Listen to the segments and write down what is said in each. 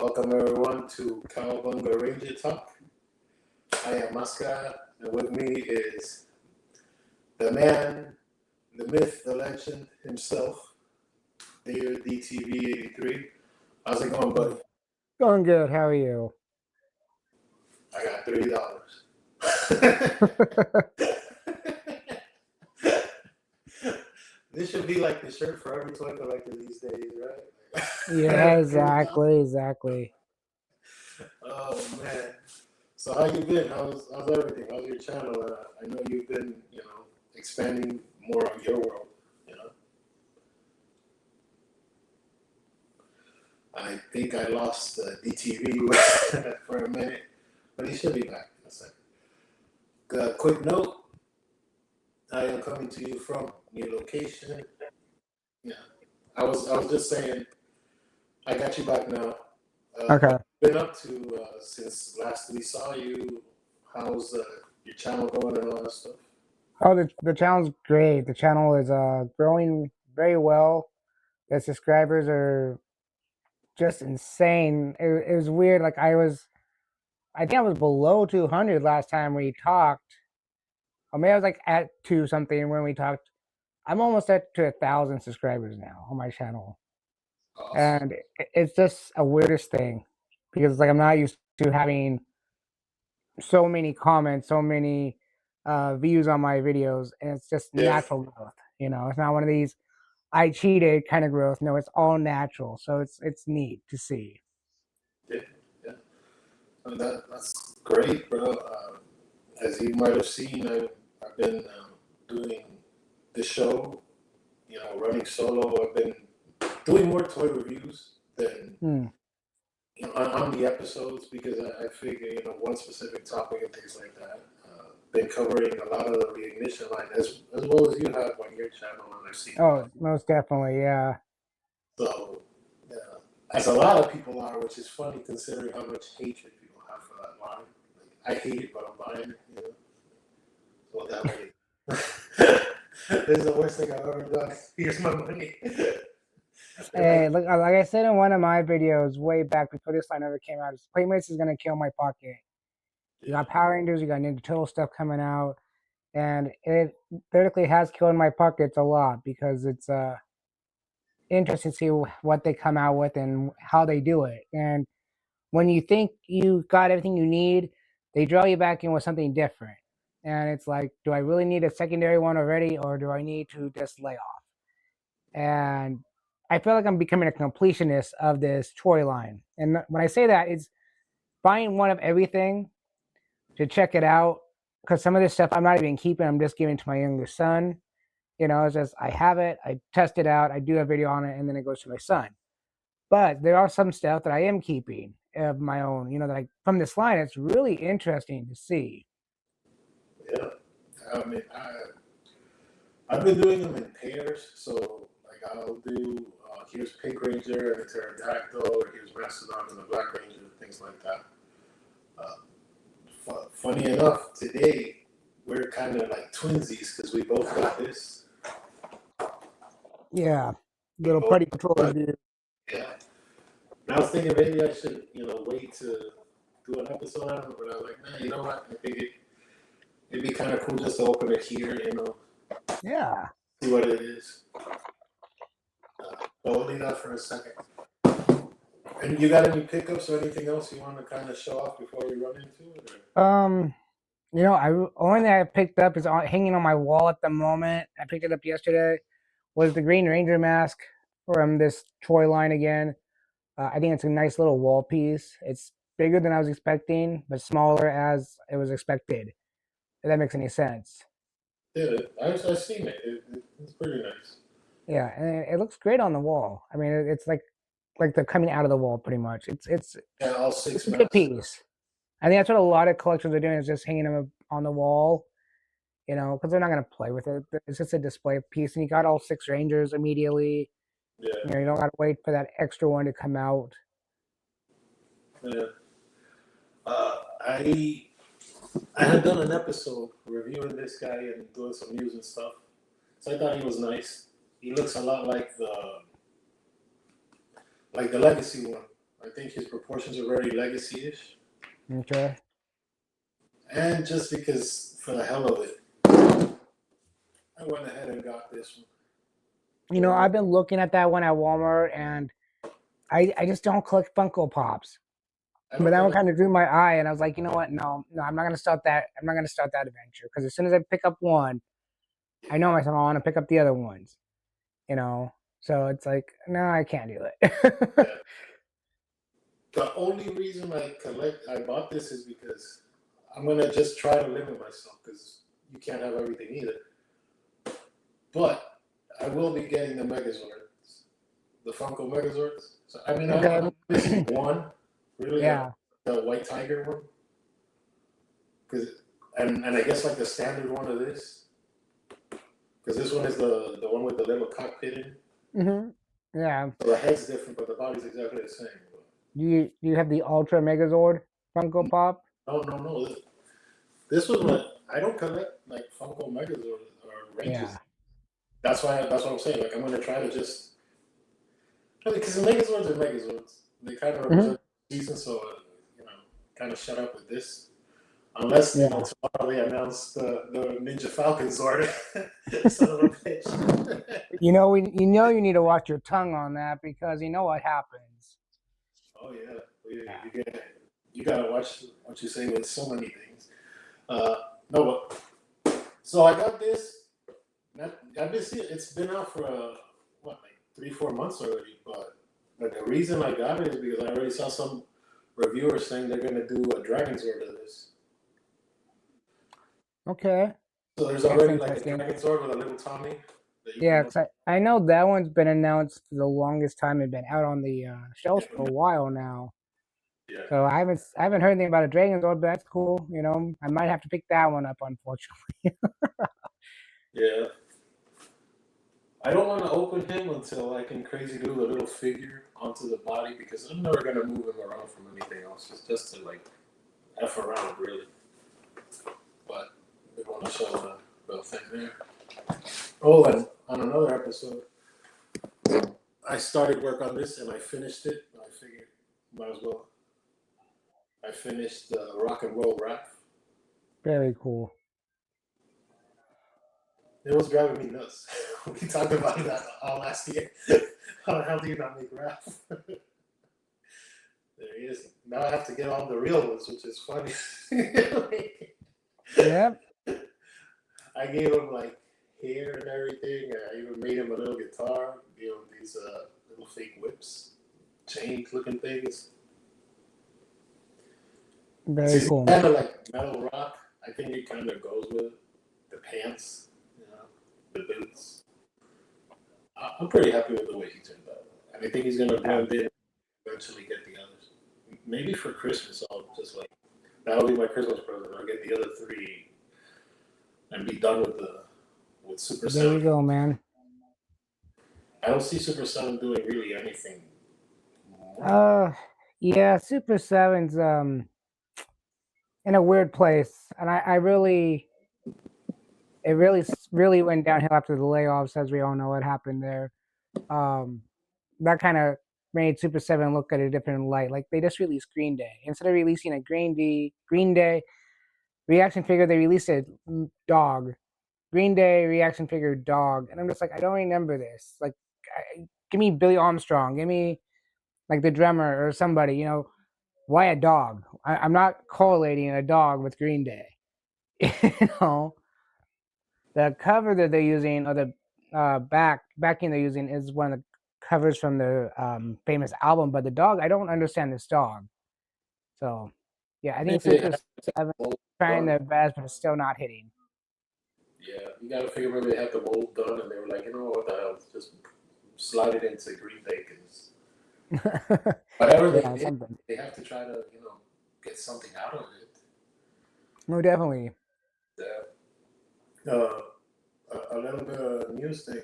Welcome everyone to Cowabunga Ranger Talk. I am Masca, and with me is the man, the myth, the legend himself, Dear DTV83. How's it going, buddy? Going good. How are you? I got $3. This should be like the shirt for every toy collector these days, right? Yeah, exactly. Oh man. So how you been? How's everything? How's your channel? I know you've been, expanding more on your world, I think I lost DTV for a minute, but he should be back in a second. Quick note, I am coming to you from your location. Yeah. I was just saying, I got you back now. Okay. What have you been up to since last we saw you? How's your channel going and all that stuff? Oh, the channel's great. The channel is growing very well. The subscribers are just insane. It was weird. Like I think I was below 200 last time we talked. Or maybe I was like at 2 something when we talked. I'm almost at to 1,000 subscribers now on my channel. Awesome. And it's just a weirdest thing because like I'm not used to having so many comments, so many views on my videos, and it's just natural growth. It's not one of these I cheated kind of growth. No, it's all natural. So it's neat to see. Yeah. That's great, bro. As you might have seen, I've been doing the show, running solo. I've been doing more toy reviews than on the episodes because I figure, one specific topic and things like that. Been covering a lot of the reignition line as well as you have on your channel, and I've seen. Oh, most definitely, yeah. So, yeah, as a lot of people are, which is funny considering how much hatred people have for that line. Like, I hate it, but I'm buying it. So that way, this is the worst thing I've ever done. Here's my money. Hey, like I said in one of my videos way back before this line ever came out, Playmates is gonna kill my pocket. You got Power Rangers, you got Ninja Turtle stuff coming out, and it vertically has killed my pockets a lot because it's interesting to see what they come out with and how they do it. And when you think you got everything you need, they draw you back in with something different. And it's like, do I really need a secondary one already, or do I need to just lay off? And I feel like I'm becoming a completionist of this toy line. And when I say that, it's buying one of everything to check it out, because some of this stuff I'm not even keeping. I'm just giving to my younger son. It's just I have it, I test it out, I do a video on it, and then it goes to my son. But there are some stuff that I am keeping of my own, that from this line, it's really interesting to see. Yeah, I mean, I've been doing them in pairs, so like I'll do here's Pink Ranger and the Pterodactyl, or here's Mastodon and the Black Ranger, things like that. Funny enough, today we're kind of like twinsies because we both got this. Yeah, little party controller dude. Yeah. And I was thinking maybe I should, wait to do an episode on it, but I was like, man, you know what? I think it'd be kind of cool just to open it here, Yeah. See what it is. But we'll leave that for a second. And you got any pickups or anything else you want to kind of show off before we run into it? Or? Only thing I picked up is hanging on my wall at the moment. I picked it up yesterday. Was the Green Ranger mask from this toy line again. I think it's a nice little wall piece. It's bigger than I was expecting, but smaller as it was expected. If that makes any sense. Yeah, I've seen it. It's pretty nice. Yeah, and it looks great on the wall. I mean, it's like they're coming out of the wall pretty much. It's all 6 it's a good piece. I think that's what a lot of collectors are doing, is just hanging them on the wall, because they're not going to play with it. It's just a display piece, and you got all 6 Rangers immediately. Yeah. You don't got to wait for that extra one to come out. Yeah. I had done an episode reviewing this guy and doing some news and stuff, so I thought he was nice. He looks a lot like the legacy one, like think his proportions are very legacy-ish. Okay. And just because, for the hell of it, I went ahead and got this one. You know, I've been looking at that one at Walmart, and I just don't collect Funko Pops. I But don't that one collect. kind of drew my eye, and I was like, you know what? No, no, I'm not gonna start that. I'm not gonna start that adventure because as soon as I pick up one, I know myself. I want to pick up the other ones. You know, so it's like, no, I can't do it. Yeah. The only reason I bought this is because I'm gonna just try to limit myself because you can't have everything either. But I will be getting the Megazords, the Funko Megazords. So I mean, Okay. I'm missing one, really, Yeah. the White Tiger one, and I guess like the standard one of this, because this one is the one with the little cockpit in. Yeah. So the head's different, but the body's exactly the same. Do you have the Ultra Megazord Funko Pop? No. This was what I don't collect like Funko Megazords or Ranges. Yeah. That's what I'm saying. Like I'm gonna try to just because the Megazords are Megazords. They kind of Hmm. represent the season, so you know, kind of shut up with this. Unless Yeah. tomorrow they announce the Ninja Falcon Zord, son of a bitch. You need to watch your tongue on that because you know what happens. Oh yeah, Yeah. you gotta watch what you say with so many things. Uh, no, but so I got this. I've been seeing it's been out for what like 3-4 months already. But the reason I got it is because I already saw some reviewers saying they're gonna do a Dragon Zord of this. Okay. So there's That's already like a interesting. Dragon Zord with a little Tommy that you Yeah, can. 'cause I know that one's been announced for the longest time and been out on the shelves for Yeah, a while now. yeah, So I haven't heard anything about a Dragon Zord, but that's cool. You know, I might have to pick that one up, unfortunately. yeah. I don't want to open him until I can crazy glue the little figure onto the body because I'm never gonna move him around from anything else. It's just to like f around really. But we want to show the thing there. Oh, and on another episode, I started work on this and I finished it. I figured might as well. I finished the rock and roll rap. Very cool. It was driving me nuts. We talked about that all last year. How the hell do you not make rap? There he is. Now I have to get on the real ones, which is funny. Yep. I gave him like hair and everything. I even made him a little guitar. Gave him these little fake whips, chain looking things. Very It's cool. kind of like metal rock. I think it kind of goes with the pants, the boots. I'm pretty happy with the way he turned out. And I think he's gonna blend in. Eventually, get the others. Maybe for Christmas, I'll just like that'll be my Christmas present. I'll get the other three and be done with Super There you 7. go, man. I don't see Super 7 doing really anything more. Yeah, Super Seven's in a weird place, and I really it really went downhill after the layoffs, as we all know what happened there. Um, that kind of made Super Seven look at a different light. Like they just released Green Day instead of releasing a Green Day reaction figure, they released a dog. Green Day reaction figure dog, and I'm just like, I don't remember this. Like, give me Billy Armstrong, give me like the drummer or somebody. You know, why a dog? I'm not correlating a dog with Green Day. You know, the cover that they're using or the backing they're using is one of the covers from the famous album, but the dog, I don't understand this dog. So, yeah, I I think think they Super have Seven the mold trying done. their best, but it's still not hitting. Yeah, you gotta figure maybe they had the mold done and they were like, what the hell, just slide it into Green Day because whatever they Yeah, did, something. they have to try to get something out of it. No, definitely. Yeah. A little bit of news thing.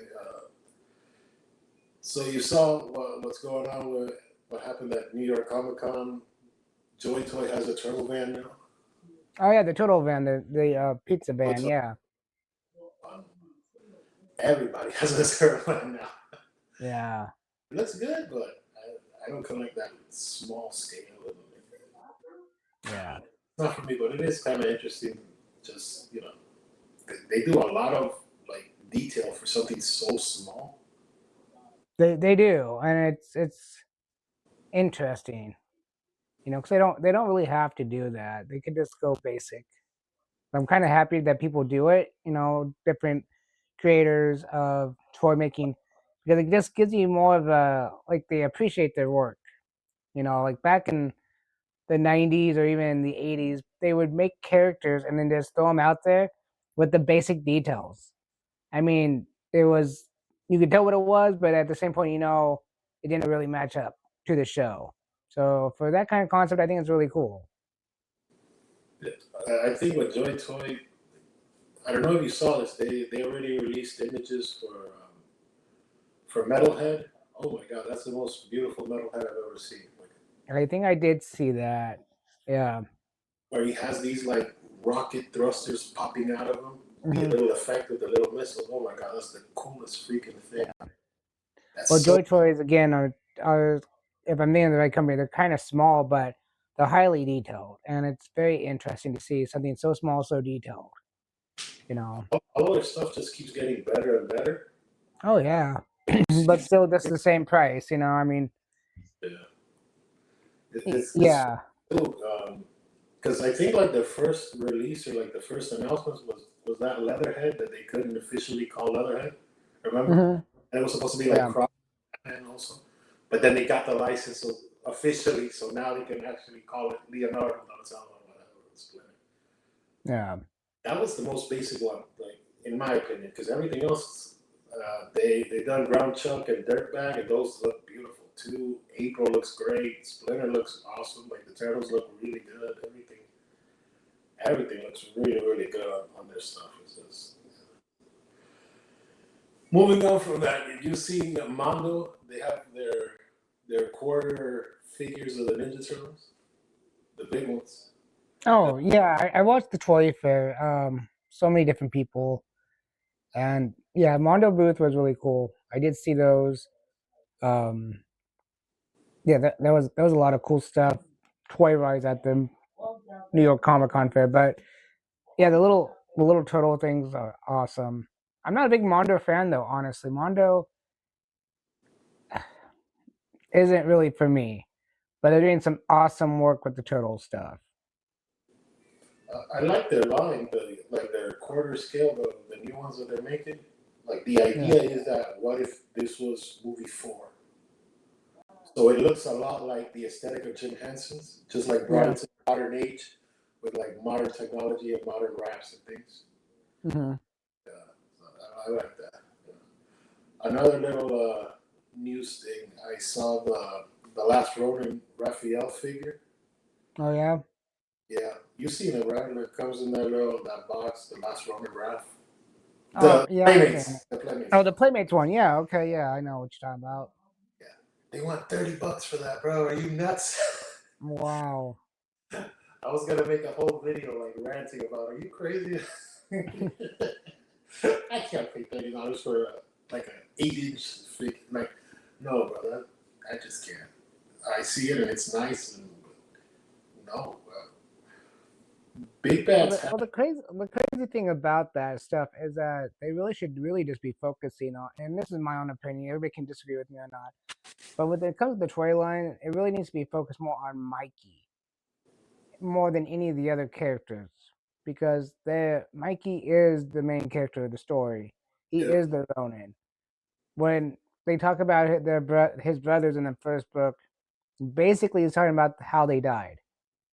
So you saw what's going on with what happened at New York Comic Con. Joy Toy has a turtle van now. Oh yeah, the turtle van, the pizza van. So, Yeah, everybody has a turtle van now. yeah. It looks good, but I don't collect that small scale. Yeah. It's not for me, but it is kind of interesting. Just they do a lot of like detail for something so small. They do, and it's interesting, because they don't really have to do that. They could just go basic. I'm kind of happy that people do it. Different creators of toy making, because it just gives you more of a, like, they appreciate their work. Like back in the 90s or even the 80s, they would make characters and then just throw them out there with the basic details. I mean, it was, you could tell what it was, but at the same point, it didn't really match up to the show. So for that kind of concept, I think it's really cool. I think with Joy Toy, I don't know if you saw this. They already released images for Metalhead. Oh my God, that's the most beautiful Metalhead I've ever seen. Like, I think I did see that. Yeah. where he has these like rocket thrusters popping out of him. The Hmm. little effect of the little missiles. Oh my God, that's the coolest freaking thing. Yeah. That's Well, so. Joy Toys again are, if I'm thinking of the right company, they're kind of small, but they're highly detailed, and it's very interesting to see something so small, so detailed. You know. All their stuff just keeps getting better and better. Oh yeah, but It's, still just the same price. I mean, yeah, it's yeah. cool. Because I think like the first release or like the first announcement was that Leatherhead that they couldn't officially call Leatherhead. Remember? Hmm. And it was supposed to be like Yeah. Cross also, but then they got the license officially, so now they can actually call it Leonardo Donatello or whatever. Yeah. That was the most basic one, like in my opinion, because everything else they done ground chunk and dirtbag, and those look beautiful too. April looks great. Splinter looks awesome. Like the turtles look really good. Everything looks really really good on their stuff. It's just, moving on from that, did you see Mondo? They have their quarter figures of the Ninja Turtles, the big ones. Oh yeah, I watched the toy fair. So many different people, and yeah, Mondo booth was really cool. I did see those. Um, yeah, that was a lot of cool stuff. Toy rides at the New York Comic Con fair, but yeah, the little turtle things are awesome. I'm not a big Mondo fan though, honestly. Mondo isn't really for me, but they're doing some awesome work with the turtle stuff. I like their line, like their quarter scale, the new ones that they're making. Like the Yeah. idea is that what if this was movie 4? So it looks a lot like the aesthetic of Jim Henson's, just like brought Yeah. into the modern age with like modern technology and modern wraps and things. Hmm. Yeah, so I like that. Yeah. Another little news thing, I saw the last Ronin Raphael figure. Oh yeah. Yeah, you've seen it, right? It comes in that box, the last Ronin Raph. Oh The yeah. I've seen it. Playmates. The Playmates Oh, one. the Playmates one. Yeah. Okay. Yeah, I know what you're talking about. Yeah. They want $30 for that, bro. Are you nuts? Wow. I was gonna make a whole video like ranting about, are you crazy? I can't pay $30 for like an 8-inch fig. Like, no, brother. I just can't. I see it and it's nice and no. Big Well, Bats the have, well the crazy thing about that stuff is that they really should really just be focusing on. And this is my own opinion. Everybody can disagree with me or not. But when it comes to the toy line, it really needs to be focused more on Mikey more than any of the other characters, because Mikey is the main character of the story. He yeah, is the Ronin. When they talk about his brothers in the first book, basically he's talking about how they died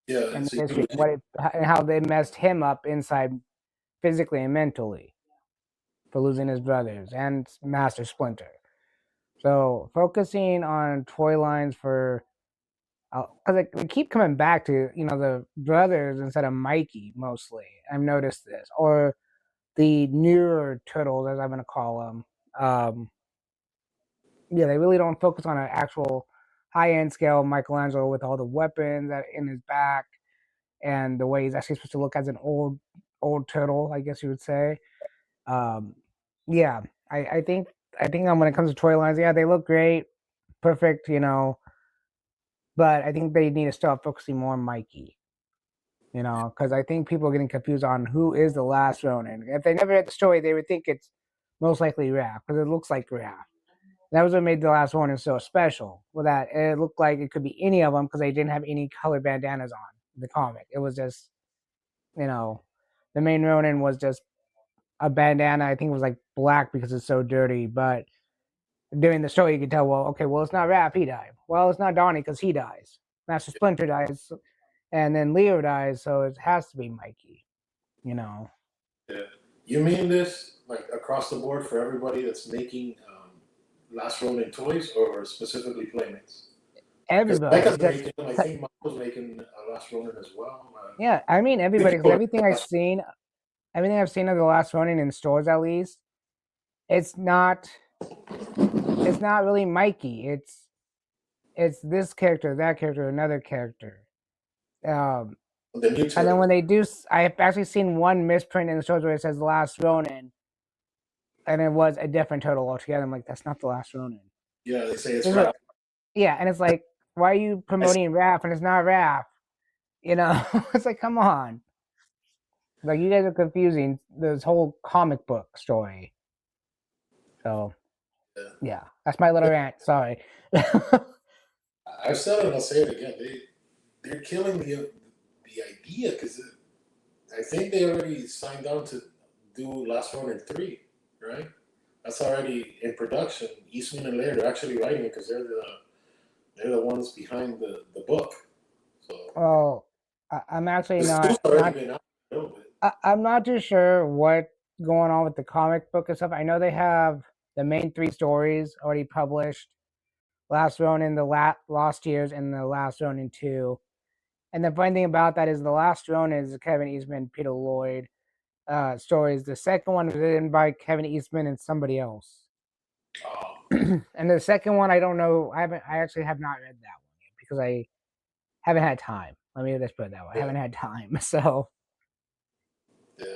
yeah, and it's a the history, eulogy. and how they messed him up inside physically and mentally for losing his brothers and Master Splinter. So focusing on toy lines for, because they keep coming back to the brothers instead of Mikey mostly. I've noticed this, or the newer turtles, as I'm going to call them. Yeah, they really don't focus on an actual high end scale Michelangelo with all the weapons in his back and the way he's actually supposed to look as an old turtle, I guess you would say. Um, yeah, I think when it comes to toy lines, yeah, they look great, perfect, but I think they need to start focusing more on Mikey. You know, because I think people are getting confused on who is the last Ronin. If they never read the story, they would think it's most likely Raph because it looks like Raph. That was what made the last Ronin so special. With that, it looked like it could be any of them because they didn't have any color bandanas on in the comic. It was just, you know, the main Ronin was just a bandana. I think it was like black because it's so dirty. But during the story, you could tell, well, okay, well, it's not Raph, he died. Well, it's not Donnie because he dies. Master Splinter dies, and then Leo dies, so it has to be Mikey. You know. Yeah. You mean this like across the board for everybody that's making Last Ronin toys or specifically Playmates? Because Everybody, Becca's because making them. I think Michael's making Last Ronin as well. yeah, I mean everybody, because everything I've seen of the last Ronin in stores at least, it's not really Mikey. It's this character, that character, another character. Um, The new and then turtle. when they do, I've actually seen one misprint in the stores where it says the last Ronin, and it was a different turtle altogether. I'm like, that's not the last Ronin. Yeah, they say it's This is Raph. yeah, and it's like, why are you promoting Raph and it's not Raph? You know, it's like, come on. Like you guys are confusing this whole comic book story. So yeah, that's my little rant. Sorry. I've said it and I'll say it again. They're killing the idea because I think they already signed on to do Last Ronin 3, right? That's already in production. Eastman and Laird are actually writing it because they're the ones behind the book. So Well, I'm actually the school's already been out a little bit. I'm not too sure what's going on with the comic book and stuff. I know they have the main three stories already published. Last Ronin, the Lost Years, and the Last Ronin 2. And the funny thing about that is the Last Ronin is Kevin Eastman, Peter Lloyd stories. The second one was written by Kevin Eastman and somebody else. Oh, And the second one, I don't know. I actually have not read that one yet because I haven't had time. Let me just put it that way. I haven't had time. So yeah.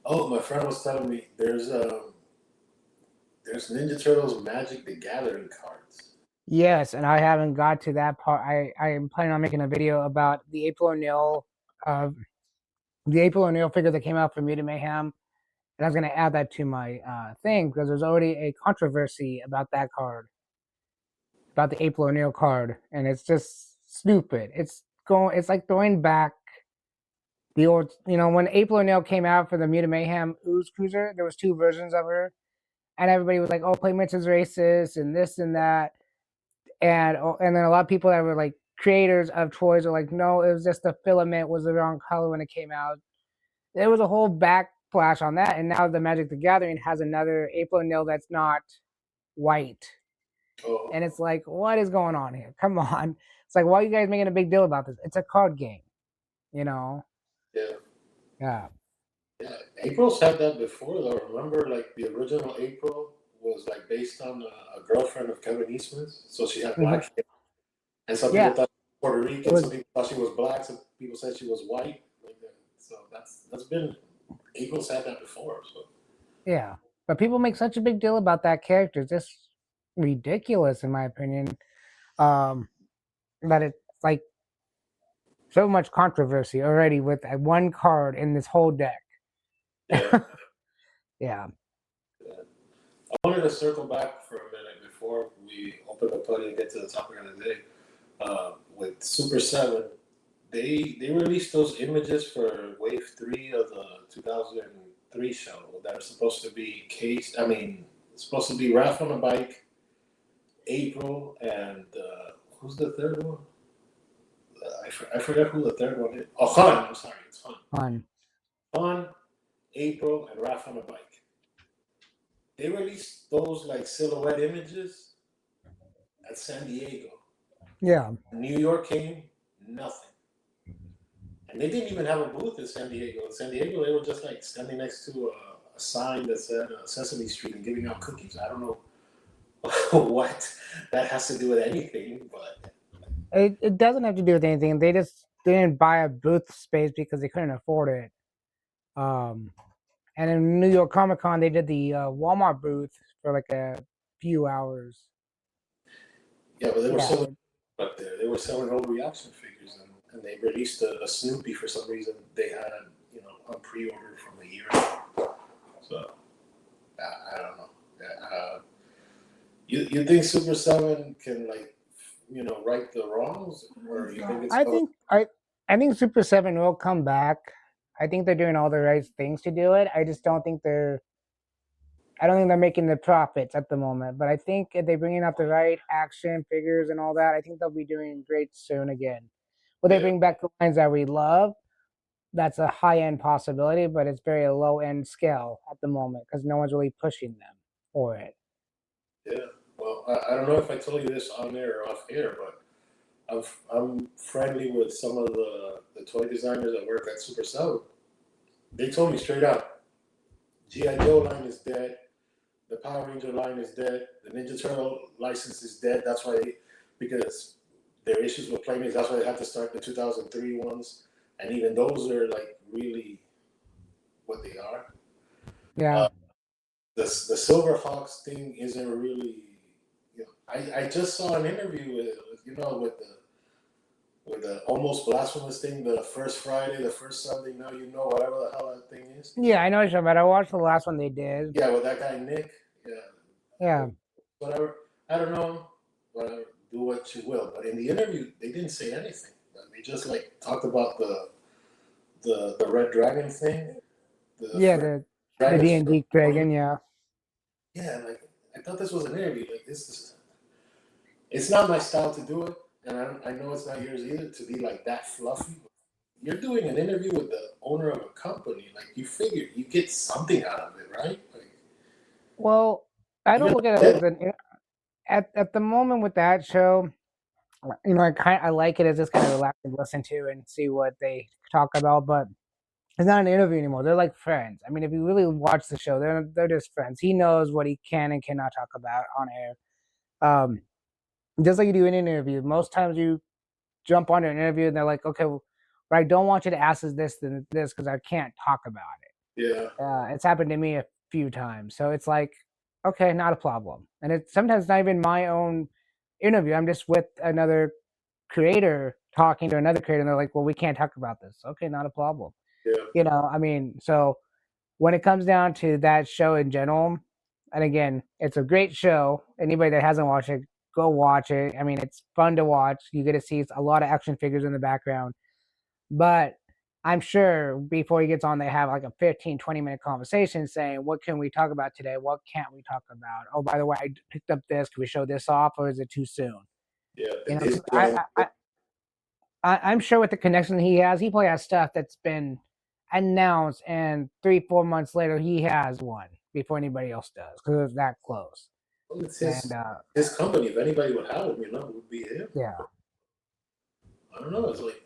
Oh, my friend was telling me there's Ninja Turtles Magic the Gathering cards. yes, and I haven't got to that part. I am planning on making a video about uh, the April O'Neil figure that came out from Mutant Mayhem, and I was going to add that to my thing because there's already a controversy about that card, about the April O'Neil card, and it's just stupid. It's like throwing back the old, when April O'Neil came out for the Mutant Mayhem Ooze Cruiser, there was two versions of her, and everybody was like, "Oh, Playmates is racist," and this and that, and then a lot of people that were like creators of toys are like, "No, it was just the filament was the wrong color when it came out." There was a whole backlash on that, and now the Magic the Gathering has another April O'Neil that's not white, Oh, and it's like, what is going on here? Come on, it's like, why are you guys making a big deal about this? It's a card game, you know? yeah. Yeah, Yeah, April's had that before though. Remember, like the original April was like based on a girlfriend of Kevin Eastman's, so she had hmm black hair, and some people yeah. thought she was Puerto It Rican, some was people thought she was black, some people said she was white. Like that. So that's been April's had that before. So yeah, but people make such a big deal about that character. It's just ridiculous, in my opinion. Um, that it's like so much controversy already with one card in this whole deck. yeah, Yeah. yeah. I wanted to circle back for a minute before we open the podium and get to the topic of the day. With Super Seven, they released those images for Wave 3 of the 2003 show that are supposed to be Case. I mean, it's supposed to be Raph on a bike, April, and who's the third one? I forget who the third one is. Oh, Han. I'm sorry, it's Han. On. Han, April, and Raph on a bike. They released those like silhouette images at San Diego. Yeah. New York came, nothing. And they didn't even have a booth in San Diego. In San Diego, they were just like standing next to a sign that said Sesame Street and giving out cookies. I don't know what that has to do with anything, but It doesn't have to do with anything. They just didn't buy a booth space because they couldn't afford it. Um, and in New York Comic Con, they did the Walmart booth for like a few hours. yeah, but they were Yeah, so But they were selling old reaction figures, and they released a Snoopy for some reason. They had, on pre-order from a year ago. So I don't know. You think Super Seven can right the wrongs, or you think it's I think I think Super Seven will come back. I think they're doing all the right things to do it. I just don't think they're. I don't think they're making the profits at the moment. But I think if they bring out the right action figures and all that, I think they'll be doing great soon again. Will they yeah, bring back the lines that we love? That's a high end possibility, but it's very low end scale at the moment because no one's really pushing them for it. yeah. Well, I don't know if I told you this on air or off air, but I'm friendly with some of the toy designers that work at Super Seven. They told me straight out, GI Joe line is dead. The Power Ranger line is dead. The Ninja Turtle license is dead. That's why, because there are issues with Playmates. That's why they have to start the 2003 ones, and even those are like really what they are. Yeah. Uh, the Silverhawks thing isn't really. I just saw an interview with the almost blasphemous thing. The first Friday, the first Sunday. Now you know whatever the hell that thing is. Yeah, I know what you're talking about. I watched the last one they did. Yeah, with that guy Nick. Yeah, Yeah. whatever. I don't know. Whatever. Do what you will. But in the interview, they didn't say anything. They just like talked about the Red Dragon thing. The Yeah, first the Dragon's D and first D tournament. Dragon, yeah. Yeah, like I thought this was an interview. Like this is. It's not my style to do it, and I know it's not yours either to be like that fluffy. But you're doing an interview with the owner of a company. Like you figure you get something out of it, right? Like Well, I don't even look at it as an at the moment with that show. I like it as just kind of relaxing to listen to and see what they talk about, but it's not an interview anymore. They're like friends. I mean, if you really watch the show, they're just friends. He knows what he can and cannot talk about on air. Um, just like you do in an interview. Most times you jump on an interview and they're like, okay, well, what I don't want you to ask is this and this because I can't talk about yeah, it. It's happened to me a few times, so it's like, okay, not a problem. And it's sometimes not even my own interview. I'm just with another creator talking to another creator, and they're like, well, we can't talk about this. Okay, not a problem. yeah, I mean, so when it comes down to that show in general, and again, it's a great show. Anybody that hasn't watched it, go watch it. I mean, it's fun to watch. You get to see a lot of action figures in the background. But I'm sure before he gets on, they have like a 15, 20-minute conversation saying, what can we talk about today? What can't we talk about? Oh, by the way, I picked up this. Can we show this off or is it too soon? yeah. The You know, Disney 'cause line. I'm sure with the connection he has, he probably has stuff that's been announced, and 3, 4 months later, he has one before anybody else does because it's that close. Well, it's And his company. If anybody would have him, it would be him. yeah, I don't know. It's like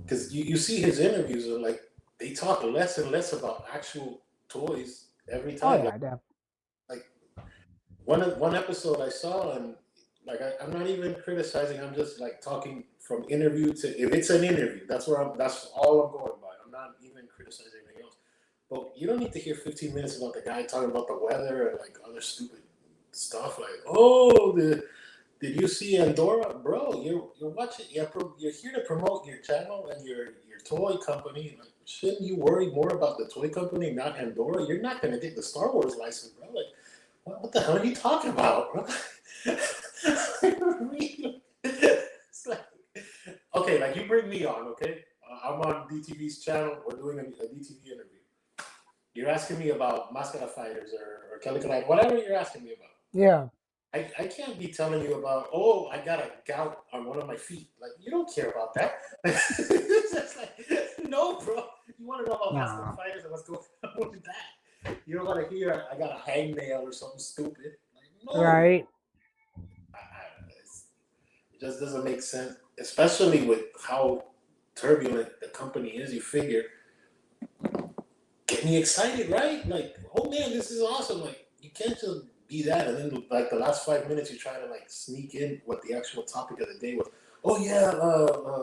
because you see his interviews and like they talk less and less about actual toys every oh time. yeah, Like one episode I saw, and like I'm not even criticizing. I'm just like talking from interview to if it's an interview. That's all I'm going by. I'm not even criticizing anything else. But you don't need to hear 15 minutes about the guy talking about the weather and like other stupid stuff. Like, oh, did you see Andorra, bro? You're watching. You're here to promote your channel and your toy company. Like, shouldn't you worry more about the toy company, not Andorra? You're not gonna get the Star Wars license, bro. Like, what the hell are you talking about, bro? It's like, okay, like you bring me on, okay? I'm on DTV's channel. We're doing a DTV interview. You're asking me about Mascara Fighters or Kelly Knight, whatever you're asking me about. yeah, I can't be telling you about, oh, I got a gout on one of my feet. Like, you don't care about that. It's like, no, bro. You want to know about Mascara no, Fighters and what's going on with that. You don't want to hear I got a hangnail or something stupid. Like, no. right? It just doesn't make sense, especially with how turbulent the company is. You figure, get me excited, right? Like, oh man, this is awesome. Like, you can't just be that, and then like the last 5 minutes, you try to like sneak in what the actual topic of the day was. Oh yeah,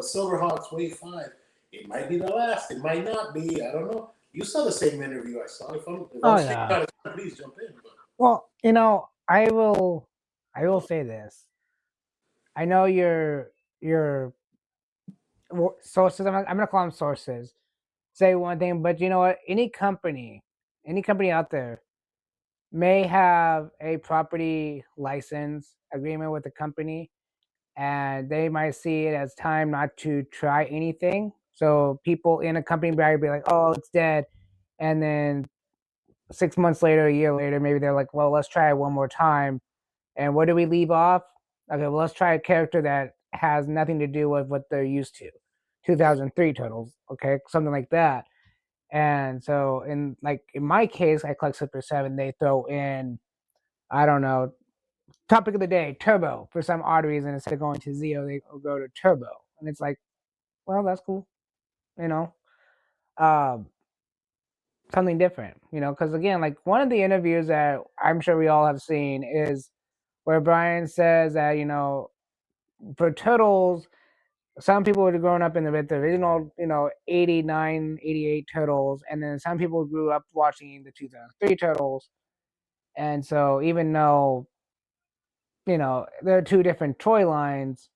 Silverhawks Wave 5. It might be the last. It might not be. I don't know. You saw the same interview I saw. If I'm Oh saying yeah. out of time, please jump in. But Well, I will say this. I know your sources. I'm gonna call them sources. Say one thing, but you know what? Any company out there may have a property license agreement with the company, and they might see it as time not to try anything. So people in a company might be like, "Oh, it's dead," and then 6 months later, a year later, maybe they're like, "Well, let's try it one more time." And where do we leave off? Okay, well, let's try a character that has nothing to do with what they're used to. 2003 Turtles, okay, something like that. And so, in my case, I collect Super Seven. They throw in, I don't know, topic of the day, Turbo. For some odd reason, instead of going to Zeo, they go to Turbo, and it's like, well, that's cool, you know, um, something different, because again, like one of the interviews that I'm sure we all have seen is where Brian says that for Turtles, some people would have grown up with the original, 89, 88 Turtles, and then some people grew up watching the 2003 Turtles. And so even though, there are two different toy lines,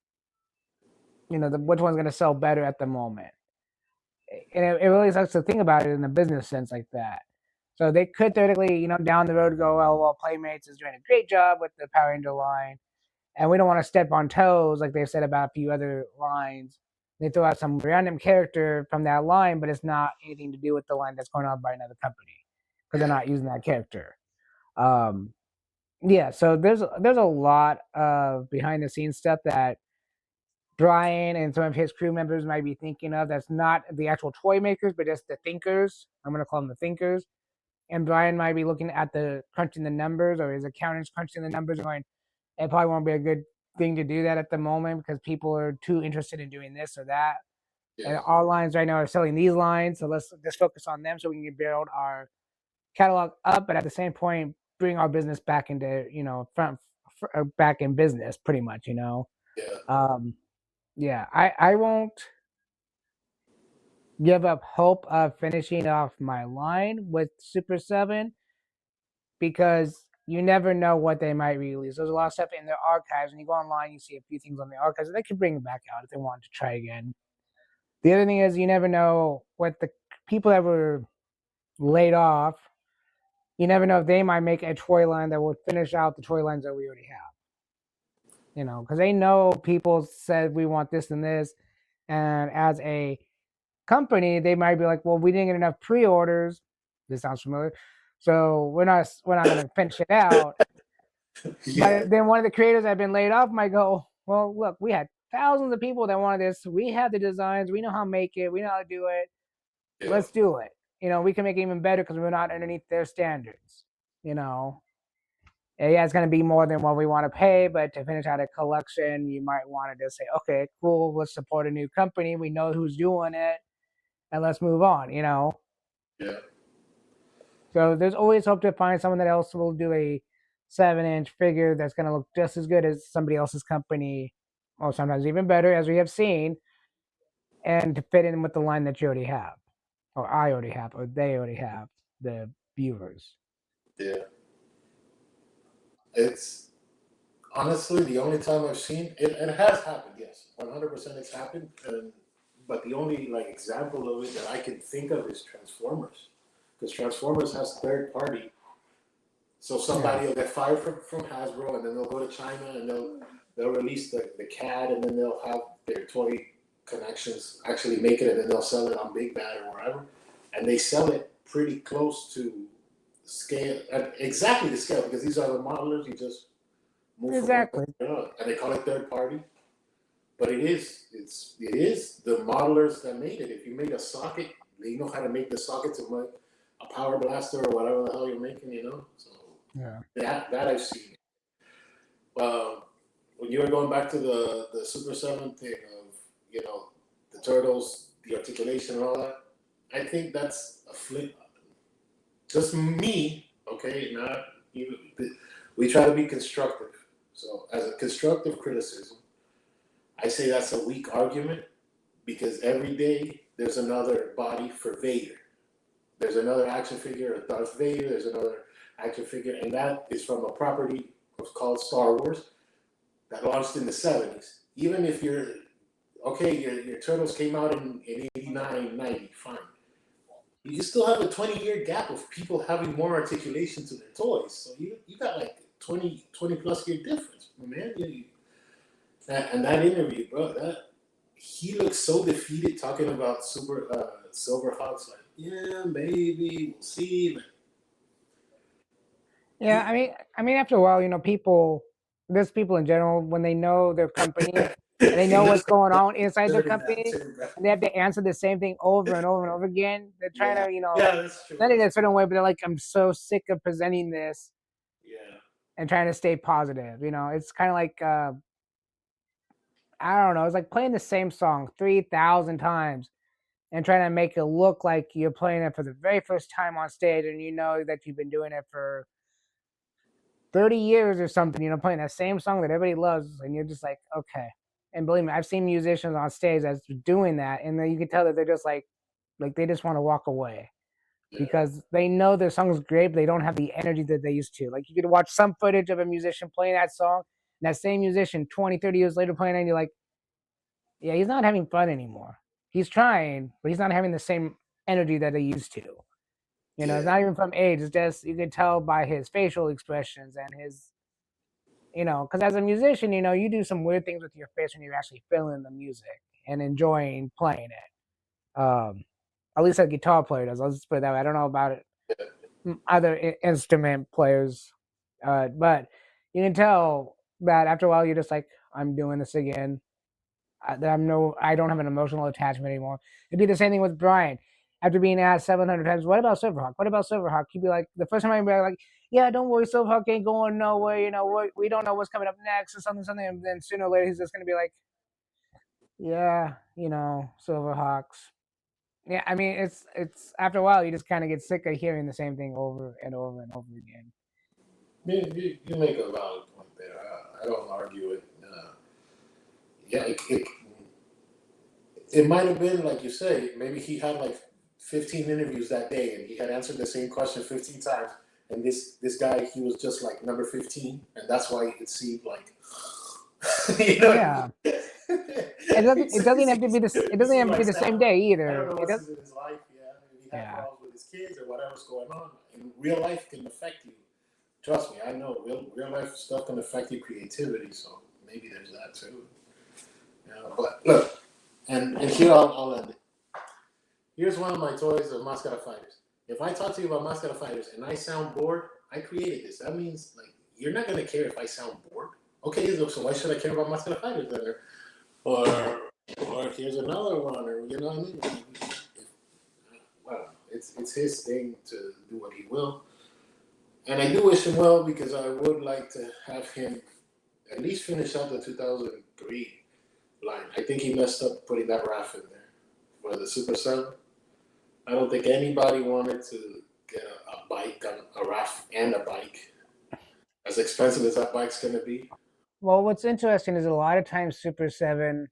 which one's going to sell better at the moment? And it really sucks to think about it in a business sense like that. So they could theoretically, down the road go, well, Playmates is doing a great job with the Power Ranger line, and we don't want to step on toes like they've said about a few other lines. They throw out some random character from that line, but it's not anything to do with the line that's going on by another company because they're Yeah. not using that character. Um, yeah, so there's a lot of behind the scenes stuff that Brian and some of his crew members might be thinking of. That's not the actual toy makers, but just the thinkers. I'm gonna call them the thinkers. And Brian might be looking at the crunching the numbers, or his accountants crunching the numbers, and going, it probably won't be a good thing to do that at the moment because people are too interested in doing this or that. And Yeah. our lines right now are selling these lines, so let's just focus on them so we can build our catalog up, but at the same point, bring our business back into back in business, pretty much. Yeah. Um, yeah, I won't give up hope of finishing off my line with Super Seven because you never know what they might release. There's a lot of stuff in their archives, and you go online, you see a few things on the archives, and they could bring it back out if they wanted to try again. The other thing is, you never know what the people that were laid off. You never know if they might make a toy line that will finish out the toy lines that we already have. Because they know people said we want this and this, and as a company, they might be like, well, we didn't get enough pre-orders. This sounds familiar. So we're not going to finish it out. Yeah. But then one of the creators that have been laid off might go, well, look, we had thousands of people that wanted this. We have the designs. We know how to make it. We know how to do it. Yeah. Let's do it. We can make it even better because we're not underneath their standards. You know, and yeah, it's going to be more than what we want to pay, but to finish out a collection, you might want to just say, okay, cool, let's support a new company. We know who's doing it, and let's move on. Yeah. So there's always hope to find someone that else will do a 7-inch figure that's going to look just as good as somebody else's company, or sometimes even better, as we have seen, and to fit in with the line that you already have, or I already have, or they already have, the viewers. Yeah. It's honestly the only time I've seen it. It has happened. Yes, 100% it's happened. But the only like example of it that I can think of is Transformers, because Transformers has third party. So Yeah, somebody will get fired from Hasbro, and then they'll go to China, and they'll release the CAD, and then they'll have their toy connections actually make it, and then they'll sell it on Big Bad or wherever, and they sell it pretty close to scale, exactly the scale, because these are the modelers. You just move from one to exactly. the other, and they call it third party. But it is the modelers that made it. If you make a socket, they know how to make the socket to make a power blaster or whatever the hell you're making. So Yeah. that I've seen. Uh, when you were going back to the Super Seven thing of the turtles, the articulation and all that, I think that's a flip. Just me, okay, not you. We try to be constructive. So as a constructive criticism, I say that's a weak argument because every day there's another body for Vader. There's another action figure of Darth Vader. There's another action figure, and that is from a property called Star Wars that launched in the 70s. Even if you're Okay, your Turtles came out in 89, 90, fine. You still have a 20-year gap of people having more articulation to their toys. So you got like 20 plus year difference, man. And that interview, bro, that he looks so defeated talking about Silverhawks. Like, yeah, maybe we'll see. Like, Yeah, I mean, after a while, there's people in general when they know their company and they know what's going on inside their company, and they have to answer the same thing over and over and over again. They're trying to, yeah, that's true. not in a certain way, but they're like, I'm so sick of presenting this Yeah, and trying to stay positive. It's kind of like, I don't know, it's like playing the same song 3,000 times and trying to make it look like you're playing it for the very first time on stage, and you know that you've been doing it for 30 years or something, playing that same song that everybody loves, and you're just like, okay. And believe me, I've seen musicians on stage that's doing that, and then you can tell that they're just like they just want to walk away yeah, because they know their song's great, but they don't have the energy that they used to. Like, you could watch some footage of a musician playing that song, and that same musician 20, 30 years later playing it, and you're like, yeah, he's not having fun anymore. He's trying, but he's not having the same energy that he used to. It's yeah, not even from age. It's just you can tell by his facial expressions and his, because as a musician, you do some weird things with your face when you're actually feeling the music and enjoying playing it. At least a guitar player does. I'll just put it that way. I don't know about it, other instrument players, but you can tell that after a while you're just like, I'm doing this again. I don't have an emotional attachment anymore. It'd be the same thing with Brian. After being asked 700 times, what about Silverhawk? What about Silverhawk? He'd be like, the first time I'd be like, yeah, don't worry, Silverhawk ain't going nowhere. We don't know what's coming up next or something. And then sooner or later, he's just going to be like, yeah, Silverhawks. Yeah, I mean, it's after a while, you just kind of get sick of hearing the same thing over and over and over again. you make a valid point there. I don't argue it. Yeah, it might have been like you say. Maybe he had like 15 interviews that day, and he had answered the same question 15 times. And this guy, he was just like number 15, and that's why it seemed like, you know. Yeah, it doesn't have to be this. It It doesn't seemed have to like be the same Sam. day I don't either. know It what's does. in his life. Yeah, maybe he had Yeah, problems with his kids or whatever's going on. And real life can affect you. Trust me, I know real life stuff can affect your creativity. So maybe there's that too. But look, and here I'll end it. Here's one of my toys of Mascara Fighters. If I talk to you about Mascara Fighters and I sound bored, I created this. That means like you're not gonna care if I sound bored. Okay, so why should I care about Mascara Fighters then? Or or here's another one, or you know what I mean? Well, it's his thing to do what he will. And I do wish him well because I would like to have him at least finish out the 2003 line. I think he messed up putting that RAF in there for the Super 7. I don't think anybody wanted to get a bike, a RAF and a bike. As expensive as that bike's going to be. well, what's interesting is a lot of times Super 7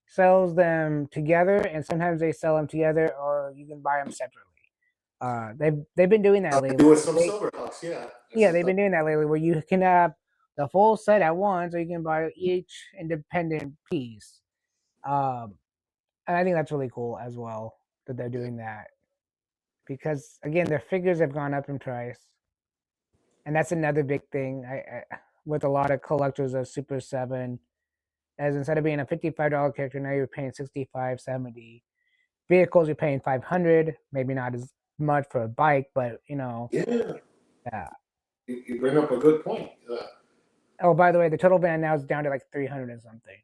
sells them together, and sometimes they sell them together, or you can buy them separately. They've been doing that They lately. do with some Silverhawks, yeah. Yeah, they've been doing that lately, where you can have the full set at once, or you can buy each independent piece. Um, and I think that's really cool as well that they're Yeah. doing that, because again, their figures have gone up in price, and that's another big thing. With a lot of collectors of Super 7, as instead of being a $55 character, now you're paying 65, 70. Vehicles you're paying 500, maybe not as much for a bike, but Yeah, yeah. you bring up a good point. Oh, by the way, the total van now is down to like 300 and something.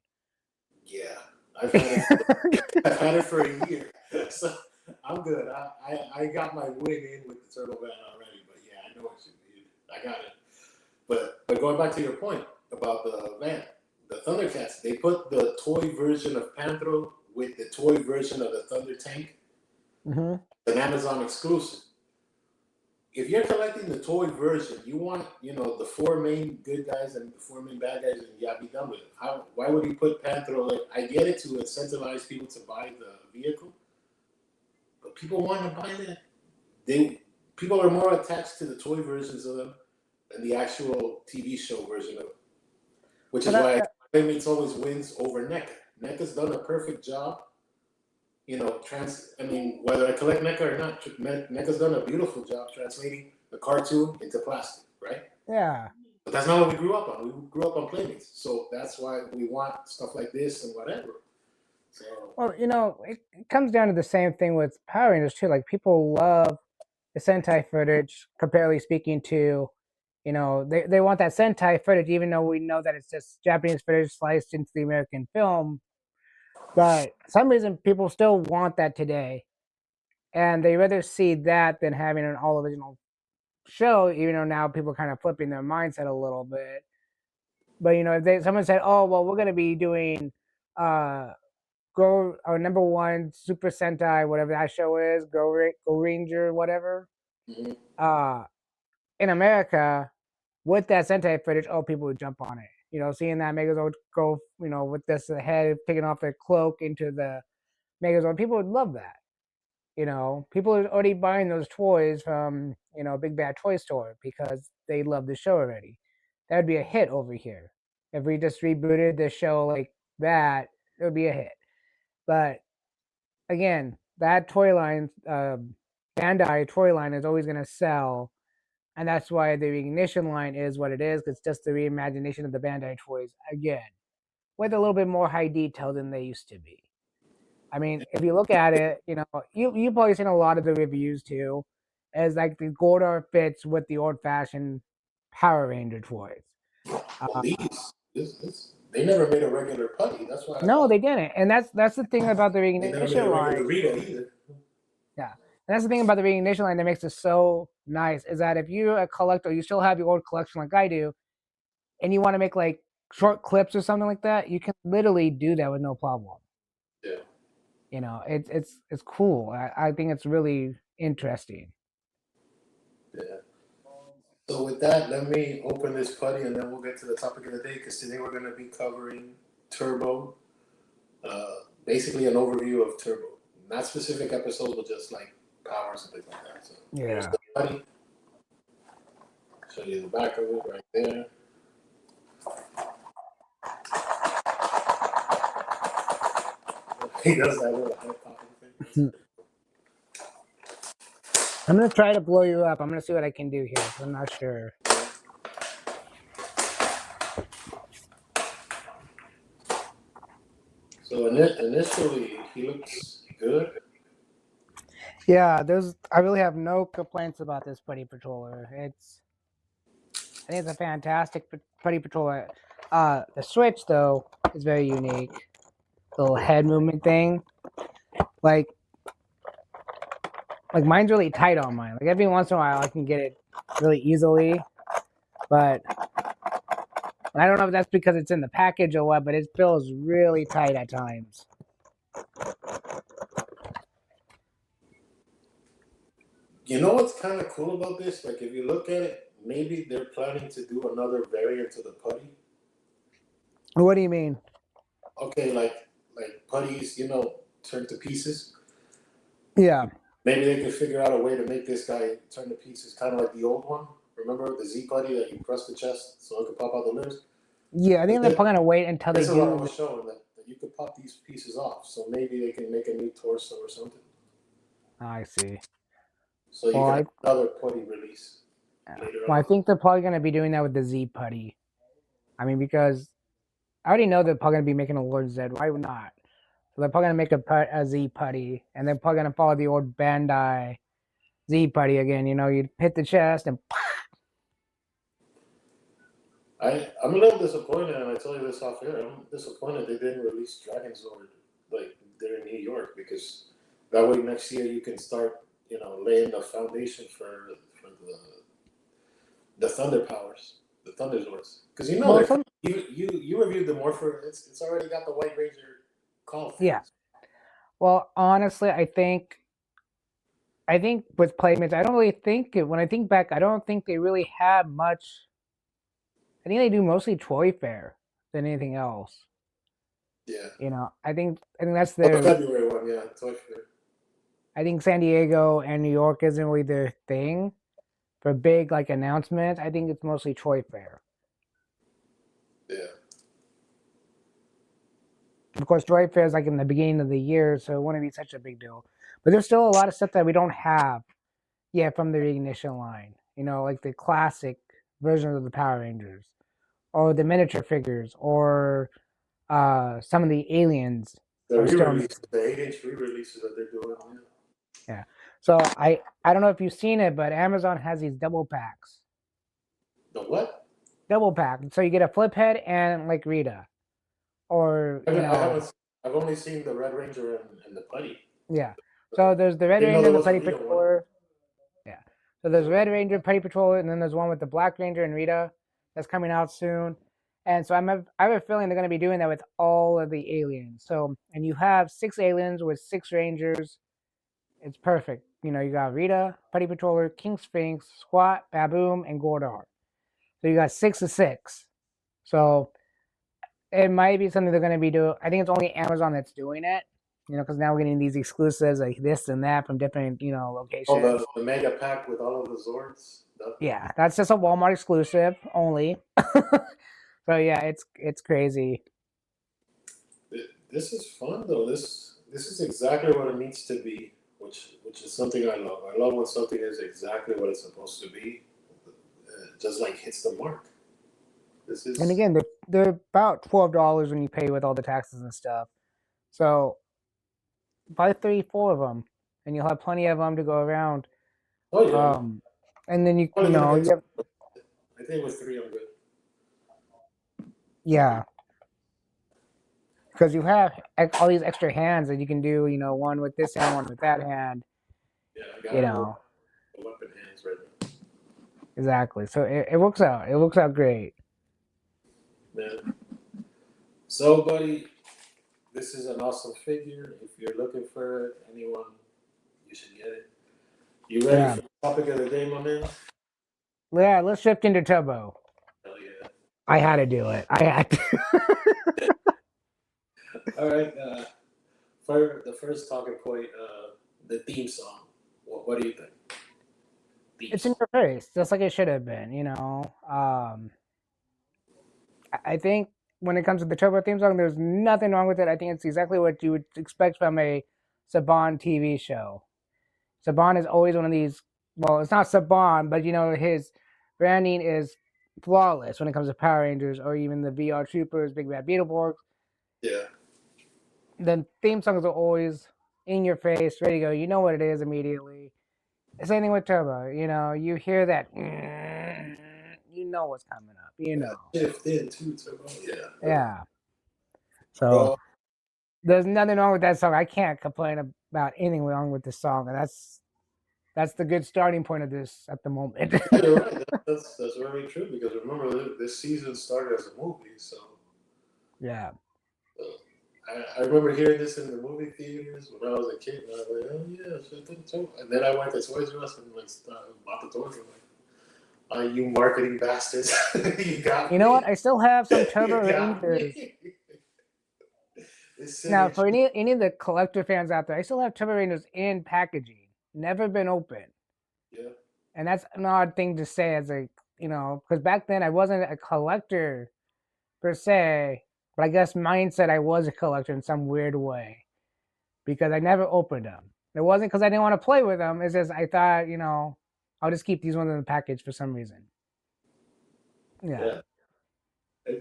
Yeah, I've had it. I've had it for a year, so I'm good. I got my win in with the turtle van already, but yeah, I know what you mean. I got it. But going back to your point about the van, the Thundercats, they put the toy version of Panthro with the toy version of the Thunder Tank, Mm-hmm. an Amazon exclusive. If you're collecting the toy version, you want the four main good guys and the four main bad guys, and yeah, be done with it. Why would he put Panthro? Like, I get it to incentivize people to buy the vehicle, but people want to buy that. People are more attached to the toy versions of them than the actual TV show version of it, which is But why Playmates always wins over NECA. NECA's done a perfect job. I mean, whether I collect NECA or not, NECA's done a beautiful job translating the cartoon into plastic, right? Yeah. But that's not what we grew up on. We grew up on Playmates, so that's why we want stuff like this and whatever. So Well, it comes down to the same thing with Power Rangers too. Like people love the Sentai footage, comparatively speaking to, they want that Sentai footage, even though we know that it's just Japanese footage sliced into the American film. But for some reason, people still want that today, and they rather see that than having an all original show. Even though now people are kind of flipping their mindset a little bit. But if someone said, "Oh, well, we're going to be doing uh Go or number one Super Sentai, whatever that show is, Go Ranger, whatever." mhm. Uh, in America, with that Sentai footage, people would jump on it. Seeing that Megazord go, with this head taking off their cloak into the Megazord, people would love that. People are already buying those toys from Big Bad Toy Store because they love the show already. That would be a hit over here. If we just rebooted the show like that, it would be a hit. But again, that toy line, Bandai toy line, is always going to sell, and that's why the Ignition line is what it is. It's just the reimagination of the Bandai toys again, with a little bit more high detail than they used to be. I mean, if you look at it, you've probably seen a lot of the reviews too, as like the Gordar fits with the old fashioned Power Ranger toys. Well, they never made a regular putty. That's why I No, thought they didn't, and that's the thing about the they never made a Ignition regular line. Rita either. Yeah. And that's the thing about the Reignition line that makes it so nice is that if you're a collector, you still have your old collection like I do, and you want to make like short clips or something like that, you can literally do that with no problem. Yeah. It's cool. I think it's really interesting. Yeah. So with that, let me open this putty and then we'll get to the topic of the day because today we're going to be covering Turbo, basically an overview of Turbo. Not specific episodes, but just like powers and things like that. So here's Yeah. the putty. Show you the back of it right there. He does that little head popping thing. I'm gonna try to blow you up. I'm gonna see what I can do here. I'm not sure. So initially, he looks good. Yeah, I really have no complaints about this Putty Patroller. I think it's a fantastic Putty Patroller. The switch though is very unique. The little head movement thing, like mine's really tight on mine. Like every once in a while I can get it really easily, but I don't know if that's because it's in the package or what. But it feels really tight at times. You know what's kind of cool about this? Like if you look at it, maybe they're planning to do another variant to the putty. What do you mean? Okay, like putties, turn to pieces. Yeah. Maybe they could figure out a way to make this guy turn to pieces, kind of like the old one. Remember the Z putty that you press the chest so it could pop out the limbs? Yeah, I think they're probably gonna wait until they This is what I do. was showing that you could pop these pieces off. So maybe they can make a new torso or something. I see. So you Well, can have another putty release later I on. think they're probably gonna be doing that with the Z Putty. I mean, because I already know they're probably gonna be making a Lord Z. Why not? So they're probably gonna make a Z Putty, and they're probably gonna follow the old Bandai Z Putty again. You'd hit the chest and. I'm a little disappointed, and I tell you this off air. I'm disappointed they didn't release Dragon Sword like they're in New York because that way next year you can start, laying the foundation for the Thunder powers, the Thunder Zords. Because Well, you reviewed the Morpher. It's already got the White Ranger call. yeah. Well, honestly, I think with Playmates, I don't really think it. When I think back, I don't think they really had much. I think they do mostly Toy Fair than anything else. Yeah. I think that's Oh, the their. February one, yeah, Toy Fair. I think San Diego and New York isn't really their thing for big like announcements. I think it's mostly Toy Fair. Yeah. Of course, Toy Fair is like in the beginning of the year, so it wouldn't be such a big deal. But there's still a lot of stuff that we don't have yet from the Ignition line. You know, like the classic versions of the Power Rangers, or the miniature figures, or some of the aliens The are still re-release, missing. the 8-inch re-releases that they're doing. Yeah. Yeah. So I don't know if you've seen it, but Amazon has these double packs. The what? Double pack. So you get a flip head and like Rita. Or, I you haven't. I know, haven't. I've only seen the Red Ranger and the Putty. yeah. So there's the Red Didn't know Ranger there and the was a Putty Rita one. Patroller. Yeah. So there's Red Ranger, Putty Patroller, and then there's one with the Black Ranger and Rita that's coming out soon. And so I have a feeling they're going to be doing that with all of the aliens. So, and you have 6 aliens with 6 Rangers. It's perfect. You know, you got Rita, Putty Patroller, King Sphinx, Squat, Baboom, and Gordar. So you got 6 of 6. So it might be something they're going to be doing. I think it's only Amazon that's doing it. You know, because now we're getting these exclusives like this and that from different, you know, Oh, locations. the mega pack with all of the Zords. Yeah, that's just a Walmart exclusive only. So yeah, it's crazy. This is fun though. This is exactly what it needs to be, which is something I love. I love when something is exactly what it's supposed to be, just like hits the mark. This And is again, they're about $12 when you pay with all the taxes and stuff. So buy 3, 4 of them, and you'll have plenty of them to go around. oh yeah. Um, and then you Probably gonna know get. you have, I think with 3 I'm good. yeah, because you have all these extra hands that you can do. You know, one with this hand, one with that hand. Yeah, I got You all know, the weapon hands right now. exactly. So it works out. It works out great. Man. So, buddy, this is an awesome figure. If you're looking for it, anyone, you should get it. You ready Yeah, for the topic of the day, my man? yeah. Let's shift into Tubbo. Hell yeah. I had to do it. I had to. All right. For the first talking point, the theme song. What do you think? Theme It's in song. your face, just like it should have been. You know, I think when it comes to the Turbo theme song, there's nothing wrong with it. I think it's exactly what you would expect from a Saban TV show. Saban is always one of these. Well, it's not Saban, but you know his branding is flawless when it comes to Power Rangers or even the VR Troopers, Big Bad Beetleborgs. Yeah. The theme songs are always in your face, ready to go. You know what it is immediately. Same thing with Turbo. You know, you hear that, you know what's coming up. You Yeah. know, Shift into Turbo. Yeah. yeah. So Well, there's nothing wrong with that song. I can't complain about anything wrong with this song, and that's the good starting point of this at the moment. yeah, you're right. That's very true because remember this season started as a movie, so. Yeah. uh, I remember hearing this in the movie theaters when I was a kid, and I was like, "Oh yeah, shift into." And then I went to Toys R Us and like bought the toys. I'm like, you marketing bastards. You got You know what? me. I still have some Turbo You got Rangers. me. This Now, synergy. for any of the collector fans out there, I still have Turbo Rangers in packaging, never been open. Yeah. And that's an odd thing to say as a, you know, because back then I wasn't a collector per se, but I guess mine said I was a collector in some weird way because I never opened them. It wasn't because I didn't want to play with them. It's just I thought, you know, I'll just keep these ones in the package for some reason. Yeah. Yeah.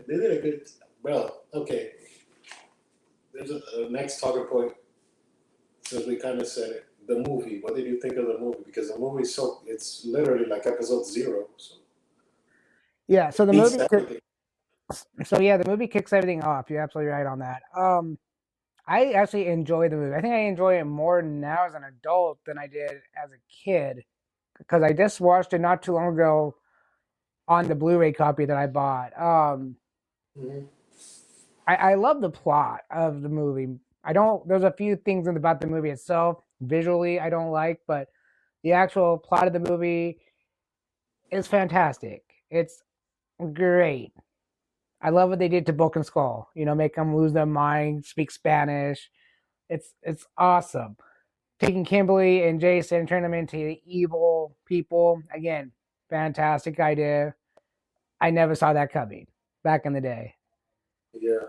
They did a good. Well, okay. There's a next talking point since we kind of said it. The movie. What did you think of the movie? Because the movie so it's literally like episode 0. So Yeah. So it the beats movie, everything. so yeah, the movie kicks everything off. You're absolutely right on that. I actually enjoy the movie. I think I enjoy it more now as an adult than I did as a kid because I just watched it not too long ago on the Blu-ray copy that I bought. Mm-hmm. I love the plot of the movie. I don't. There's a few things about the movie itself visually I don't like, but the actual plot of the movie is fantastic. It's great. I love what they did to Book and Skull. You know, make them lose their mind, speak Spanish. It's awesome. Taking Kimberly and Jason, turn them into evil people. Again, fantastic idea. I never saw that coming back in the day. Yeah.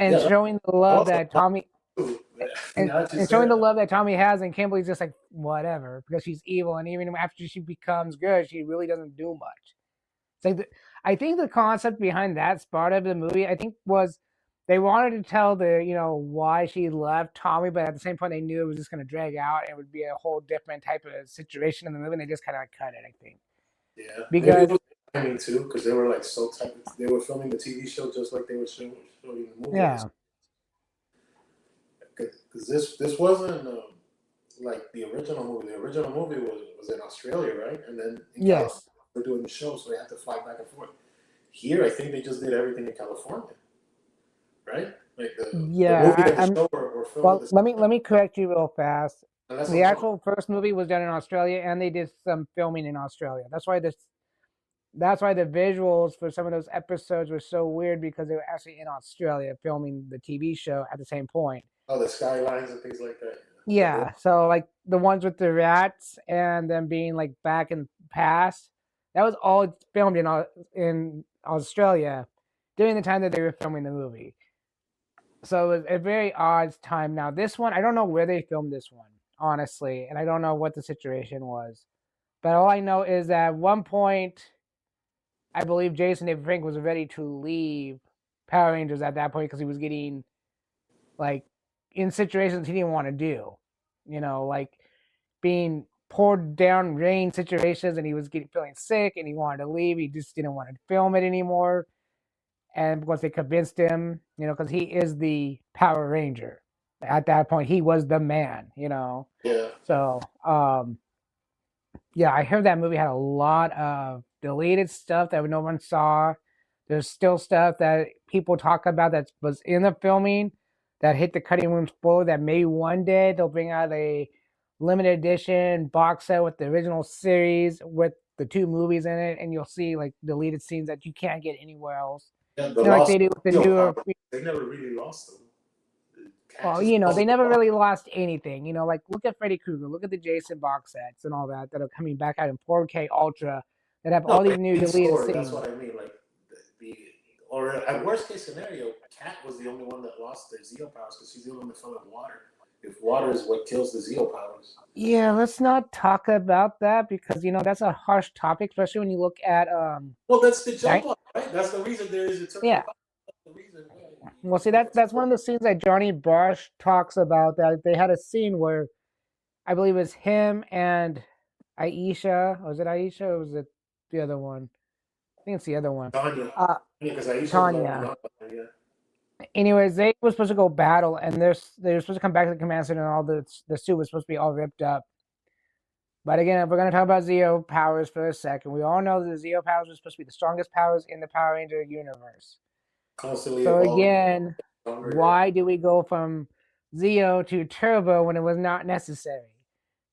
and Yeah, showing the love also that Tommy and, now that you and said showing it, the love that Tommy has, and Kimberly's just like whatever because she's evil, and even after she becomes good, she really doesn't do much. It's like I think the concept behind that part of the movie, I think, was they wanted to tell the why she left Tommy, but at the same point they knew it was just going to drag out and it would be a whole different type of situation in the movie, and they just kind of cut it. I think yeah, maybe it because was timing too, because they were like so tight. They were filming the TV show just like they were showing the movie. yeah, Because this wasn't like the original movie. The original movie was in Australia, right? And then in California, yes, they're doing the show, so they had to fly back and forth. Here, I think they just did everything in California, right? Like the movie yeah. and the show were filmed at Well, the let same me time. let me correct you real fast. And that's what The I'm talking actual first movie was done in Australia, and they did some filming in Australia. That's why the visuals for some of those episodes were so weird because they were actually in Australia filming the TV show at the same point. about. Oh, the skylines and things like that. The Yeah, so like the ones with the rats and them being like back in past, that was all filmed in Australia during the time that they were filming the movie. So it was a very odd time. Now this one, I don't know where they filmed this one, honestly, and I don't know what the situation was. But all I know is that at one point, I believe Jason David Frank was ready to leave Power Rangers at that point because he was getting like in situations he didn't want to do, like being poured down rain situations, and he was getting feeling sick and he wanted to leave. He just didn't want to film it anymore, and because they convinced him, because he is the Power Ranger. At that point, he was the man. yeah, So, yeah, I heard that movie had a lot of deleted stuff that no one saw. There's still stuff that people talk about that was in the filming that hit the cutting room floor that maybe one day they'll bring out a limited edition box set with the original series with the two movies in it, and you'll see like deleted scenes that you can't get anywhere else. yeah. The Like lost they do with the Steel newer. Power, they never really lost them. Cat Well, just they lost the never power. really lost anything. Like look at Freddy Krueger, look at the Jason box sets and all that are coming back out in 4K Ultra that have No, all these new in deleted story. That's scenes. what I mean. Like the or at worst case scenario, Cat was the only one that lost their Zeo powers because she's the only one that fell in water. If water is what kills the Zeo powers. Yeah, let's not talk about that because that's a harsh topic, especially when you look at Well, that's the di- joke, right? That's the reason there is eternal yeah. power. That's the reason Well, see, you get that's one eternal of the scenes that Johnny Bosch talks about. That they had a scene where I believe it's him and Aisha. Was it Aisha or was it the other one? I think it's the other one. Tanya. Uh, Because Aisha's Tanya. young, yeah. Anyways, they were supposed to go battle, and they were supposed to come back to the command center, and all the suit was supposed to be all ripped up. But again, if we're going to talk about Zeo powers for a second, we all know that the Zeo powers are supposed to be the strongest powers in the Power Ranger universe. Constantly So evolving, again, stronger. why do we go from Zeo to Turbo when it was not necessary?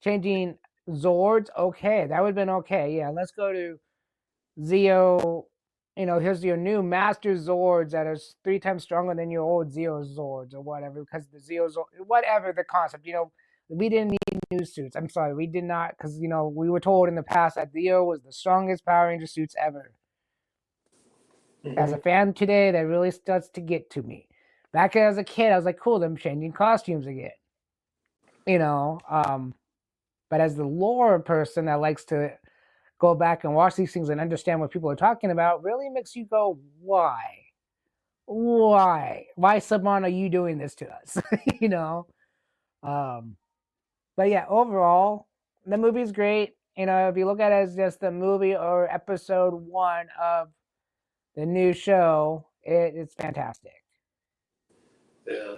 Changing Zords, okay, that would have been okay. Yeah, let's go to Zeo. Here's your new Master Zords that are 3 times stronger than your old Zeo Zords or whatever, because the Zeo Zord, whatever the concept, we didn't need new suits. I'm sorry, we did not, because, we were told in the past that Zeo was the strongest Power Ranger suits ever. As a Mm-hmm. fan today, that really starts to get to me. Back as a kid, I was like, cool, them changing costumes again. You know, um, but as the lore person that likes to go back and watch these things and understand what people are talking about, really makes you go, why? Why, Saban, are you doing this to us? you know? Um, but yeah, overall, the movie's great. If you look at it as just the movie or episode 1 of the new show, it's fantastic. Yeah.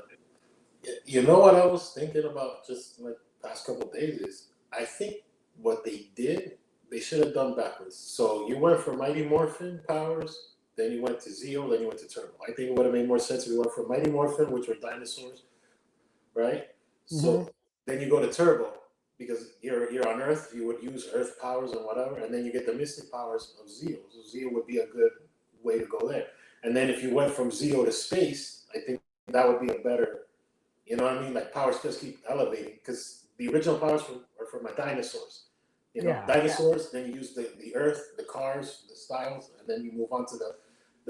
You know what I was thinking about just like past couple of days is I think what they did, they should have done backwards. So you went from Mighty Morphin powers, then you went to Zeo, then you went to Turbo. I think it would have made more sense if you went from Mighty Morphin, which were dinosaurs, right? Mm-hmm. So then you go to Turbo because you're on Earth, you would use Earth powers and whatever, and then you get the mystic powers of Zeo. So Zeo would be a good way to go there. And then if you went from Zeo to space, I think that would be a better, you know what I mean? Like powers just keep elevating because the original powers are from my dinosaurs. Yeah. Dinosaurs. Then you use the earth, the cars, the styles, and then you move on to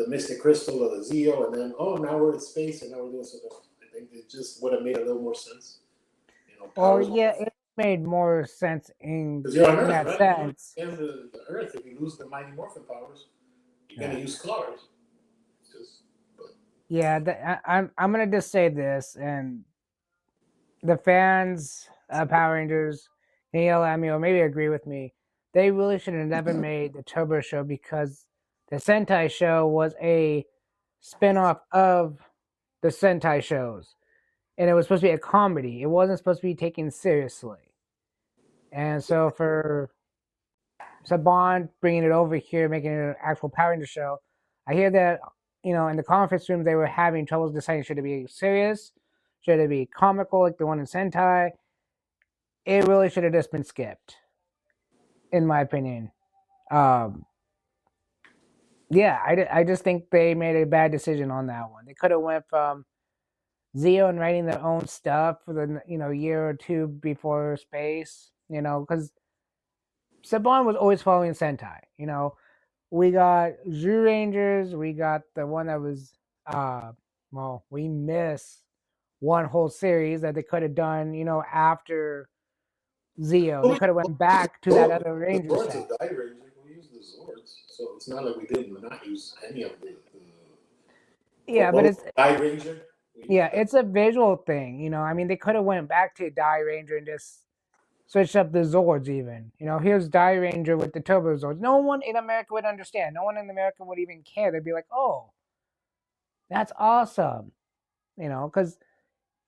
the Mystic Crystal or the Zeo, and then now we're in space and now we're doing something else. I think it just would have made a little more sense. Well, Powers. yeah, it made more sense in Because you're on Earth, that right? sense. You have the Earth. If you lose the Mighty Morphin powers, you're gonna use cars. But Yeah, I'm gonna just say this, and the fans of Power Rangers can yell at me or maybe agree with me. They really should have never made the Turbo show because the Sentai show was a spin-off of the Sentai shows. And it was supposed to be a comedy. It wasn't supposed to be taken seriously. And so for Saban bringing it over here, making it an actual Power Ranger show, I hear that, in the conference room they were having troubles deciding should it be serious, should it be comical like the one in Sentai. It really should have just been skipped, in my opinion. Um, yeah, I just think they made a bad decision on that one. They could have went from Zeo and writing their own stuff for the year or two before space, because Saban was always following Sentai. We got Zoo Rangers, we got the one that was we miss one whole series that they could have done, after Zeo. They could have went back to that other the Ranger Zords set. are Die Ranger. We use the Zords, so it's not like we did not use any of the Yeah, but it's Die Ranger. it's a visual thing. I mean, they could have went back to Die Ranger and just switched up the Zords even. Here's Die Ranger with the Turbo Zords. No one in America would understand. No one in America would even care. They'd be like, oh, that's awesome. Because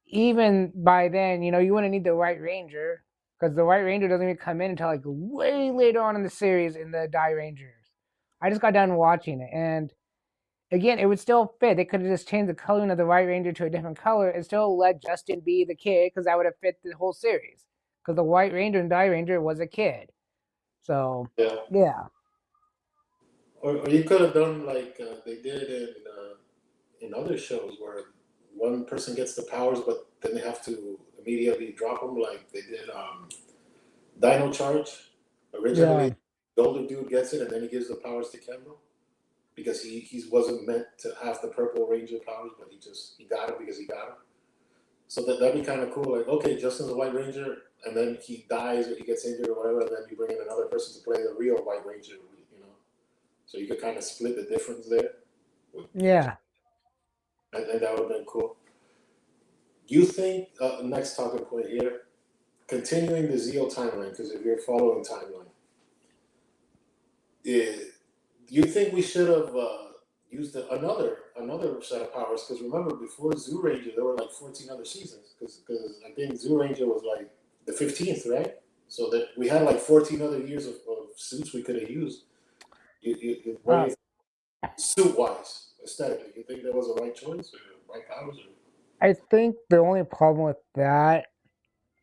even by then, you wouldn't need the White Ranger because the White Ranger doesn't even come in until like way later on in the series in the Die Rangers. I just got done watching it, and again, it would still fit. They could have just changed the coloring of the White Ranger to a different color and still let Justin be the kid because that would have fit the whole series. Because the White Ranger and Die Ranger was a kid. So, yeah. Or you could have done like they did in other shows where one person gets the powers, but then they have to immediately drop them, like they did Dino Charge. Originally, Yeah. the older dude gets it, and then he gives the powers to Kendall because he wasn't meant to have the Purple Ranger powers, but he got it because he got it. So that'd be kind of cool. Like, okay, Justin's a White Ranger, and then he dies or he gets injured or whatever, and then you bring in another person to play the real White Ranger. So you could kind of split the difference there. Yeah. And that would have been cool. You think next talking point here, continuing the Zeo timeline, because if you're following timeline, you think we should have used another set of powers? Because remember, before Zoo Ranger, there were like 14 other seasons. Because I think Zoo Ranger was like the 15th, right? So that we had like 14 other years of suits we could have used. What do you think? Suit wise, aesthetically, you think that was the right choice or right powers? I think the only problem with that,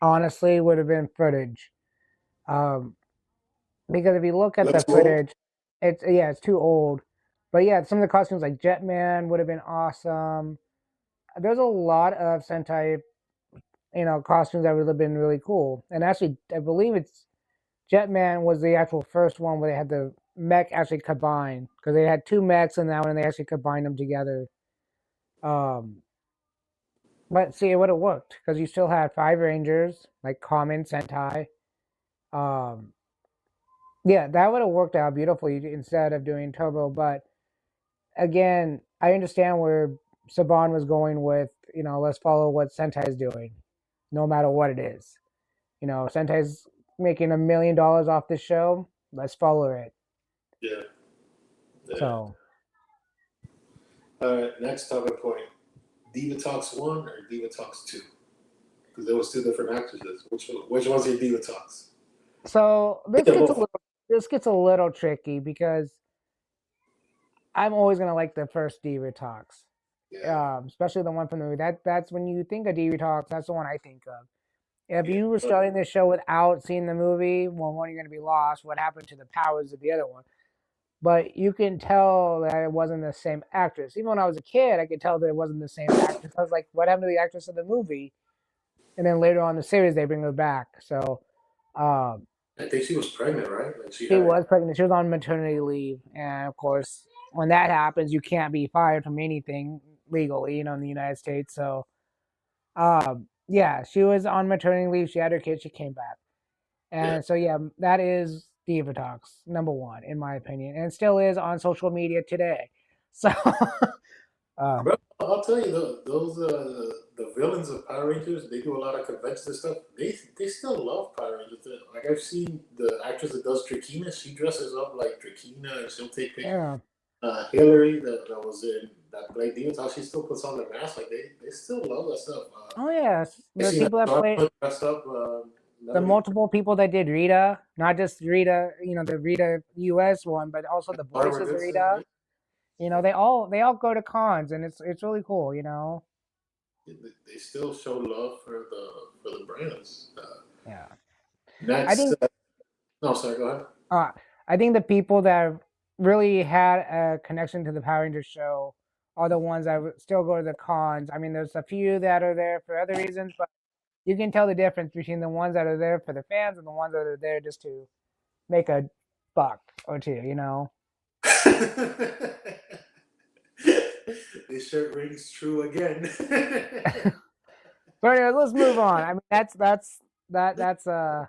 honestly, would have been footage. Um, because if you look at the footage, it's too old. But yeah, some of the costumes like Jetman would have been awesome. There's a lot of Sentai, costumes that would have been really cool. And actually, I believe it's Jetman was the actual first one where they had the mech actually combined because they had two mechs in that one and they actually combined them together. Um, but see, it would have worked because you still had five Rangers like common Sentai. Um, yeah, that would have worked out beautifully instead of doing Turbo. But again, I understand where Saban was going with, let's follow what Sentai's doing, no matter what it is. Sentai's making $1 million off this show. Let's follow it. Yeah. So, All right, next talking point. Diva Talks 1 or Diva Talks 2? Because there was two different actresses. Which one's your Diva Talks? so this gets a little tricky because I'm always gonna like the first Diva Talks. Yeah. Especially the one from the movie. That's when you think of Diva Talks, that's the one I think of. If Yeah. you were starting this show without seeing the movie, well, one, you're going to be lost. What happened to the powers of the other one? But you can tell that it wasn't the same actress. Even when I was a kid, I could tell that it wasn't the same actress. I was like, what happened to the actress of the movie? And then later on in the series, they bring her back. So I think she was pregnant, right? Like she was pregnant. She was on maternity leave. And of course, when that happens, you can't be fired from anything legally, in the United States. So, yeah, she was on maternity leave. She had her kid. She came back, Yeah. and so yeah, that is Diva Talks #1 in my opinion, and still is on social media today. So, um, Bro, I'll tell you those the villains of Power Rangers. They do a lot of conventions and stuff. They still love Power Rangers. Like I've seen the actress that does Drakina. She dresses up like Drakina, and she'll take pictures. yeah. Hillary that was in that played demons. How she still puts on the mask. Like they still love that stuff. Oh yeah, I the seen that people that play Charlotte dressed up. the Melody multiple people that did Rita, not just Rita, the Rita US one, but also the Barbara voices of Goodson. Rita. They all go to cons, and it's really cool. They still show love for the brands. Yeah, I Next, think no, sorry, go ahead. uh, I think the people that really had a connection to the Power Rangers show are the ones that still go to the cons. I mean, there's a few that are there for other reasons, but you can tell the difference between the ones that are there for the fans and the ones that are there just to make a buck or two. This shirt rings true again. So anyways, let's move on. I mean, that's a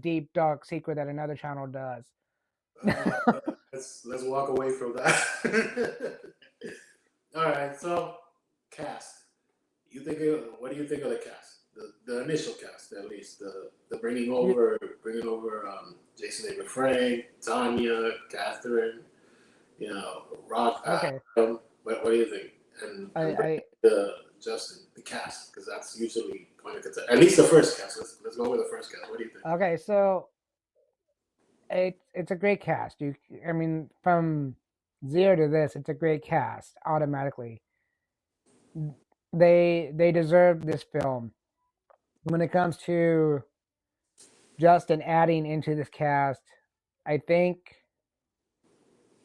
deep dark secret that another channel does. Uh, let's walk away from that. All right, so cast. What do you think of the cast? The initial cast, at least the bringing over Jason David Frank, Tanya, Catherine, Rock. Okay, What do you think? And I the Justin, the cast, because that's usually point of contention. At least the first cast. Let's go with the first cast. What do you think? okay. So it's a great cast. I mean, from zero to this, it's a great cast automatically. They deserve this film. When it comes to Justin adding into this cast, I think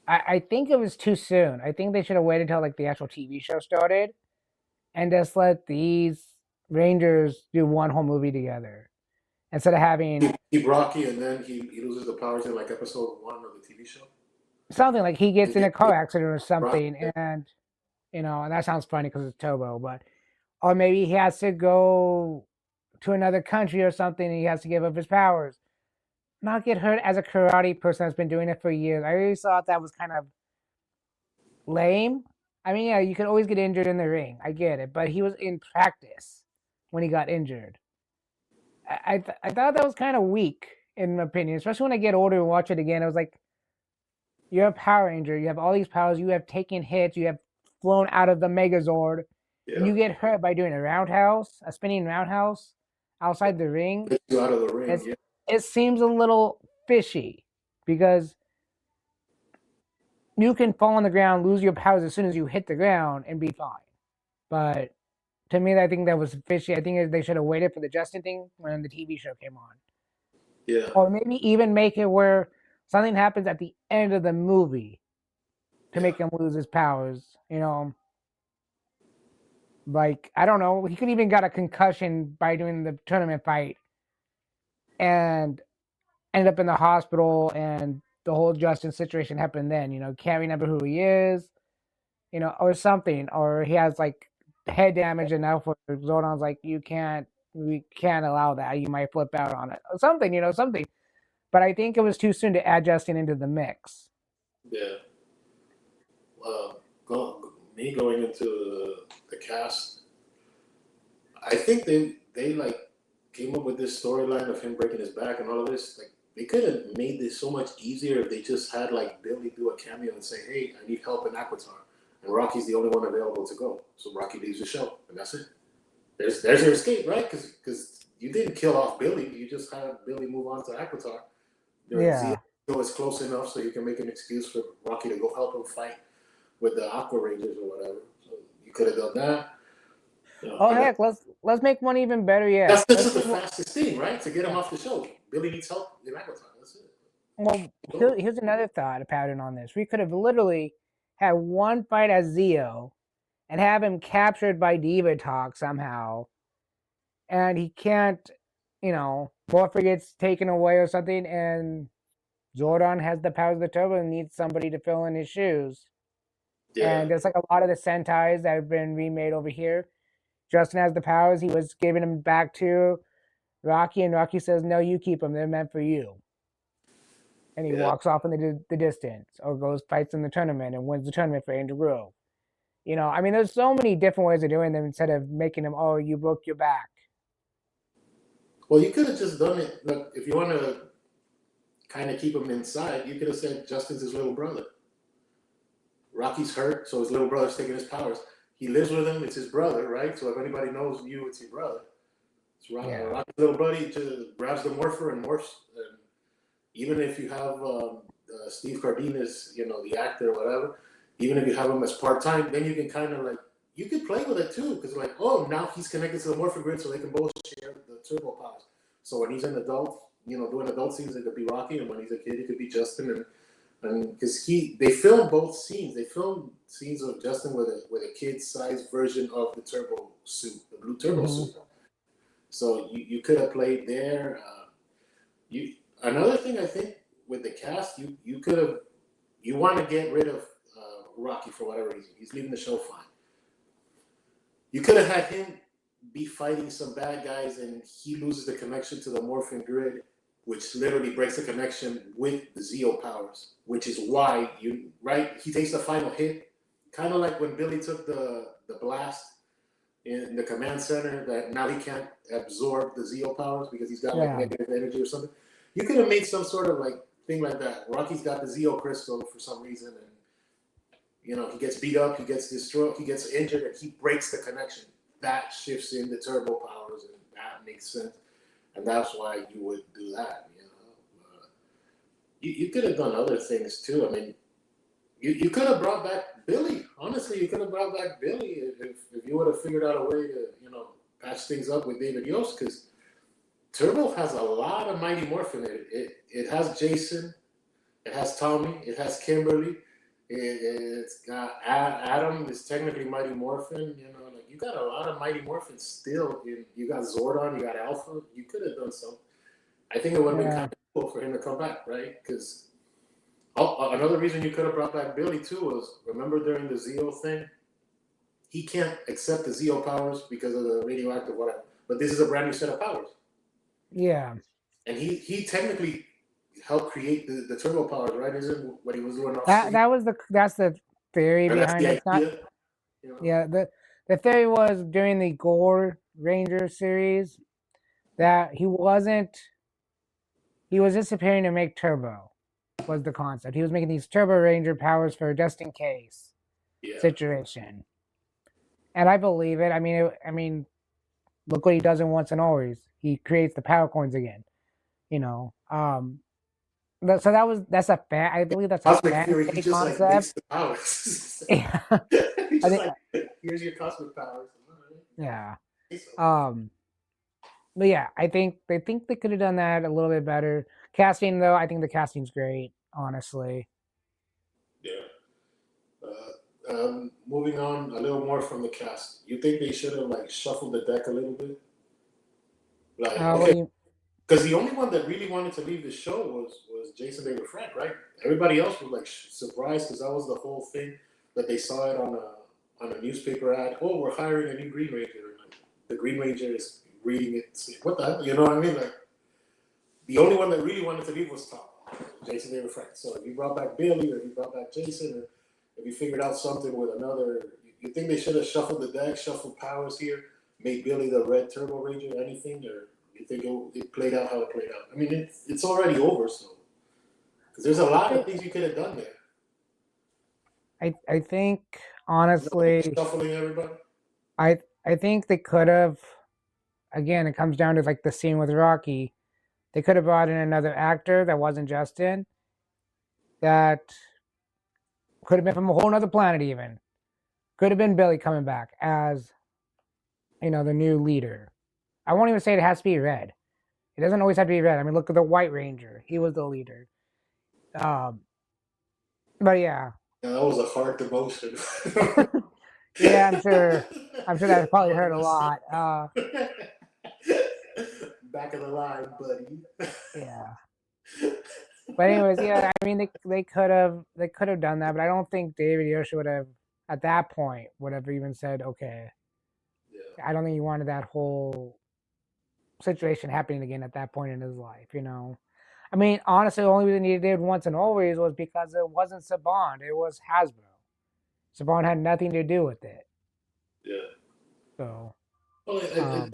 I think it was too soon. I think they should have waited till like the actual TV show started and just let these Rangers do one whole movie together instead of having Keep Rocky, and then he loses the powers in like episode 1 of the TV show. something like he gets in a car accident or Rocky, something, and and that sounds funny because it's Tobo, but or maybe he has to go to another country or something, and he has to give up his powers, not get hurt as a karate person that's been doing it for years. I always thought that was kind of lame. I mean, yeah, you could always get injured in the ring. I get it, but he was in practice when he got injured. I thought that was kind of weak in my opinion, especially when I get older and watch it again. I was like, you're a Power Ranger. You have all these powers. You have taken hits. You have flown out of the Megazord, and yeah, you get hurt by doing a spinning roundhouse outside the ring. gets you out of the ring. It's, Yeah, it seems a little fishy because you can fall on the ground, lose your powers as soon as you hit the ground, and be fine. But to me, I think that was fishy. I think they should have waited for the Justin thing when the TV show came on, yeah, or maybe even make it where something happens at the end of the movie to yeah. make him lose his powers. Like I don't know, he could even got a concussion by doing the tournament fight and ended up in the hospital, and the whole Justin situation happened then. Can't remember who he is, or something, or he has like head damage enough where Zordon's like, we can't allow that. You might flip out on it, or something, something. But I think it was too soon to add Justin into the mix. Yeah. Me going into the cast, I think they like came up with this storyline of him breaking his back and all of this. Like they could have made this so much easier if they just had like Billy do a cameo and say, "Hey, I need help in Aquatar," and Rocky's the only one available to go. So Rocky leaves the show, and that's it. There's your escape, right? Because you didn't kill off Billy. You just had Billy move on to Aquatar. Yeah. Zio is close enough so you can make an excuse for Rocky to go help him fight with the Aqua Rangers or whatever. So you could have done that. Oh heck, let's make one even better That's yet. this Let's is the make one. fastest thing, right? To get him Yeah. off the show. Billy needs help in Avatar. That's it. Well, Cool. here's another thought, a pattern on this. We could have literally had one fight as Zio and have him captured by Diva Talk somehow, and he can't, Morpher gets taken away or something, and Zordon has the powers of the Turbo and needs somebody to fill in his shoes. Yeah. And there's like a lot of the Sentais that have been remade over here. Justin has the powers. He was giving them back to Rocky, and Rocky says, "No, you keep them. They're meant for you." And he Yeah. walks off in the distance, or goes fights in the tournament and wins the tournament for Angel Grove. You know, I mean, there's so many different ways of doing them instead of making them, "Oh, you broke your back." Well, you could have just done it. Look, if you want to kind of keep him inside, you could have said Justin's his little brother. Rocky's hurt, so his little brother's taking his powers. He lives with him. It's his brother, right? So if anybody knows you, it's your brother. It's Yeah. Rocky's little buddy just grabs the morpher and morphs. And even if you have Steve Cardenas, you know, the actor or whatever, even if you have him as part-time, then you can kind of like, you could play with it too. Because like, oh, now he's connected to the morpher grid so they can both share the turbo powers. So when he's an adult, you know, doing adult scenes, it could be Rocky. And when he's a kid, it could be Justin. And because they filmed both scenes. They filmed scenes of Justin with a kid-sized version of the turbo suit, the blue turbo suit. So you could have played there. Another thing I think with the cast, you could have, you want to get rid of Rocky for whatever reason. He's leaving the show fine. You could have had him be fighting some bad guys and he loses the connection to the morphing grid, which literally breaks the connection with the Zeo powers, which is why he takes the final hit, kind of like when Billy took the blast in the command center, that now he can't absorb the Zeo powers because he's got like negative energy or something. You could have made some sort of like thing like that. Rocky's got the Zeo crystal for some reason, and you know, he gets beat up, he gets destroyed, he gets injured, and he breaks the connection. That shifts in the turbo powers, and that makes sense. And that's why you would do that, you know. You could have done other things too. I mean, you could have brought back Billy. Honestly, you could have brought back Billy if you would have figured out a way to, you know, patch things up with David Yost, because Turbo has a lot of Mighty Morphin in it. It has Jason, it has Tommy, it has Kimberly, it's got Adam is technically Mighty Morphin, you know, like you got a lot of Mighty Morphin still. You got Zordon, you got Alpha. You could have done something. I think it would have been kind of cool for him to come back, right? Because another reason you could have brought back Billy too was, remember during the Zeo thing, he can't accept the Zeo powers because of the radioactive whatever. But this is a brand new set of powers. Yeah. And he technically helped create the turbo powers, right? Isn't what he was doing off That's the theory behind it. Idea, you know? Yeah, the theory was during the Gore Ranger series that he was disappearing to make Turbo, was the concept. He was making these Turbo Ranger powers for just in case situation. And I believe it. I mean, look what he does in Once and Always. He creates the power coins again. You know, so that's a fan. I believe that's a fantasy concept. Like makes the powers. Yeah. He's just like, here's your cosmic powers. Yeah. But yeah, I think they could have done that a little bit better. Casting though, I think the casting's great, honestly. Yeah. Moving on a little more from the cast, you think they should have like shuffled the deck a little bit? Like, okay, because the only one that really wanted to leave the show was Jason David Frank, right? Everybody else was like surprised because that was the whole thing that they saw it on a newspaper ad. Oh, we're hiring a new Green Ranger. Like, the Green Ranger is reading it. What the hell? You know what I mean? Like, the only one that really wanted to leave was Tom, Jason David Frank. So if you brought back Billy, or if you brought back Jason, or if you figured out something with another, you think they should have shuffled the deck, shuffled powers here, made Billy the Red Turbo Ranger, anything, or you think it played out how it played out? I mean, it's already over, so because there's a lot of things you could have done there. I think honestly, shuffling everybody. I think they could have. Again, it comes down to like the scene with Rocky. They could have brought in another actor that wasn't Justin. That could have been from a whole other planet, even. Could have been Billy coming back as, you know, the new leader. I won't even say it has to be red. It doesn't always have to be red. I mean, look at the White Ranger. He was the leader. But yeah. That was a hard demotion. Yeah, I'm sure that probably hurt a lot. Back of the line, buddy. Yeah. But anyways, yeah, I mean they could have done that, but I don't think David Yoshi would have at that point would have even said, okay. Yeah, I don't think he wanted that whole situation happening again at that point in his life. I mean, honestly, the only reason he did once and always was because it wasn't Saban, it was Hasbro. Saban had nothing to do with it. yeah. So, Well, um,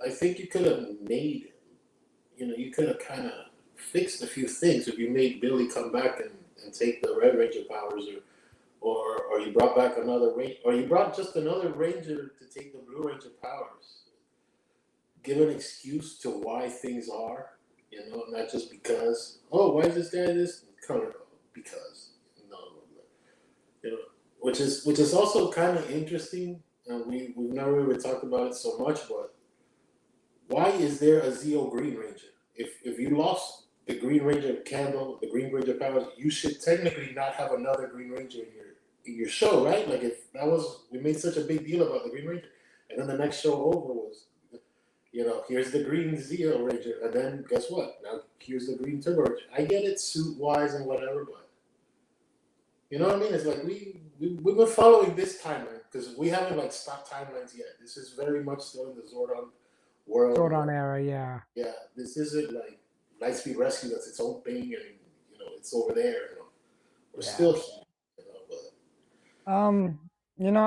I think you could have made, you could have kind of fixed a few things if you made Billy come back and take the Red Ranger powers, or you brought back another Ranger, or you brought just another Ranger to take the Blue Ranger powers. Give an excuse to why things are, not just because. Oh, why is this guy this color? Because, no, you know, which is also kind of interesting. And we've never really talked about it so much, but why is there a Zeo Green Ranger? If you lost the Green Ranger candle, the Green Ranger powers, you should technically not have another Green Ranger in your show, right? Like if that was we made such a big deal about the Green Ranger, and then the next show over was, here's the Green Zeo Ranger, and then guess what? Now here's the Green Turbo Ranger. I get it suit wise and whatever, but you know what I mean? It's like we've been following this timeline because we haven't like stopped timelines yet. This is very much still in the Zordon world. Zordon era, yeah. Yeah, this isn't like Lightspeed Rescue that's its own thing, and it's over there. We're Yeah. still here. Um,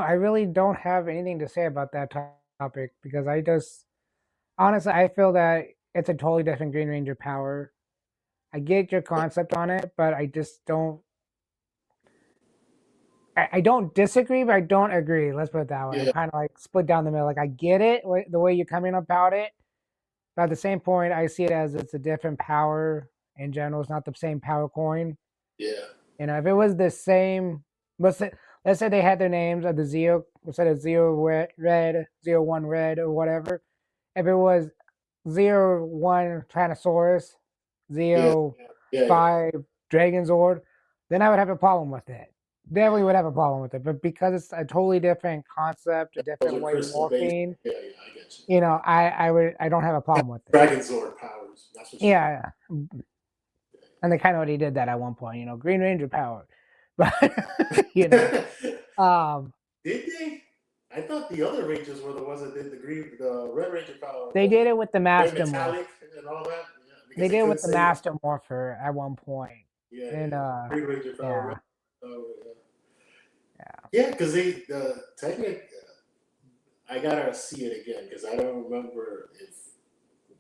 I really don't have anything to say about that topic because I just honestly I feel that it's a totally different Green Ranger power. I get your concept on it, but I just don't. I don't disagree, but I don't agree. Let's put it that way. I'm Yeah, kind of like split down the middle. Like I get it, the way you're coming about it, but at the same point, I see it as it's a different power in general. It's not the same power coin. yeah, If it was the same, let's say, let's say they had their names of the Zeo, instead of Zero Red, Zero One Red, or whatever. If it was Zero One Tyrannosaurus, yeah, Zero yeah, yeah. Five Dragon Zord, then I would have a problem with it. Definitely would have a problem with it. But because it's a totally different concept, a Those different are way of crystal based. morphing, Yeah, yeah, I get you. I don't have a problem with it. Dragon Zord powers. That's what you. Yeah, yeah. And they kind of already did that at one point. Green Ranger power, but you know, um, Did they? I thought the other Rangers were the ones that did the Red Ranger power, they did it with the very Master Morph. metallic and all that. Yeah, They because they did it couldn't with the say Master Morpher at one point, yeah, and yeah. Green Ranger power, red. yeah, Oh, yeah. yeah. Yeah, because they technically, I gotta see it again because I don't remember if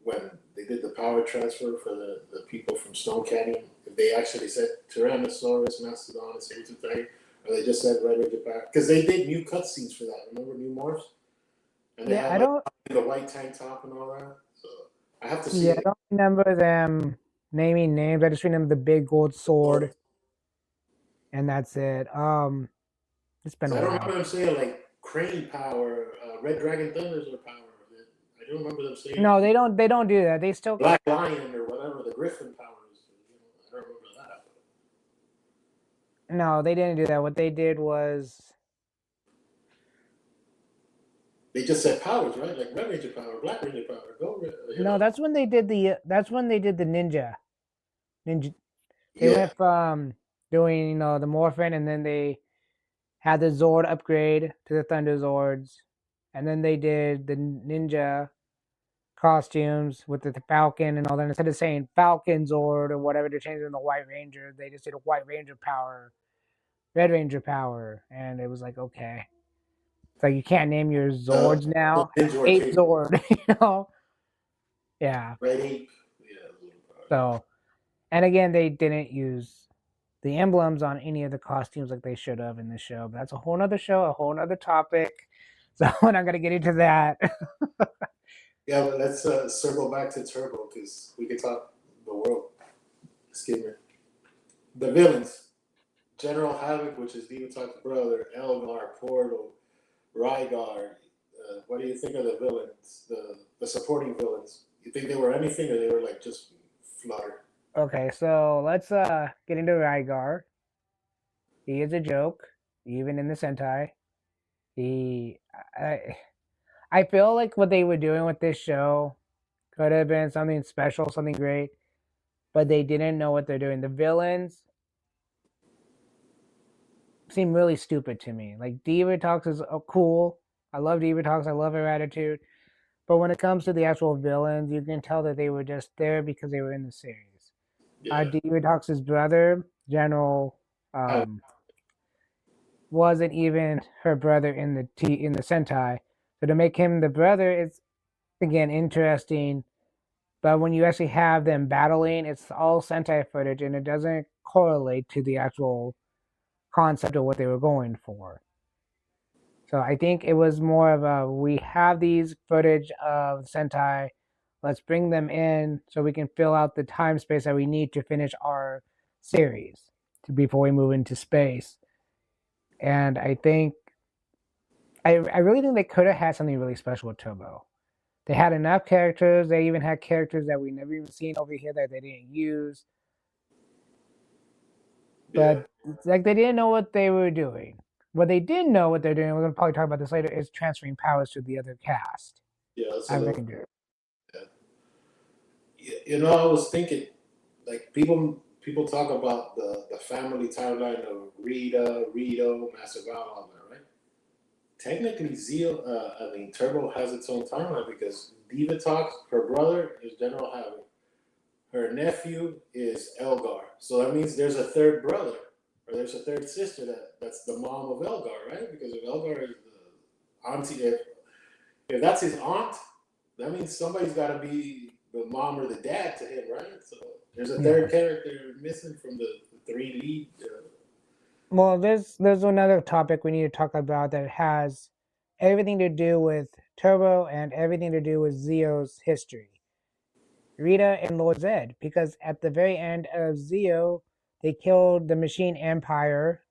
when they did the power transfer for the people from Stone Canyon, if they actually said Tyrannosaurus, Mastodon, and Saber-tooth Tiger, or they just said Red Ranger power. Because they did new cutscenes for that. Remember new morphs, and they Yeah, had I like don't. the white tank top and all that. So I have to see Yeah, I it. don't remember them naming names. I just remember the big gold Again. sword, and that's it. It's been Because a I don't while. remember them saying like Crane power, Red Dragon Thunders or power. I don't remember them saying No, they don't. They don't do that. They still. Black Lion or whatever the Griffin powers. I don't remember that. No, they didn't do that. What they did was They just said powers, right? Like Red Ranger power, Black Ranger power, go, no. That's when they did the. That's when they did the ninja. They Yeah. went from doing the morphin, and then they had the Zord upgrade to the Thunder Zords, and then they did the ninja costumes with the Falcon and all that. Instead of saying Falcon Zord or whatever, they're changing the White Ranger. They just did a White Ranger power, Red Ranger power, and it was like okay. It's like you can't name your The Zords now. Ninja or Ape King, Zord, you know? Yeah. Red Ape. Yeah, little power. So, and again, they didn't use the emblems on any of the costumes like they should have in the show. But that's a whole nother show, a whole nother topic. So we're not gonna get into that. Yeah, but let's circle back to Turbo because we could talk the world. Excuse me. The villains. General Havoc, which is Demotalk's brother, Elgar, Portal, Rygar. What do you think of the villains, the supporting villains? You think they were anything, or they were like just flutter? Okay, so let's get into Rygar. He is a joke, even in the Sentai. He I I feel like what they were doing with this show could have been something special, something great. but they didn't know what they're doing. The villains seem really stupid to me. Like Diva Talks is cool. I love Diva Talks. I love her attitude. But when it comes to the actual villains, you can tell that they were just there because they were in the series. Yeah. Diva Talks' brother, General, Uh, um, wasn't even her brother in the Sentai. So to make him the brother is again interesting. But when you actually have them battling, it's all Sentai footage and it doesn't correlate to the actual concept of what they were going for. So I think it was more of a we have these footage of Sentai, let's bring them in so we can fill out the time space that we need to finish our series before we move into space. And I really think they could have had something really special with Turbo. They had enough characters. They even had characters that we never even seen over here that they didn't use. yeah. But it's like they didn't know what they were doing. What they did know what they're doing, we're gonna probably talk about this later, is transferring powers to the other cast. Yeah. That's a I little. Ranger. Yeah. You know, I was thinking, like people talk about the family timeline of Rita, Rito, Master Val, all that, right? Technically, Turbo has its own timeline because Diva Talks, her brother is General Havoc. Her nephew is Elgar. So that means there's a third brother or there's a third sister that's the mom of Elgar, right? Because if Elgar is the auntie, if that's his aunt, that means somebody's got to be the mom or the dad to him, right? So there's a Yeah. third character missing from the three lead. Well, there's another topic we need to talk about that has everything to do with Turbo and everything to do with Zio's history. Rita and Lord Zed, because at the very end of Zio, they killed the Machine Empire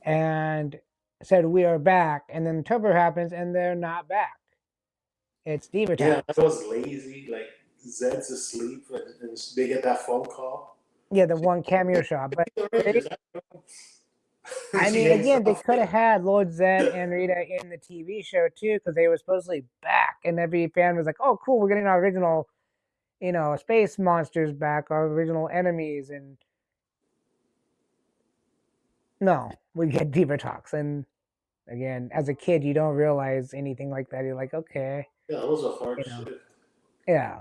and said we are back, and then Turbo happens and they're not back. It's Diva Yeah, that Talks. was lazy. Like Zed's asleep and they get that phone call. Yeah, the one cameo shot, but The they, Rangers. I She mean, hangs again, they up. could have had Lord Zed and Rita in the TV show too, because they were supposedly back, and every fan was like, "Oh, cool, we're getting our original, space monsters back, our original enemies." And no, we get Diva Talks, and again, as a kid, you don't realize anything like that. You're like, okay, Yeah, that was a hard you know, shift. yeah,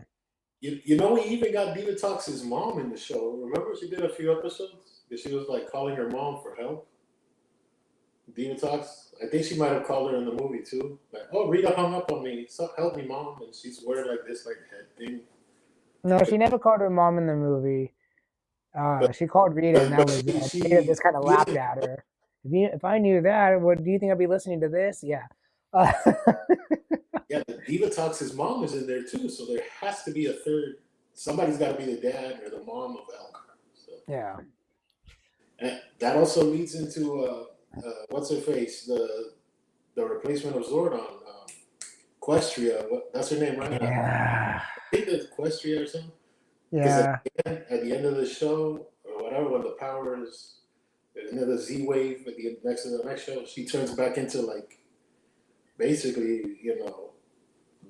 You know, we even got Diva Talks' mom in the show. Remember, she did a few episodes. She was like calling her mom for help. Diva Talks. I think she might have called her in the movie too. Like, oh, Rita hung up on me. So help me, mom. And she's wearing like this like head thing. no, she never called her mom in the movie. But She called Rita, and that but was it. Rita she just kind of laughed yeah at her. If I knew that, what do you think I'd be listening to this? Yeah. Uh, yeah. The Diva Talks' mom is in there too. So there has to be a third. Somebody's got to be the dad or the mom of Elgar. So yeah. and that also leads into what's her face the replacement of Zordon. Equestria, that's her name, right? Yeah. I think it's Equestria or something. Because Yeah. at the end of the show, or whatever, when the power is at the end of the Z wave at the next to the next show, she turns back into like basically,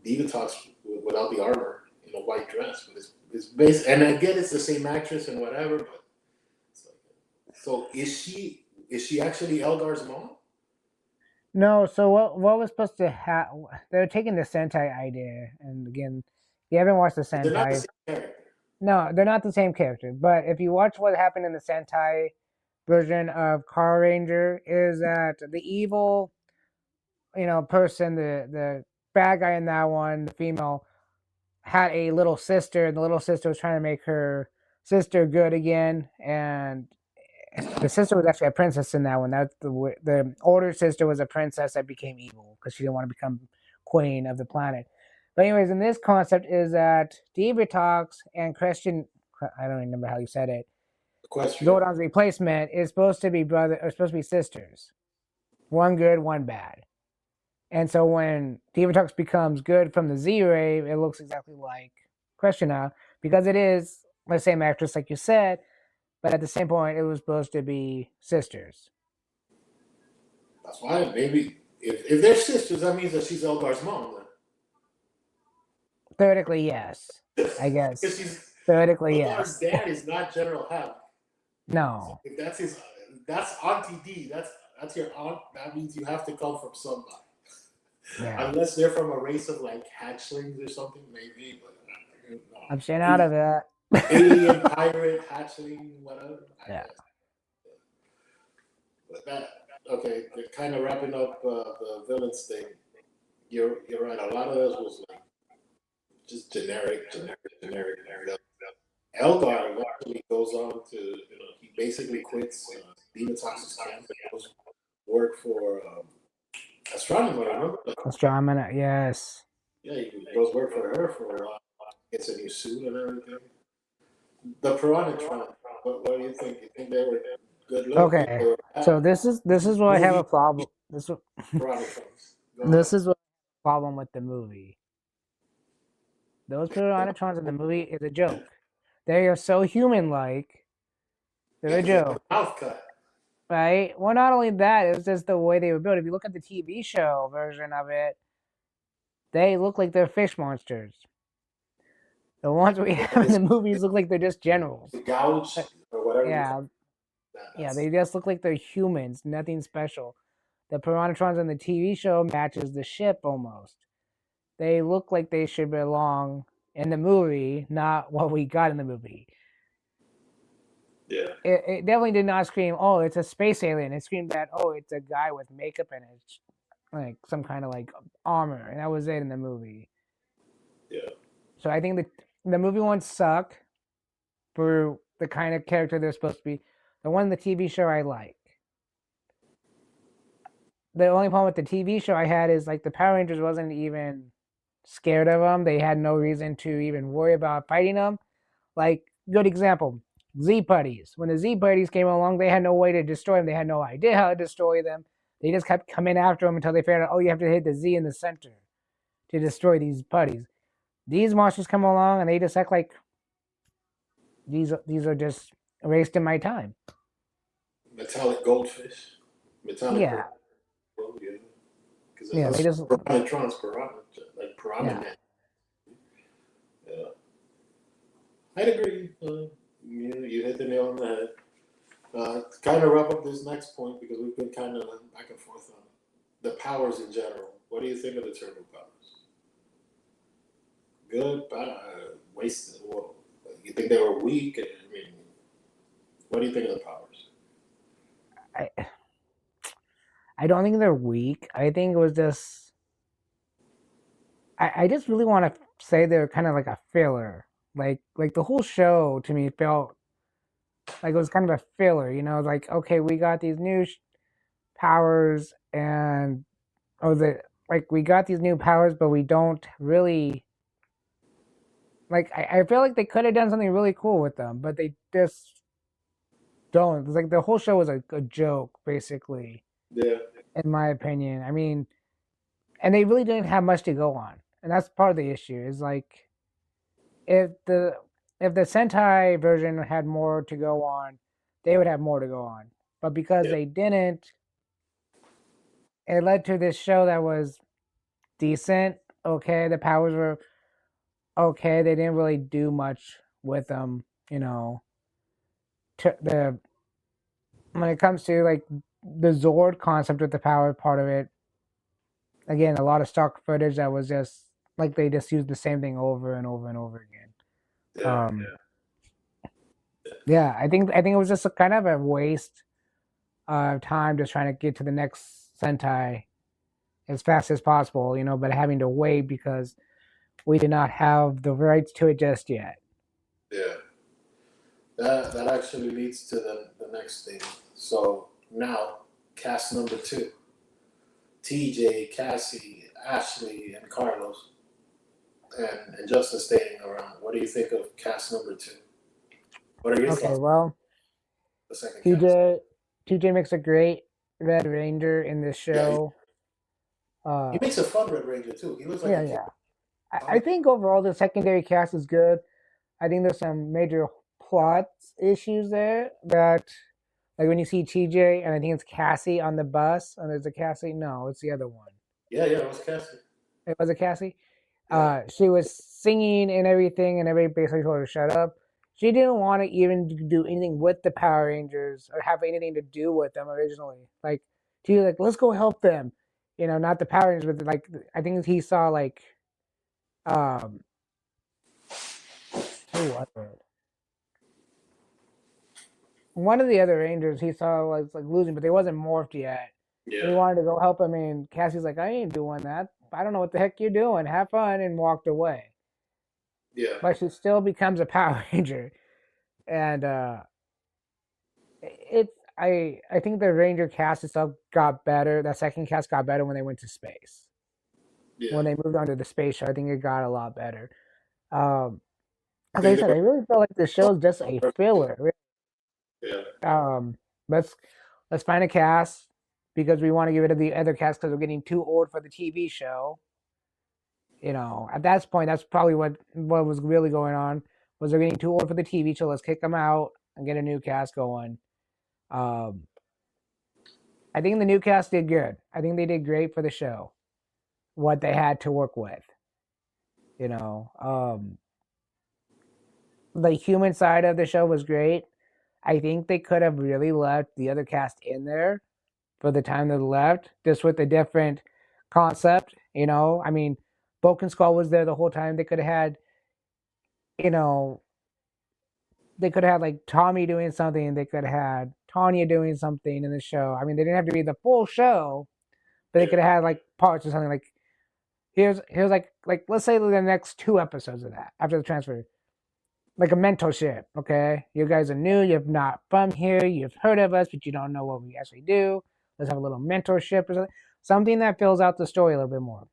Diva Talks without the armor in a white dress. But it's based, and again, it's the same actress and whatever. But it's like, so is she actually Elgar's mom? No, so what was supposed to happen? They're taking the Sentai idea, and again, if you haven't watched the They're not the Sentai, same character. no, they're not the same character. But if you watch what happened in the Sentai version of Car Ranger, is that the evil, person, the bad guy in that one, the female, had a little sister, and the little sister was trying to make her sister good again, and the sister was actually a princess in that one. That's the older sister was a princess that became evil because she didn't want to become queen of the planet. But anyways, in this concept is that Diva Talks and Christian, I don't remember how you said it, Equestria. Zordon's replacement is supposed to be supposed to be sisters, one good, one bad. And so when Diva Talks becomes good from the Z-Ray, it looks exactly like Krishna because it is the same actress, like you said, but at the same point, it was supposed to be sisters. That's why maybe if they're sisters, that means that she's Elgar's mom. Theoretically, yes, Then. I Because guess. Theoretically, Eldar's yes. dad is not General Havoc. So No. if that's his, that's Auntie D. That's your aunt. That means you have to come from somebody. Yeah. Unless they're from a race of like hatchlings or something, maybe. But I'm staying out of that. alien pirate hatchling, whatever. I Yeah. guess. But that okay. Kind of wrapping up the villains thing. You're right. A lot of this was like just generic. Eldar eventually goes on to he basically quits Dematox's camp and goes work for astronomer. Remember? Astronomer, yes. Yeah, he goes work for her for a while. Gets a new suit and everything. The Piranhatron. What do you think? You think they were good looking? They Okay. were So bad? this is what I have Movie a problem. Piranhatrons. Go ahead. This is what problem with the movie. Those Piranatrons in the movie is a joke. They are so human-like. They're Yeah, a because they have joke, a mouth cut. right? Well, not only that, it was just the way they were built. If you look at the TV show version of it, they look like they're fish monsters. The ones we have in the movies look like they're just generals. The gouge or whatever you call Yeah, that. yeah, That's they just look like they're humans, nothing special. The Piranatrons in the TV show matches the ship almost. They look like they should belong in the movie, not what we got in the movie. yeah. It definitely did not scream, oh, it's a space alien. It screamed that, oh, it's a guy with makeup and it's like some kind of like armor, and that was it in the movie. Yeah. So I think the movie ones suck for the kind of character they're supposed to be. The one in the TV show I like. The only problem with the TV show I had is like the Power Rangers wasn't even scared of them. They had no reason to even worry about fighting them. Like, good example, Z Putties. When the Z Putties came along, they had no way to destroy them. They had no idea how to destroy them. They just kept coming after them until they figured out, oh, you have to hit the Z in the center to destroy these putties. These monsters come along and they just act like these are just wasting my time. Metallic goldfish. Metallic Yeah, piranha. Well, yeah. Because yeah, they that's just Piranhatrons, piranha, like Piranha yeah. Man. Yeah. I'd agree. You hit the nail on the head. To kind of wrap up this next point, because we've been kind of back and forth on the powers in general. What do you think of the turbo powers? Good, bad, wasted. Well, you think they were weak? I mean, what do you think of the powers? I I don't think they're weak. I think it was just I just really want to say they're kind of like a filler. Like the whole show to me felt like it was kind of a filler. Like okay, we got these new powers and oh the like we got these new powers, but we don't really like. I feel like they could have done something really cool with them, but they just don't. It's like the whole show was a joke, basically, Yeah, in my opinion. I mean, and they really didn't have much to go on, and that's part of the issue. Is like if the if the Sentai version had more to go on, they would have more to go on. But because yeah, they didn't, it led to this show that was decent. Okay, the powers were okay. They didn't really do much with them. The when it comes to like the Zord concept with the power part of it, again, a lot of stock footage that was just like they just used the same thing over and over and over again. yeah, Yeah, I think it was just a kind of a waste of time just trying to get to the next Sentai as fast as possible, but having to wait because we did not have the rights to it just yet. yeah. That actually leads to the next thing. So now, cast number two: TJ, Cassie, Ashley, and Carlos, and Justin staying around. What do you think of cast number two? What are your Okay, thoughts on well, the second cast? TJ TJ makes a great Red Ranger in this Yeah, show. he Uh, makes a fun Red Ranger too. He looks like yeah, a kid. yeah. I think overall the secondary cast is good. I think there's some major plot issues there that, like when you see TJ and I think it's Cassie on the bus, and there's a Cassie. No, it's the other one. Yeah, it was Cassie. It was a Cassie. Yeah, She was singing and everything, and everybody basically told her to shut up. She didn't want to even do anything with the Power Rangers or have anything to do with them originally. Like, she was like, let's go help them. Not the Power Rangers, but like, I think he saw like, um, who was it? One of the other Rangers he saw was like losing, but they wasn't morphed yet. And he Yeah. wanted to go help him, and Cassie's like, I ain't doing that. I don't know what the heck you're doing. Have fun, and walked away. Yeah. But she still becomes a Power Ranger, and it's I think the Ranger cast itself got better. That second cast got better when they went to space. Yeah. When they moved on to the space show, I think it got a lot better. Um, I as I think said, there I really feel like the show is just a were, filler. yeah. Um, let's let's find a cast because we want to get rid of the other cast because we're getting too old for the TV show. At that point, that's probably what was really going on. Was they're getting too old for the TV show? Let's kick them out and get a new cast going. Um, I think the new cast did good. I think they did great for the show. What they had to work with, you know, um, the human side of the show was great. I think they could have really left the other cast in there for the time they left, just with a different concept. I mean, Broken Skull was there the whole time. You know, they could have had like Tommy doing something. They could have had Tanya doing something in the show. I mean, they didn't have to be the full show, but they Yeah. could have had like parts or something. Like here's like let's say the next two episodes of that after the transfer, like a mentorship. Okay, you guys are new. You're not from here. You've heard of us, but you don't know what we actually do. Let's have a little mentorship or something that fills out the story a little bit more.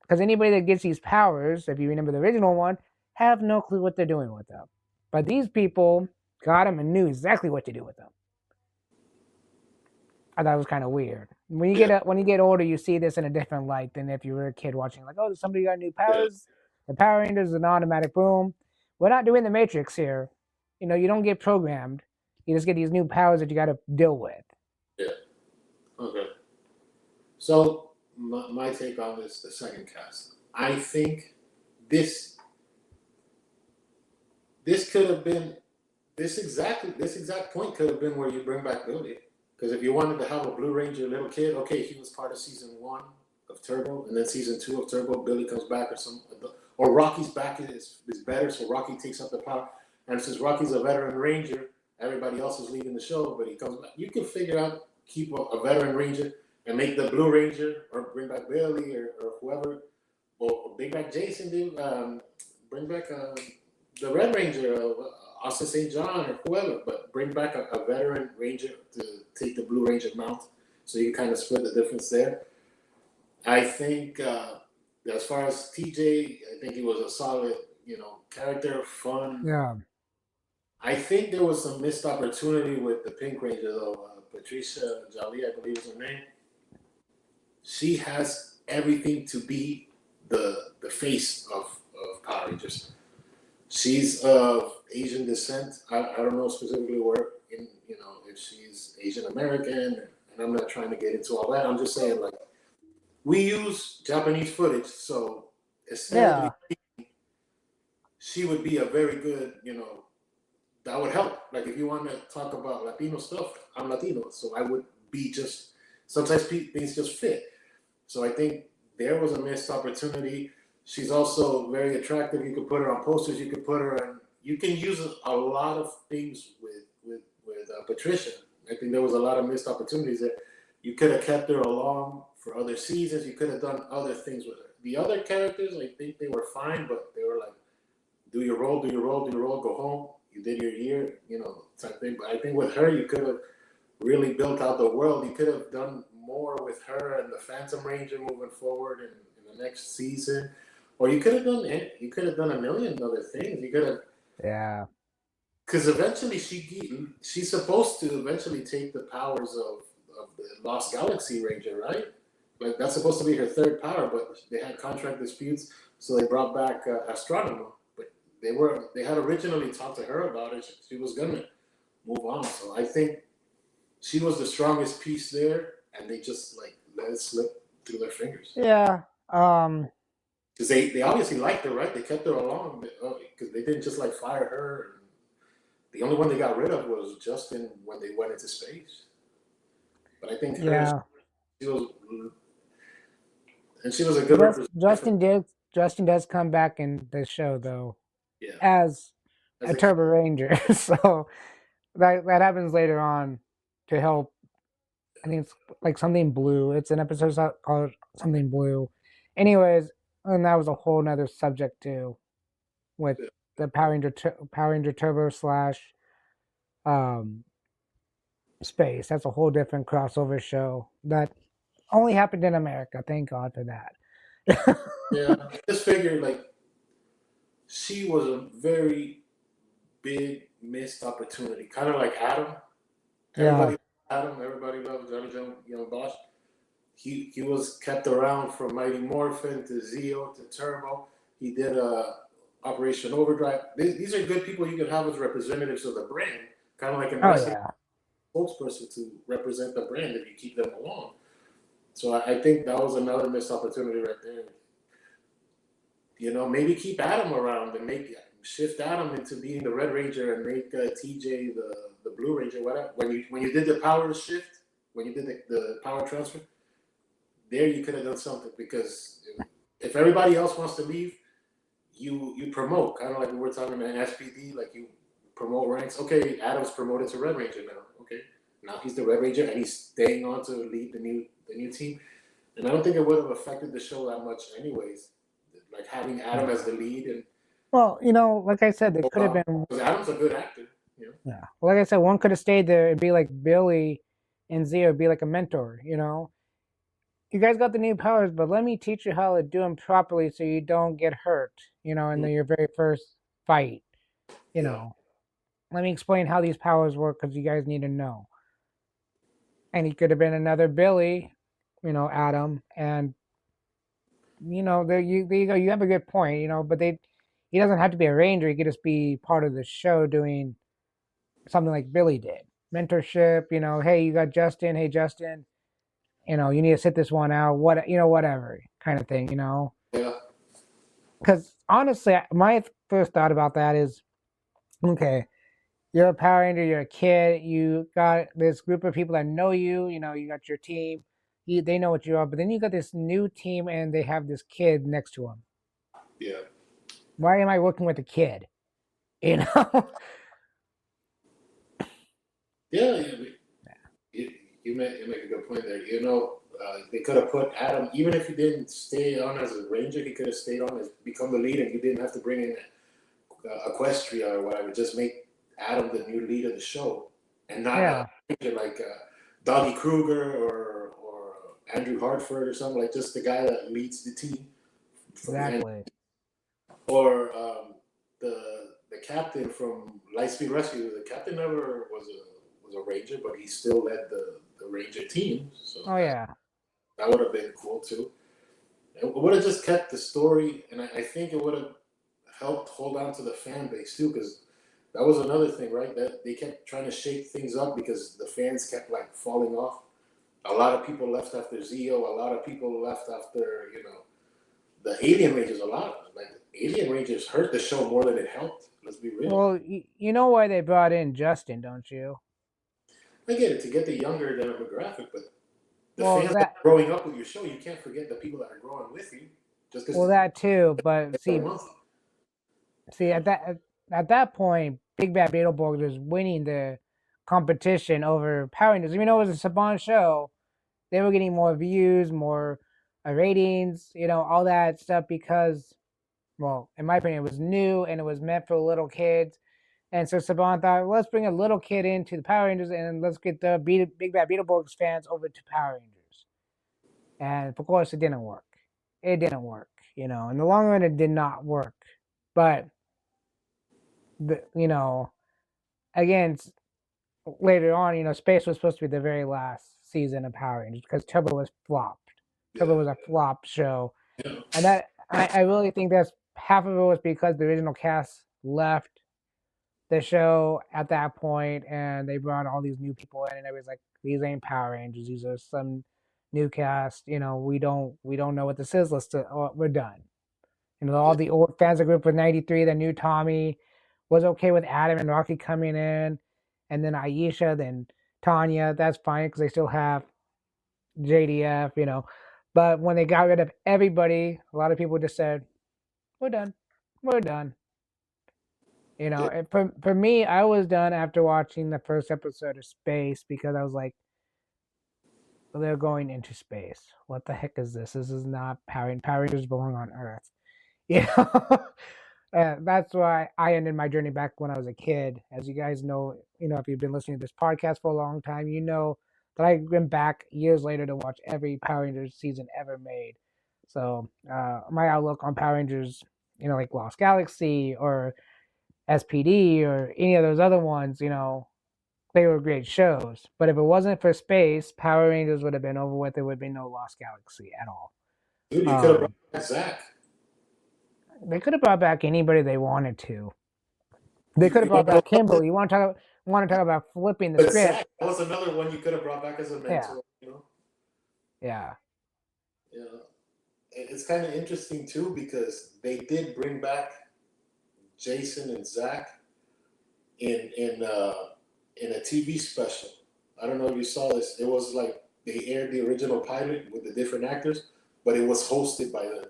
Because anybody that gets these powers, if you remember the original one, have no clue what they're doing with them. But these people got them and knew exactly what to do with them. I thought it was kind of weird. Yeah. When you get older, you see this in a different light than if you were a kid watching. Like, oh, somebody got new Yeah. powers. The Power Rangers is an automatic boom. We're not doing the Matrix here. You don't get programmed. You just get these new powers that you got to deal with. Yeah. Okay. So my take on this, the second cast. I think this this could have been this exact point could have been where you bring back Billy. Because if you wanted to have a Blue Ranger little kid, okay, he was part of season 1 of Turbo, and then season 2 of Turbo, Billy comes back or Rocky's back is better, so Rocky takes up the power. And since Rocky's a veteran Ranger, everybody else is leaving the show, but he comes back. You can figure out keep a veteran Ranger and make the Blue Ranger, or bring back Billy or whoever, or bring back Jason, dude. Bring back the Red Ranger, Austin St. John, or whoever, but bring back a veteran Ranger to take the Blue Ranger mount, so you can kind of split the difference there. I think as far as TJ, I think he was a solid, character, fun. Yeah. I think there was some missed opportunity with the Pink Ranger though. Patricia Jolie, I believe is her name. She has everything to be the face of Power Rangers. She's of Asian descent. I don't know specifically where if she's Asian American, and I'm not trying to get into all that. I'm just saying like we use Japanese footage, so aesthetically Yeah. she would be a very good, that would help. Like if you want to talk about Latino stuff, I'm Latino, so I would be just sometimes things just fit. So I think there was a missed opportunity. She's also very attractive. You could put her on posters. You could put her on. You can use a lot of things with Patricia. I think there was a lot of missed opportunities there. You could have kept her along for other seasons. You could have done other things with her. The other characters, I think they were fine, but they were like, do your role, do your role, do your role, go home. You did your year, type thing. But I think with her, you could have really built out the world. You could have done more with her and the Phantom Ranger moving forward in the next season, or you could have done it. You could have done a million other things. You could have, Yeah. because eventually she's supposed to eventually take the powers of the Lost Galaxy Ranger, right? Like that's supposed to be her third power, but they had contract disputes, so they brought back Astronomer. But they had originally talked to her about it. She was gonna move on. So I think she was the strongest piece there, and they just like let it slip through their fingers. Yeah. Um, because they obviously liked her, right? They kept her along because they didn't just like fire her. The only one they got rid of was Justin when they went into space. But I think her, Yeah. she was, and she was a good representative for, Justin does come back in the show though yeah, as as a a kid. Turbo Ranger. So that happens later on to help. I think it's like something blue. It's an episode called something blue. Anyways, and that was a whole nother subject too with the Power Ranger Turbo slash um space. That's a whole different crossover show that only happened in America. Thank God for that. Yeah, I just figured like she was a very big missed opportunity, kind of like Adam. Yeah. Everybody, Adam, everybody loves Johnny Young Bosch. He was kept around from Mighty Morphin to Zeo to Turbo. He did Operation Overdrive. These are good people you could have as representatives of the brand, kind of like in Oh wrestling, yeah. spokesperson to represent the brand if you keep them along. So I think that was another missed opportunity right there. You know, maybe keep Adam around and make shift Adam into being the Red Ranger and make TJ the Blue Ranger. Whatever. When you did the power shift, when you did the power transfer, there you could have done something because if everybody else wants to leave, you promote kind of like we were talking about SPD, like you promote ranks. Okay, Adam's promoted to Red Ranger now. Okay, now he's the Red Ranger and he's staying on to lead the new team. And I don't think it would have affected the show that much, anyways. Like having Adam as the lead and Well, like I said, they could have been. because Adam's a good actor. Yeah. Well, like I said, one could have stayed there. It'd be like Billy and Zio. It'd be like a mentor. You guys got the new powers, but let me teach you how to do them properly so you don't get hurt. In Mm, your very first fight. You yeah, know, let me explain how these powers work because you guys need to know. And he could have been another Billy, Adam, and there you go. You have a good point, but he doesn't have to be a ranger. He could just be part of the show doing something like Billy did, mentorship. Hey, you got Justin. Hey, Justin. You need to sit this one out. Whatever kind of thing. yeah, Because honestly, my first thought about that is, okay, you're a Power Ranger, you're a kid, you got this group of people that know you. You got your team. They know what you are, but then you got this new team, and they have this kid next to them. yeah, Why am I working with a kid? You know? yeah. You, you make a good point there. They could have put Adam, even if he didn't stay on as a ranger, he could have stayed on as become the lead, and you didn't have to bring in Equestria or whatever. Just make Adam the new lead of the show, and not a Yeah, ranger like Doggy Kruger or Andrew Hartford or something like just the guy that leads the team from the end, exactly. or the captain from Lightspeed Rescue. The captain never was a ranger, but he still led the ranger team. So Oh yeah, that would have been cool too. It would have just kept the story, and I think it would have helped hold on to the fan base too, because that was another thing, right? That they kept trying to shake things up because the fans kept like falling off. A lot of people left after Zeo. A lot of people left after the Alien Rangers. A lot like Alien Rangers hurt the show more than it helped. Let's be real. well, you know why they brought in Justin, don't you? I get it to get the younger demographic, but the Well, fans that that are growing up with your show, you can't forget the people that are growing with you. Just because well that too, but they're a see, month. see at that point, Big Bad Beetleborgs was winning the competition over Power Rangers. Even though it was a Saban show, they were getting more views, more ratings, all that stuff because, well, in my opinion, it was new and it was meant for little kids. And so Saban thought, let's bring a little kid into the Power Rangers and let's get the Big Bad Beetleborgs fans over to Power Rangers. And of course, it didn't work. It didn't work. In the long run, it did not work. But the, again, later on, Space was supposed to be the very last season of Power Rangers because Turbo was flopped. Turbo Yeah, was a flop show, yeah, and that I really think that's half of it was because the original cast left the show at that point, and they brought all these new people in, and everybody's like, "These ain't Power Rangers. These are some new cast. We don't know what this is. We're done." All the old fans of Group of 93 that knew Tommy was okay with Adam and Rocky coming in, and then Aisha, then Tanya. That's fine because they still have JDF. But when they got rid of everybody, a lot of people just said, "We're done. We're done." Yeah. And for me, I was done after watching the first episode of Space because I was like, well, they're going into space. What the heck is this? This is not Power. Power Rangers belong on Earth. You know, that's why I ended my journey back when I was a kid. As you guys know, if you've been listening to this podcast for a long time, you know that I went back years later to watch every Power Rangers season ever made. So my outlook on Power Rangers, like Lost Galaxy or SPD or any of those other ones, they were great shows. But if it wasn't for space, Power Rangers would have been over with. There would be no Lost Galaxy at all. Dude, you could have brought back Zach. They could have brought back anybody they wanted to. They could have You brought want to back know something? Kimberly. You want to talk about flipping the But script? Zach, that was another one you could have brought back as a Yeah, mentor. yeah. You know, it's kind of interesting too because they did bring back Jason and Zach in a TV special. I don't know if you saw this. It was like they aired the original pilot with the different actors, but it was hosted by them.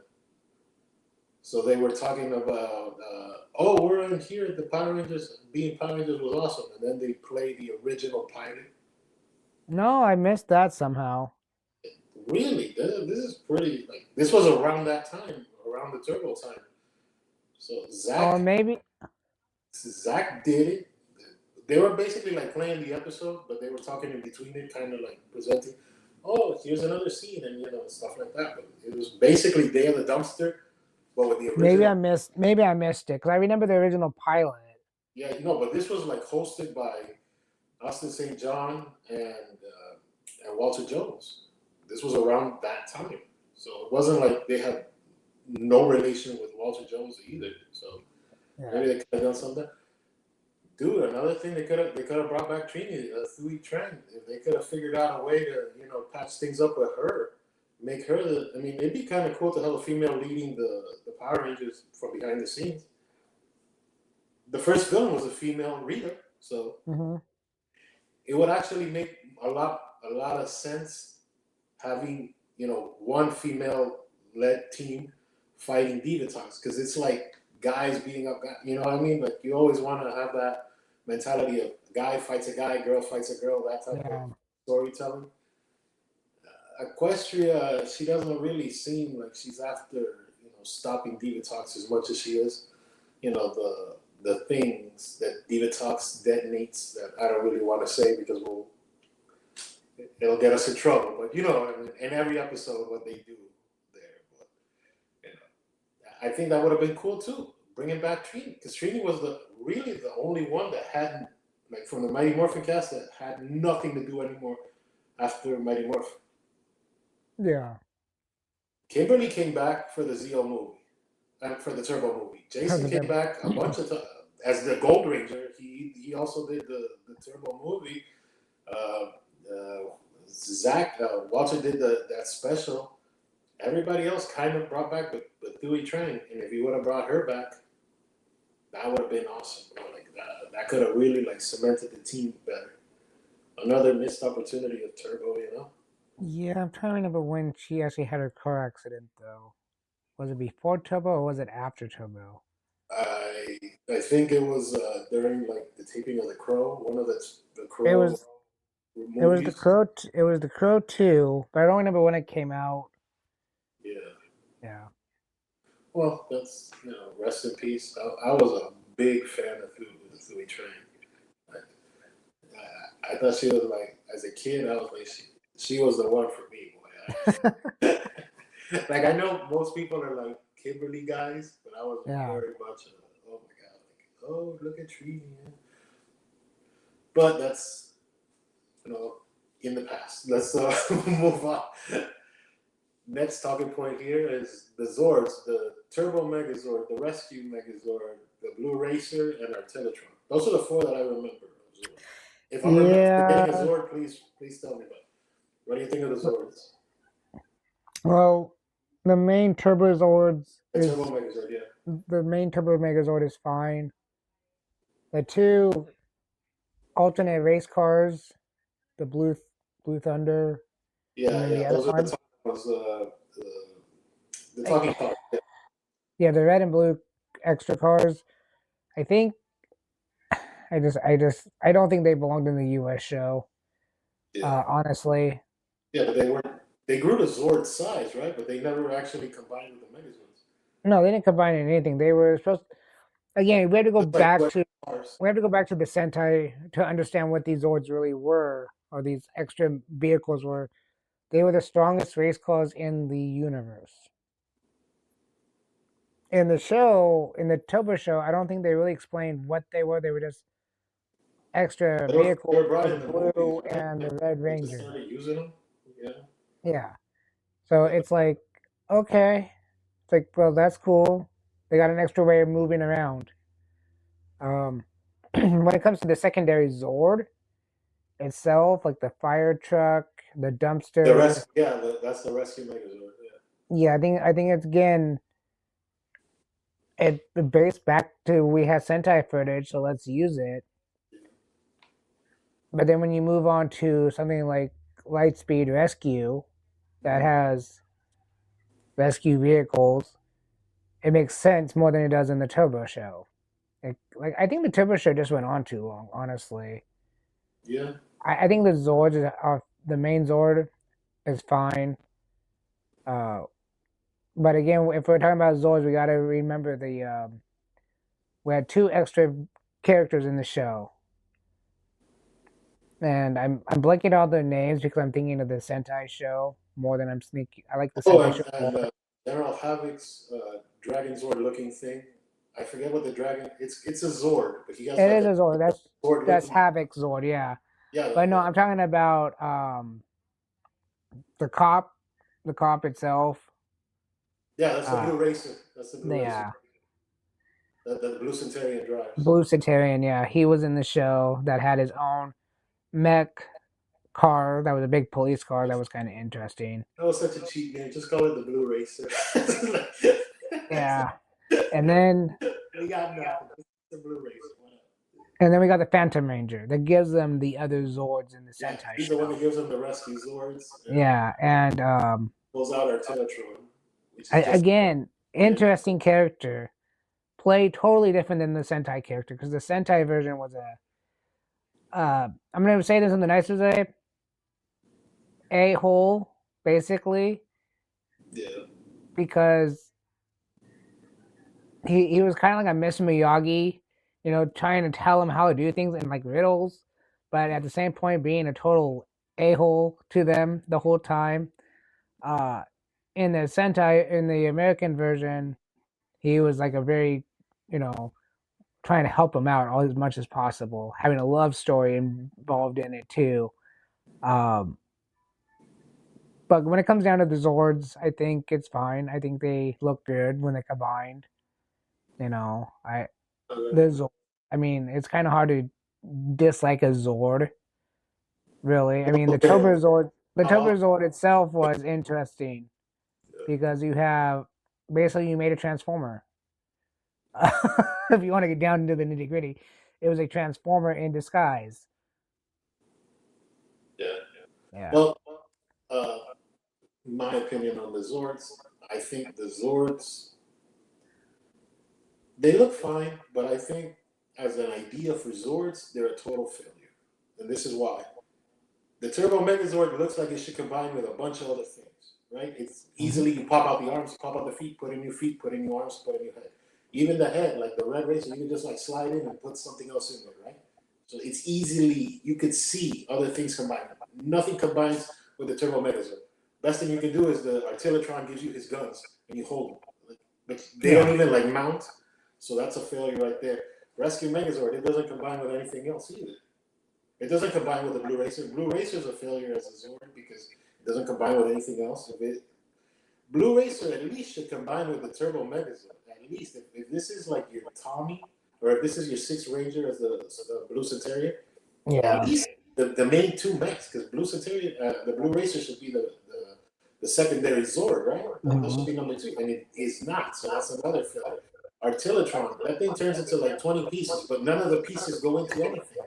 So they were talking about, oh, we're in here. The Power Rangers, being Power Rangers was awesome, and then they played the original pilot. No, I missed that somehow. Really, this is pretty. Like this was around that time, around the Turbo time. So Or Zach did it. They were basically like playing the episode, but they were talking in between it, kind of like presenting. Oh, here's another scene, and stuff like that. But it was basically Day of the Dumpster, but with the maybe original. I missed. Maybe I missed it because I remember the original pilot. Yeah, but this was like hosted by Austin St. John and Walter Jones. This was around that time, so it wasn't like they had no relation with Walter Jones either. So maybe they could have done something. Dude, another thing they could have brought back Trini, Thuy Tran. If they could have figured out a way to patch things up with her, make her the. I mean, it'd be kind of cool to have a female leading the Power Rangers from behind the scenes. The first villain was a female Rita, so it would actually make a lot of sense having one female led team fighting Divatox, because it's like guys beating up guys. You know what I mean? Like you always want to have that mentality of guy fights a guy, girl fights a girl, that type of storytelling. Equestria, she doesn't really seem like she's after stopping Divatox as much as she is. The things that Divatox detonates that I don't really want to say because it'll get us in trouble. But in every episode what they do there. But I think that would have been cool too, bringing back Trini, because Trini was really the only one that hadn't, like from the Mighty Morphin cast, that had nothing to do anymore after Mighty Morphin. Yeah. Kimberly came back for the Zeo movie, for the Turbo movie. Jason came back a bunch of times as the Gold Ranger. He also did the Turbo movie. Zach Walter did that special. Everybody else kind of brought back but Thuy Tran, and if you would have brought her back, that would have been awesome. Like that could have really like cemented the team better. Another missed opportunity of Turbo, Yeah, I'm trying to remember when she actually had her car accident though. Was it before Turbo or was it after Turbo? I think it was during like the taping of The Crow, one of the Crow. It was movies. It was the Crow. It was the Crow 2, but I don't remember when it came out. Yeah. Yeah. Well, that's rest in peace. I was a big fan of Thuy Tran. I thought she was like, as a kid, I was like, she was the one for me, boy. Like I know most people are like Kimberly guys, but I was very much oh my god, like, oh look at Trini. But that's in the past. Let's move on. Next talking point here is the Zords, the Turbo Megazord, the Rescue Megazord, the Blue Racer, and Artillatron. Those are the four that I remember. If I'm forgetting a Zord, please tell me about it. What do you think of the Zords? Well, the main Turbo Zords The Turbo is Megazord, yeah. the main Turbo Megazord is fine. The two alternate race cars, the Blue Thunder, and Yeah, then yeah. the other Those are the one, top ones. The talking like, cars. Yeah, yeah, the red and blue extra cars. I think I don't think they belonged in the U.S. show. yeah, Honestly, yeah. But they weren't. They grew to Zord size, right? But they never actually combined with the Megazords. no, they didn't combine anything. They were supposed. Again, we have to go Just like back what to cars. the Sentai to understand what these Zords really were, or these extra vehicles were. They were the strongest race cars in the universe. In the show, in the Toba show, I don't think they really explained what they were. They were just extra They vehicles were brought for in the the movies, Blue right? and the Red They just Ranger. started using them. Yeah, Yeah. So yeah. it's like, okay. It's like, well, that's cool. They got an extra way of moving around. Um, when it comes to the secondary Zord itself, like the fire truck, the The dumpster, rescue. Yeah, that's the rescue Megazord. Yeah. yeah, I think it's again it based back to we have Sentai footage, so let's use it. But then when you move on to something like Lightspeed Rescue that Mhm. has rescue vehicles, it makes sense more than it does in the Turbo Show. Like I think the Turbo Show just went on too long, honestly. Yeah. I think the Zords are the main Zord is fine. Uh, but again, if we're talking about Zords, we got to remember we had two extra characters in the show, and I'm blanking out their names because I'm thinking of the Sentai show more than I'm sneaking. I like the Oh, Sentai show more. and General Havoc's Dragon Zord looking thing. I forget what the dragon. It's a Zord, but he has It like is a a Zord. Zord That's looking. Havoc Zord, yeah. Yeah, But no, the I'm talking about the cop, the cop itself. yeah, that's the Uh, Blue Racer. That's the Blue Racer. yeah, That the Blue Centurion drives. Blue Centurion. Yeah, he was in the show that had his own mech car. That was a big police car. That was kind of interesting. That was such a cheap name. Just call it the Blue Racer. Yeah, and then We got nothing. It's the Blue Racer. we got the Phantom Ranger that gives them the other Zords in the Yeah, Sentai he's the one show. that gives them the rescue Zords and Yeah, and pulls out Artillatron, which is just again, yeah, interesting character. Play totally different than the Sentai character because the Sentai version was I'm gonna say this in the nicest way, a hole basically yeah. because he was kind of like a Miss Miyagi, trying to tell him how to do things in like riddles, but at the same point being a total a hole to them the whole time. Uh, in the Sentai, in the American version, he was like a very, you know, trying to help him out all as much as possible, having a love story involved in it too. Um, but when it comes down to the Zords, I think it's fine. I think they look good when they combined. I the Okay. Zord. I mean, it's kind of hard to dislike a Zord, really. I mean, Okay. the How Tober often? Zord itself was interesting because you have basically you made a transformer. If you want to get down into the nitty gritty, it was a transformer in disguise. Yeah. Yeah. Well, uh, my opinion on the Zords, I think the Zords they look fine, but I think as an idea for Zords, they're a total failure, and this is why. The Turbo Megazord looks like it should combine with a bunch of other things, right? It's Hmm. easily you pop out the arms, pop out the feet, put in your feet, put in your arms, put in your head. Even the head, like the Red Racer, you can just like slide in and put something else in there, right? So it's easily you could see other things combined. Nothing combines with the Turbo Megazord. Best thing you can do is the Artillatron gives you his guns and you hold them. But they don't Yeah. even like mount, so that's a failure right there. Rescue Megazord, it doesn't combine with anything else either. It doesn't combine with the Blue Racer. Blue Racer is a failure as a Zord because it doesn't combine with anything else. Blue Racer at least should combine with the Turbo Megazord. At least if this is like your Tommy or if this is your Sixth Ranger as the Blue Centurion, at Yeah. least the main two mechs because Blue Centurion, the Blue Racer should be the the secondary Zord, right? That should Mhm. be number two, and it is not. So that's another failure. Artillatron, that thing turns into like 20 pieces, but none of the pieces go into anything.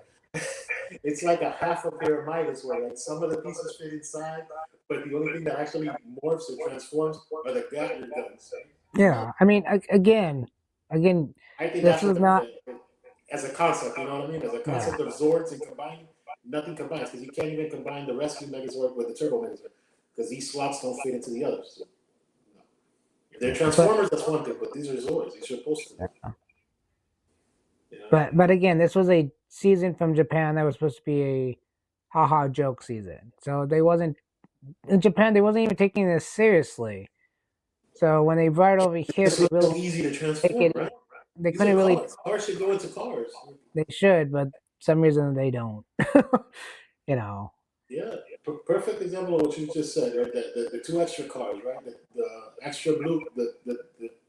It's like a half a pyramidus where like some of the pieces fit inside, but the only thing that actually morphs or transforms are the Gatling guns. Yeah, I mean, again, I think this that's what was they're not. as a concept. You know what I mean? As a Yeah, concept of Zords and combining, nothing combines because you can't even combine the Rescue Megazord with the Turbo Megazord because these slots don't fit into the others. So, no. If they're but Transformers, that's one thing, but these are Zords. These are supposed to be. You know? but again, this was a season from Japan that was supposed to be a haha joke season. So they wasn't in Japan. They wasn't even taking this seriously. So when they brought it over here, This they was really so easy to take it. transform, right? They These are couldn't really. cars. Cars should go into cars. They should, but some reason they don't. you know. Yeah, perfect example of what you just said, right? The two extra cars, right? The extra blue, the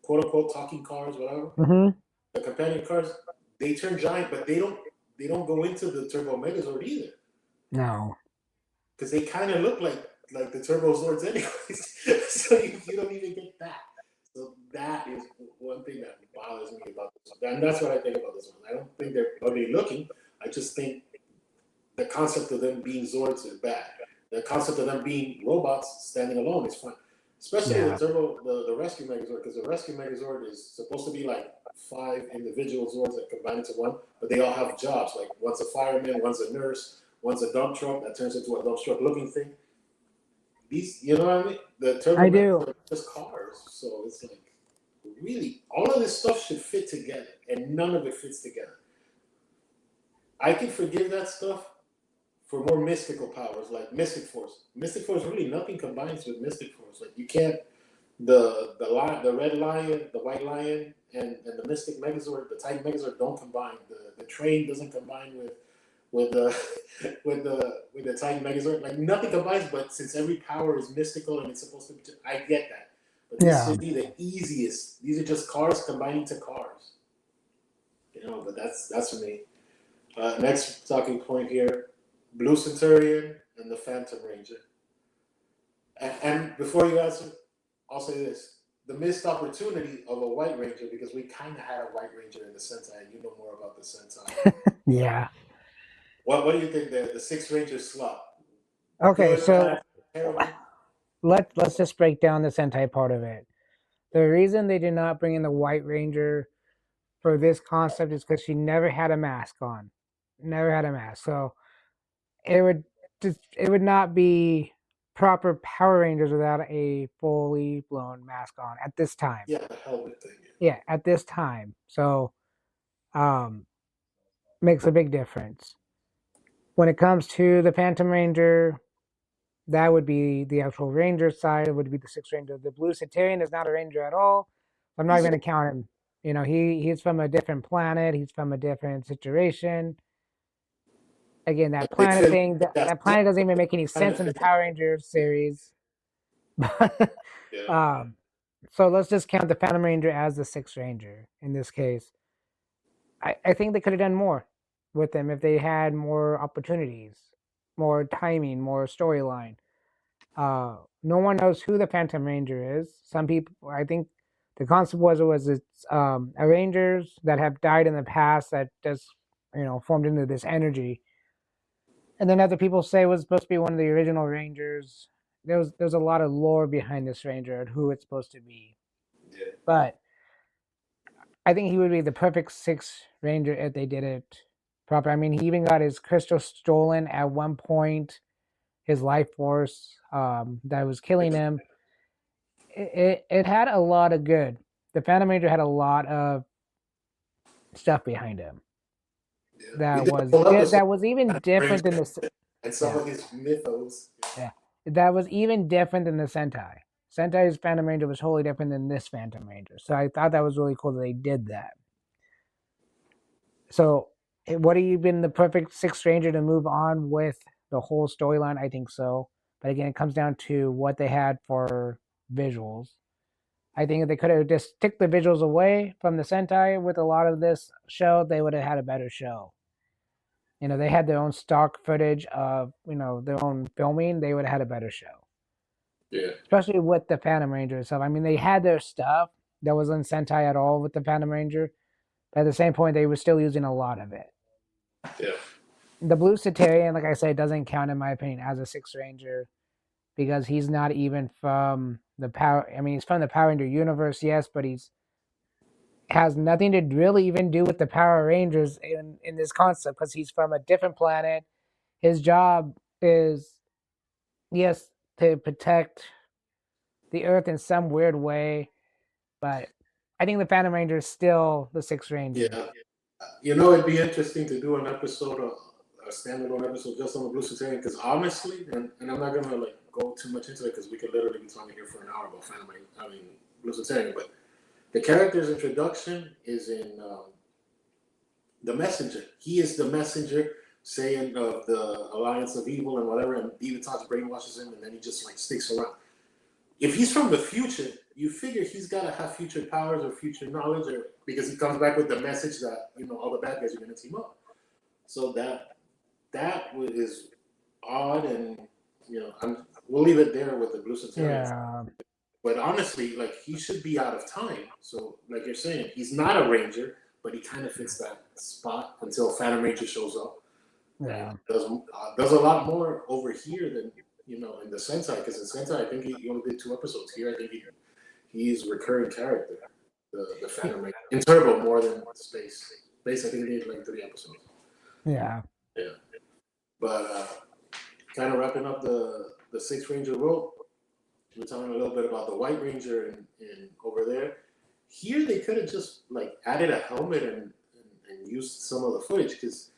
quote unquote talking cars, whatever. Hmm. The companion cars, they turn giant, but they don't go into the Turbo Megazord either No. because they kind of look like the Turbo Zords anyways. So you don't even get that. So that is one thing that bothers me about this one, and that's what I think about this one. I don't think they're ugly looking. I just think the concept of them being Zords is bad. The concept of them being robots standing alone is fine. Especially Yeah. the Rescue Megazord, because the Rescue Megazord is supposed to be like 5 individual Zords that combine into one, but they all have jobs. Like one's a fireman, one's a nurse, one's a dump truck that turns into a dump truck looking thing. These, you know what I mean? The I Turbo do. Megazord are just cars, so it's like really all of this stuff should fit together, and none of it fits together. I can forgive that stuff for more mystical powers like Mystic Force. Mystic Force really nothing combines with Mystic Force. Like you can't the red lion, the white lion, and the Mystic Megazord, the Titan Megazord don't combine. The train doesn't combine with the with the Titan Megazord. Like nothing combines. But since every power is mystical and it's supposed to be, I get that. But this Yeah. should be the easiest. These are just cars combining to cars. But that's for me. Next talking point here: Blue Centurion and the Phantom Ranger. And before you answer, I'll say this: the missed opportunity of a White Ranger, because we kind of had a White Ranger in the Sentai, and you know more about the Sentai. Yeah. What do you think the Six Ranger slot? Okay, Good, so bad, terrible? let's just break down the Sentai part of it. The reason they did not bring in the White Ranger for this concept is because she never had a mask on. Never had a mask. So it would not be proper Power Rangers without a fully blown mask on at this time. Yeah, the helmet thing. Yeah, at this time. So um makes a big difference. When it comes to the Phantom Ranger, that would be the actual Ranger side. It would be the Sixth Ranger. The Blue Centurion is not a Ranger at all. I'm not He's going to count him. He's from a different planet. He's from a different situation. Again, that they planet fit thing, that that planet doesn't even make any kind of sense in the fit. Power Rangers series. Yeah, um, so let's just count the Phantom Ranger as the Sixth Ranger in this case. I think they could have done more with them if they had more opportunities, more timing, more storyline. No one knows who the Phantom Ranger is. Some people, I think, the concept was it's a Rangers that have died in the past that just formed into this energy, and then other people say it was supposed to be one of the original Rangers. There's a lot of lore behind this Ranger and who it's supposed to be, yeah. but I think he would be the perfect sixth Ranger if they did it proper. I mean, he even got his crystal stolen at one point, his life force that was killing him. It had a lot of good. The Phantom Ranger had a lot of stuff behind him Yeah. We did a whole episode that was even on different than Ranger the and some yeah of his mythos. yeah that was even different than the Sentai. Sentai's Phantom Ranger was totally different than this Phantom Ranger, so I thought that was really cool that they did that. So, would he have been the perfect sixth Ranger to move on with the whole storyline? I think so, but again, it comes down to what they had for visuals. I think if they could have just took the visuals away from the Sentai with a lot of this show, they would have had a better show. They had their own stock footage of, their own filming, they would have had a better show. Yeah. especially with the Phantom Ranger and stuff. I mean, they had their stuff that wasn't Sentai at all with the Phantom Ranger, but at the same point, they were still using a lot of it. Yeah. The Blue Cetarian, like I said, doesn't count in my opinion as a Sixth Ranger because he's not even from the Power. I mean, he's from the Power Ranger universe, yes, but he's has nothing to really even do with the Power Rangers in this concept because he's from a different planet. His job is yes to protect the Earth in some weird way, but I think the Phantom Ranger is still the Sixth Ranger. Yeah. You know, it'd be interesting to do an episode, a standalone episode just on the Blue Cetarian, because honestly, and I'm not gonna like go too much into it because we could literally be talking here for an hour about Blue Cetarian, but the character's introduction is in the messenger. He is the messenger saying of the alliance of evil and whatever, and Divatox brainwashes him, and then he just like sticks around. If he's from the future, you figure he's got to have future powers or future knowledge, or because he comes back with the message that all the bad guys are going to team up. So that is odd, and we'll leave it there with the Blue Cetarians. Yeah, But honestly, like he should be out of time. So like you're saying, he's not a ranger, but he kind of fits that spot until Phantom Ranger shows up. yeah, And does a lot more over here than in the Sentai, because in Sentai I think he only did 2 episodes. Here I think he's a recurring character, the Phantom Ranger. In Turbo more than Space. Space I think he did like 3 episodes. yeah. Yeah. But kind of wrapping up the Sixth Ranger world, we're talking a little bit about the White Ranger in over there. Here they could have just like added a helmet and used some of the footage, because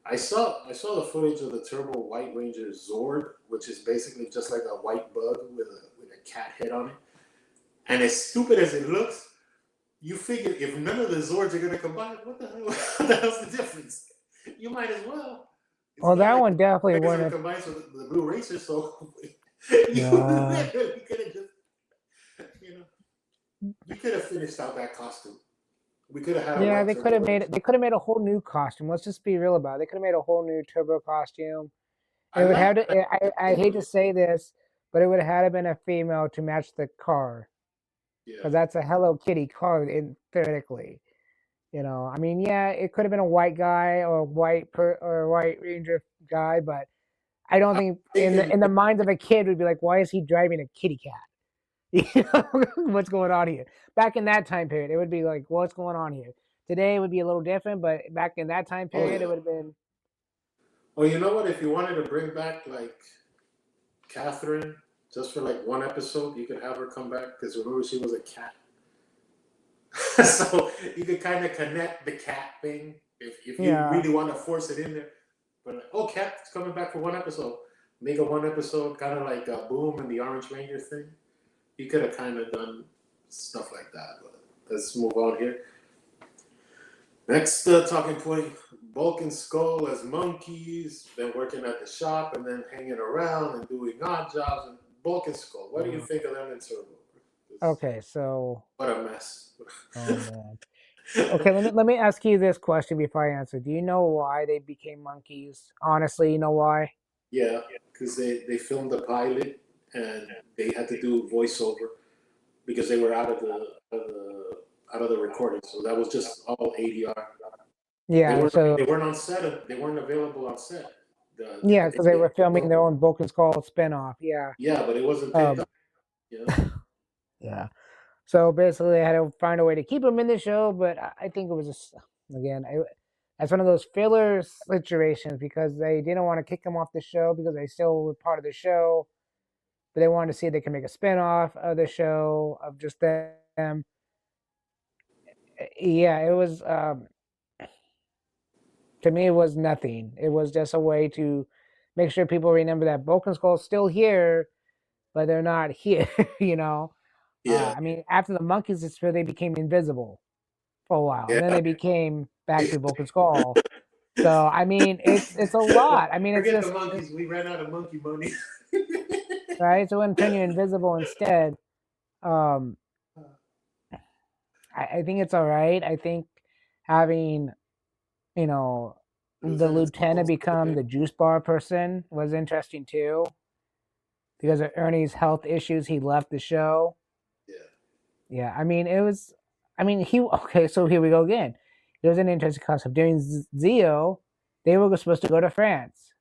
I saw the footage of the Turbo White Ranger Zord, which is basically just like a white bug with a cat head on it. And as stupid as it looks, you figure if none of the Zords are gonna combine, what the hell? What the hell's the difference? You might as well. It's Well, not that like one definitely Megazord wouldn't. combines with the Blue Racer, so you Yeah, literally could have just, you could have finished out that costume. We could have had a yeah. white They could Turbo have made Ranger. it. They could have made a whole new costume. Let's just be real about it. They could have made a whole new Turbo costume. I It would like have to. I hate to say this, but it would have had to been a female to match the car yeah, because that's a Hello Kitty car in theoretically. I mean, yeah, it could have been a white guy or a white ranger guy, but I don't I'm think thinking. in the minds of a kid would be like, why is he driving a kitty cat? What's going on here? Back in that time period, it would be like, what's going on here? Today it would be a little different, but back in that time Oh period, it yeah. would have been. Well, you know what? If you wanted to bring back like Catherine just for like 1 episode, you could have her come back, because remember she was a cat. So you could kind of connect the cat thing if you Yeah, really want to force it in there. But like, oh, Cat's coming back for 1 episode. Make a 1 episode kind of like Boom and the Orange Ranger thing. You could have kind of done stuff like that. But let's move on here. Next talking point, Bulk and Skull as monkeys, been working at the shop and then hanging around and doing odd jobs. And Bulk and Skull, what do you think of them in Turbo? okay, so What a mess. oh man. Okay, let me ask you this question before I answer. Do you know why they became monkeys? Honestly, you know why? Yeah, because they filmed the pilot and they had to do voiceover because they were out of the recording. So that was just all ADR. They Yeah, weren't so they weren't on set. They weren't available on set. yeah, because they They, were filming their own Broken Skull spinoff. Yeah. yeah, but it wasn't picked Um. up. You know. Yeah. So basically, I had to find a way to keep them in the show, but I think it was just again, that's one of those filler situations because they didn't want to kick them off the show because they still were part of the show, but they wanted to see if they can make a spinoff of the show of just them. Yeah, it was to me it was nothing. It was just a way to make sure people remember that Broken Skull's still here, but they're not here. you know, Yeah, I mean, after the monkeys disappeared, they became invisible for a while, and then yeah. they became back to Broken Skull. So I mean, it's a lot. I mean, it's Forget the just monkeys. We ran out of monkey money. right. So when turn you invisible instead, um, I think it's all right. I think having you know the Lieutenant lieutenant Skulls. become the juice bar person was interesting too. because of Ernie's health issues, he left the show. Yeah. Yeah, I mean, it was. I mean, he okay. So here we go again. It was an interesting concept. During Zio, they were supposed to go to France.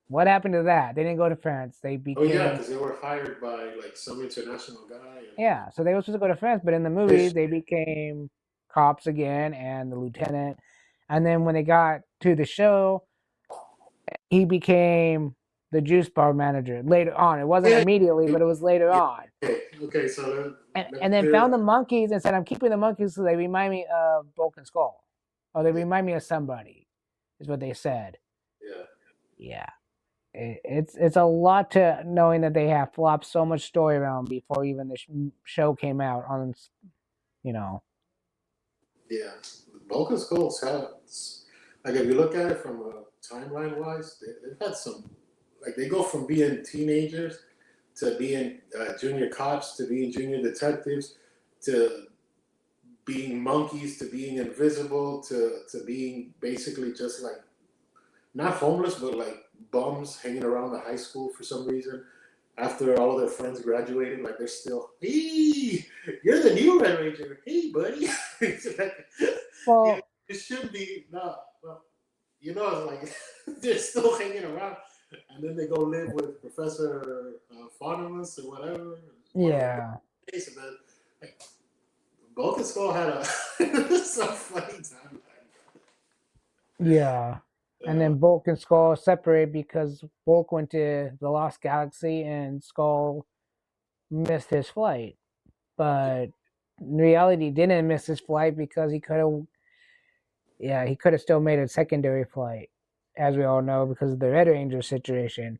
What happened to that? They didn't go to France. They Oh yeah, became because they were hired by like some international guy. yeah. So they were supposed to go to France, but in the movie, And they became cops again and the lieutenant. And then when they got to the show, he became the juice bar manager later on. It wasn't yeah, immediately, but it was later yeah. on. Okay, okay. So let me And then clear found the up. monkeys and said, "I'm keeping the monkeys so they remind me of Bulk and Skull, or they Yeah, remind me of somebody," is what they said. yeah, Yeah, it's a lot to knowing that they have flopped so much story around before even the show came out on, you know. yeah. Vulcan Skulls have like if you look at it from a timeline wise, they've had some like they go from being teenagers to being junior cops to being junior detectives to being monkeys to being invisible to being basically just like not homeless but like bums hanging around the high school for some reason after all of their friends graduated like they're still hey you're the new Red Ranger hey buddy it's like, Well, it should be no well, it's like they're still hanging around and then they go live with Professor Fonimus or whatever one of the yeah, days and then like, both of Skull had a some funny time. yeah. And Uh, then Bulk and Skull separate because Bulk went to the Lost Galaxy and Skull missed his flight. But in reality, didn't miss his flight because he could have, yeah, he could have still made a secondary flight, as we all know, because of the Red Ranger situation.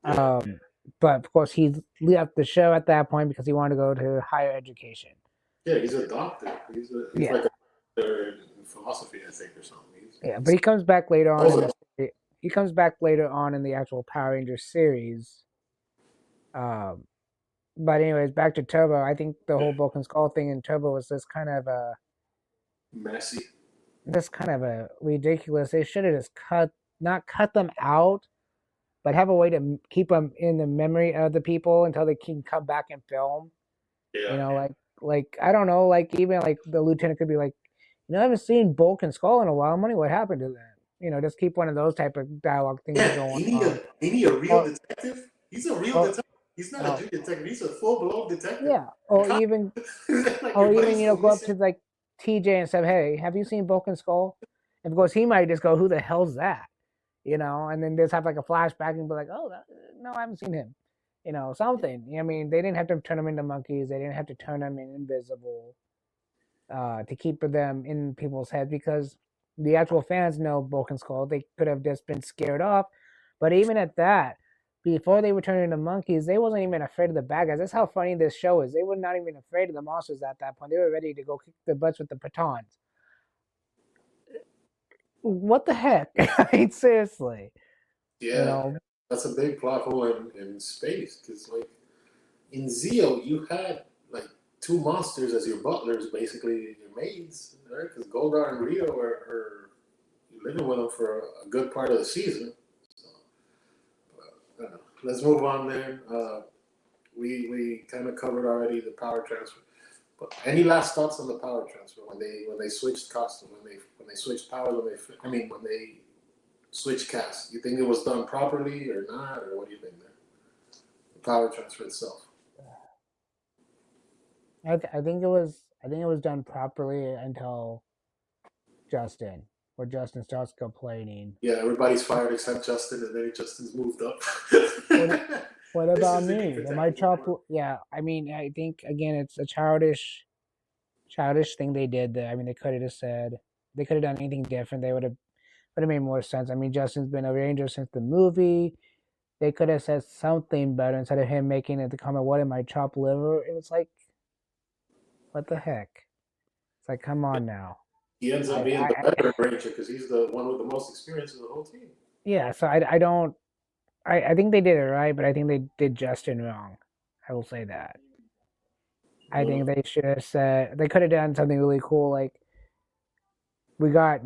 yeah, Um, but of course, he left the show at that point because he wanted to go to higher education. yeah, he's a doctor. He's Yeah, like a doctor in philosophy, I think, or something. yeah, but he comes back later on in Also, the he comes back later on in the actual Power Rangers series. Um, but anyways, back to Turbo. I think the whole Broken Skull thing in Turbo was messy. just kind of a ridiculous. They should have just not cut them out, but have a way to keep them in the memory of the people until they can come back and film. You Yeah, know, like I don't know, like even like the lieutenant could be like, I haven't seen Bulk and Skull in a while. Money, what happened to them? Just keep one of those type of dialogue things yeah. going He need on. a he need a real Or, detective. He's a real or, detective. He's not a or junior detective. He's a full blown detective. yeah, or even Like or your even buddy's still go up missing. to like TJ and say, "Hey, have you seen Bulk and Skull?" And of course, he might just go, "Who the hell's that?" And then just have like a flashback and be like, "Oh, no, I haven't seen him." Something. I mean, they didn't have to turn them into monkeys. They didn't have to turn them in invisible to keep them in people's heads because the actual fans know Bulk and Skull. They could have just been scared off, but even at that, before they were turned into monkeys, they wasn't even afraid of the bad guys. That's how funny this show is. They were not even afraid of the monsters at that point. They were ready to go kick their butts with the batons. What the heck? I mean, seriously. You Yeah, know, that's a big plot hole in space because like in Zeo you had like two monsters as your butlers, basically your maids, right? Because Goldar and Rio are living with them for a good part of the season. So, let's move on then. We kind of covered already the power transfer. But any last thoughts on the power transfer when they switched costume when they switched power when they switched cast? You think it was done properly or not, or what do you think there? The power transfer itself. I think it was done properly until Justin, where Justin starts complaining. Yeah, everybody's fired except Justin, and then Justin's moved up. What What This about isn't me me? Am I protecting chopped? anyone. Yeah, I mean, I think again, it's a childish thing they did. There, I mean, they could have just said they could have done anything different. They would have made more sense. I mean, Justin's been a Ranger since the movie. They could have said something better instead of him making it the comment, "What am I chopped liver?" It was like, what the heck? It's like, come on now. He ends up being the veteran ranger because he's the one with the most experience in the whole team. Yeah. So I don't. I think they did it right, but I think they did Justin wrong. I will say that. I Uh, think they should have said they could have done something really cool, like we got,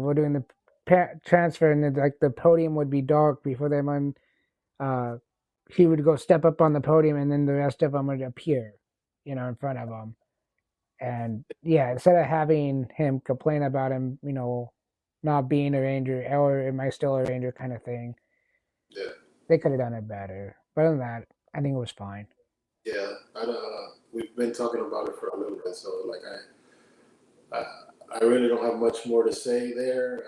we're doing the transfer, and like the podium would be dark before them on, uh, he would go step up on the podium, and then the rest of them would appear, in front of him. And yeah, instead of having him complain about him, not being a ranger, or am I still a ranger kind of thing, Yeah. they could have done it better. But other than that, I think it was fine. Yeah. We've been talking about it for a little bit, so like I, I really don't have much more to say there.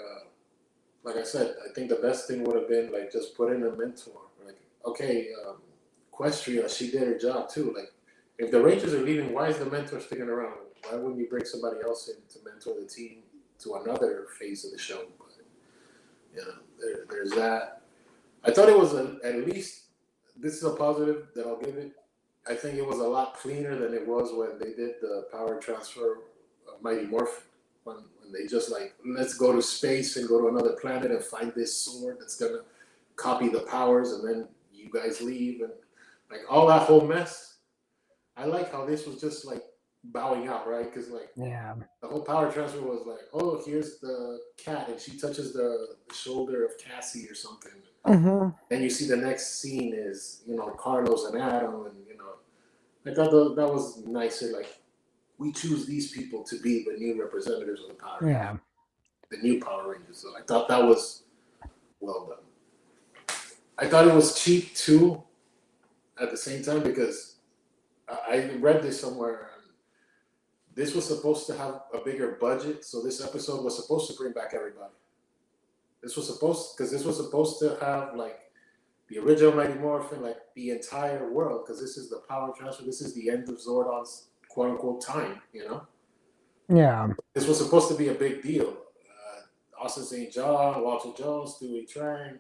Like I said, I think the best thing would have been like just put in a mentor. Like, okay, Equestria, she did her job too. Like, if the Rangers are leaving, why is the mentor sticking around? Why wouldn't you bring somebody else in to mentor the team to another phase of the show? But there's that. I thought it was at least this is a positive that I'll give it. I think it was a lot cleaner than it was when they did the power transfer of Mighty Morphin. When they just like, let's go to space and go to another planet and find this sword that's gonna copy the powers, and then you guys leave, and like all that whole mess. I like how this was just like bowing out, right? Because like Yeah. the whole power transfer was like, oh, here's the cat, and she touches the shoulder of Cassie or something. Mm-hmm. And you see the next scene is Carlos and Adam, and I thought that was nicer. Like, we choose these people to be the new representatives of the Power Rangers, Yeah. the new Power Rangers. So I thought that was well done. I thought it was cheap too, at the same time, because I read this somewhere. This was supposed to have a bigger budget, so this episode was supposed to bring back everybody. This was supposed to have like the original Mighty Morphin, like the entire world, because this is the power transfer. This is the end of Zordon's quote unquote time. Yeah. This was supposed to be a big deal. Austin St. John, Walter Jones, Stewie Trang,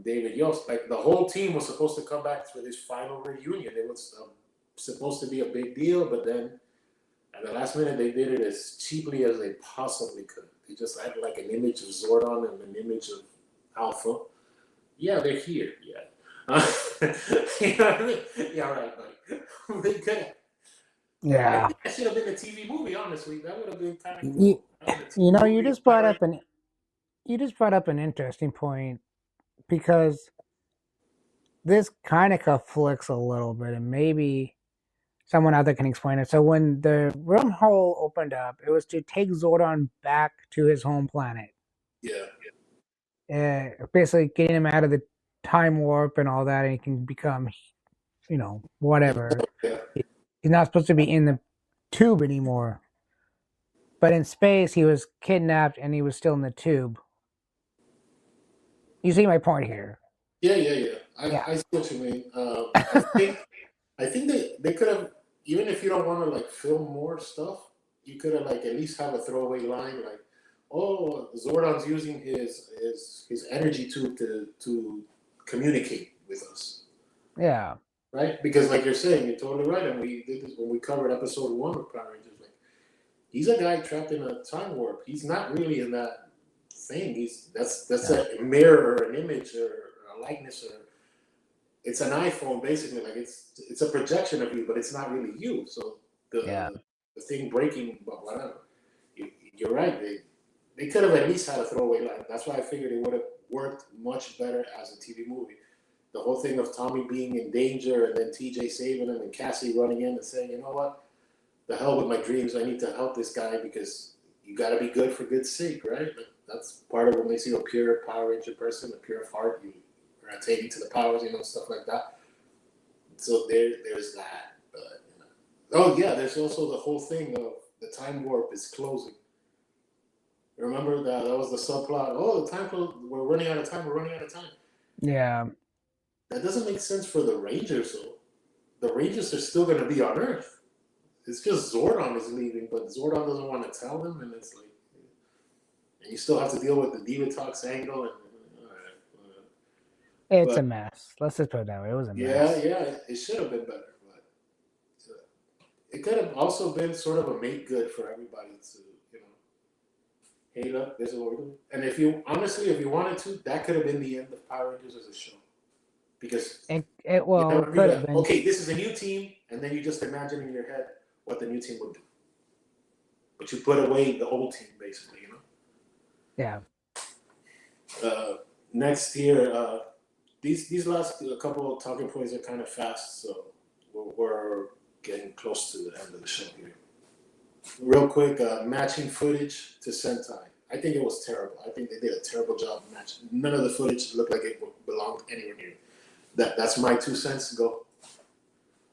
David Yost, like the whole team was supposed to come back for this final reunion. It was supposed to be a big deal, but then at the last minute they did it as cheaply as they possibly could. They just had like an image of Zordon and an image of Alpha. Yeah, they're here. Yeah. You know what I mean? Yeah, right, buddy. They could have. Yeah. That should have been a TV movie, honestly. That would have been kind of You, cool. you just brought up an interesting point, because this kind of conflicts a little bit, and maybe someone out there can explain it. So when the wormhole opened up, it was to take Zordon back to his home planet. Yeah. Basically getting him out of the time warp and all that, and he can become, whatever. Yeah. He's not supposed to be in the tube anymore. But in space, he was kidnapped and he was still in the tube. You see my point here? Yeah. Yeah. I see what you mean. I think they could have, even if you don't want to like film more stuff, you could have like at least have a throwaway line like, "Oh, Zordon's using his energy tube to communicate with us." Yeah. Right? Because like you're saying, you're totally right. And we did this when we covered episode 1 of Power Rangers. Like, he's a guy trapped in a time warp. He's not really in that thing. That's a mirror or an image or a likeness, or it's an iPhone basically. Like it's a projection of you, but it's not really you. So the thing breaking, but whatever. You're right. They could have at least had a throwaway line. That's why I figured it would have worked much better as a TV movie. The whole thing of Tommy being in danger and then TJ saving him and Cassie running in and saying, you know what, the hell with my dreams. I need to help this guy because you got to be good for good's sake, right? That's part of what makes you a pure Power Ranger person, a pure of heart. You are attaining to the powers, stuff like that. So there's that. But, oh yeah, there's also the whole thing of the time warp is closing. Remember that was the subplot. Oh, the time close. We're running out of time. We're running out of time. Yeah. That doesn't make sense for the Rangers, though. The Rangers are still going to be on Earth. It's just Zordon is leaving, but Zordon doesn't want to tell them, and it's like, and you still have to deal with the Divatox angle, and It's a mess. Let's just put it that way. It was a mess. Yeah, it should have been better, but it could have also been sort of a make good for everybody to, hey, look, this is what we're doing. And if you wanted to, that could have been the end of Power Rangers as a show. Because it could have been. Okay, this is a new team, and then you just imagine in your head what the new team would do. But you put away the old team, basically, Yeah. Next year, these last couple of talking points are kind of fast, so we're getting close to the end of the show here. Real quick, matching footage to Sentai. I think it was terrible. I think they did a terrible job matching. None of the footage looked like it belonged anywhere near. That's my 2 cents. Go.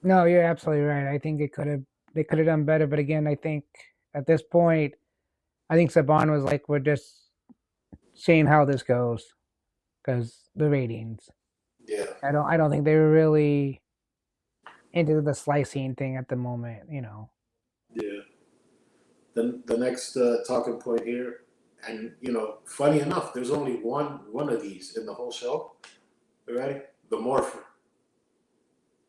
No, you're absolutely right. I think they could have done better, but again, I think at this point, I think Saban was like, we're just seeing how this goes because the ratings. Yeah. I don't think they were really into the slicing thing at the moment. Yeah. Then the next talking point here, and funny enough, there's only one of these in the whole show. Right? The Morpher.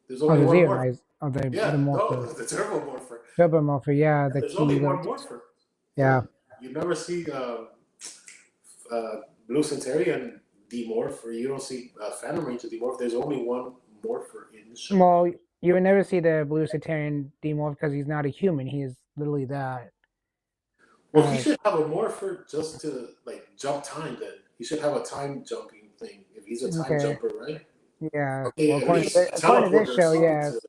There's Oh, only the one Morpher. Zeonize, oh, the Yeah, no, morpher, the Turbo Morpher. turbo morpher, yeah, the There's only key, one Morpher. yeah. You never see Blue Centurion demorph, or you don't see Phantom Ranger demorph. There's only one Morpher in the show. Well, you would never see the Blue Satarian demorph because he's not a human. He is literally that. Well, he should have a Morpher just to jump time. Then he should have a time jumping thing if he's a time jumper, right? Yeah. Okay, Well, at least according to this teleporter or show, something. yes.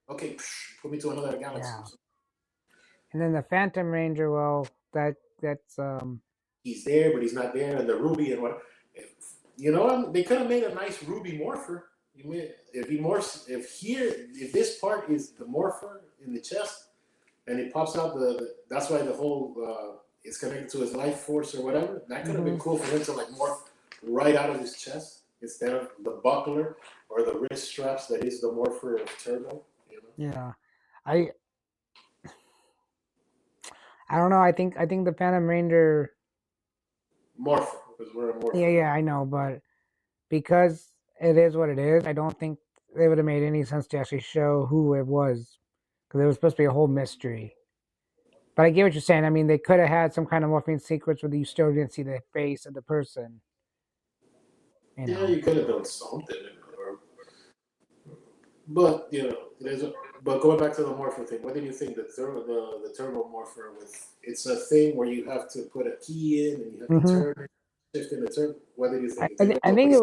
Okay, put me to another galaxy. Yeah. And then the Phantom Ranger, well, that's he's there, but he's not there, and the Ruby and what. They could have made a nice Ruby Morpher. If he morphs, if this part is the Morpher in the chest, and it pops out that's why the whole it's connected to his life force or whatever. That could have been cool for him to morph right out of his chest instead of the buckler or the wrist straps that is the Morpher of Turbo. Yeah, I don't know. I think the Phantom Ranger Morpher, because we're a Morpher. Yeah, I know, but because it is what it is, I don't think it would have made any sense to actually show who it was because it was supposed to be a whole mystery. But I get what you're saying. I mean, they could have had some kind of morphine sequence where you still didn't see the face of the person. Yeah, you could have done something. But but going back to the Morpher thing, what did you think the Turbo Morpher it's a thing where you have to put a key in and you have to turn it, shift in the turn. What did you think? I think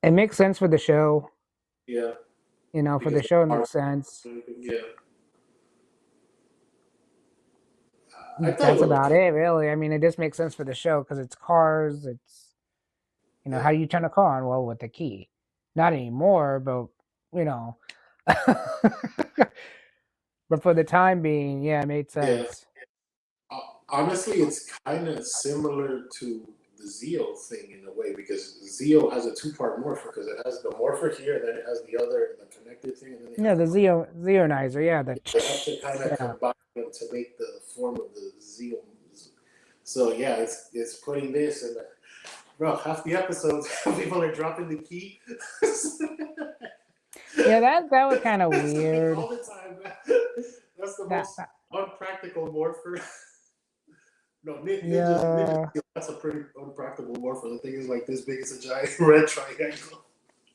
it makes sense for the show. Yeah. For the show, it makes sense. Yeah. That's about it, really. I mean, it just makes sense for the show because it's cars. It's how do you turn a car on? Well, with the key. Not anymore, but but for the time being, yeah, it made sense. Yeah. Honestly, it's kind of similar to the Zeo thing in a way because Zeo has a 2-part Morpher because it has the Morpher here, and then it has the connected thing. And then the Zeonizer, yeah. They have to kind of combine them to make the form of the Zeo. So yeah, it's putting this and bro, half the episodes people are dropping the key. Yeah, that was kind of weird. All the time, man. That's the most unpractical Morpher. No, Ninja, that's a pretty unpractical Morpher. The thing is this big as a giant red triangle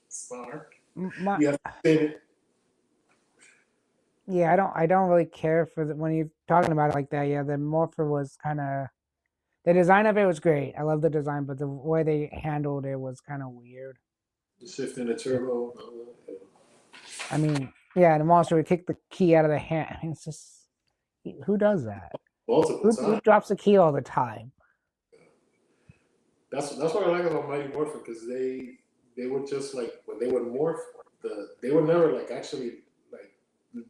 star. You have to spin it. Yeah, I don't really care for when you're talking about it like that. Yeah, the Morpher was kind of the design of it was great. I love the design, but the way they handled it was kind of weird. Shifting the turbo. I mean, yeah, the monster would kick the key out of the hand. I mean, it's just who does that? Multiple times. Who drops the key all the time? That's what I like about Mighty Morphin because they would just when they would morph they would never actually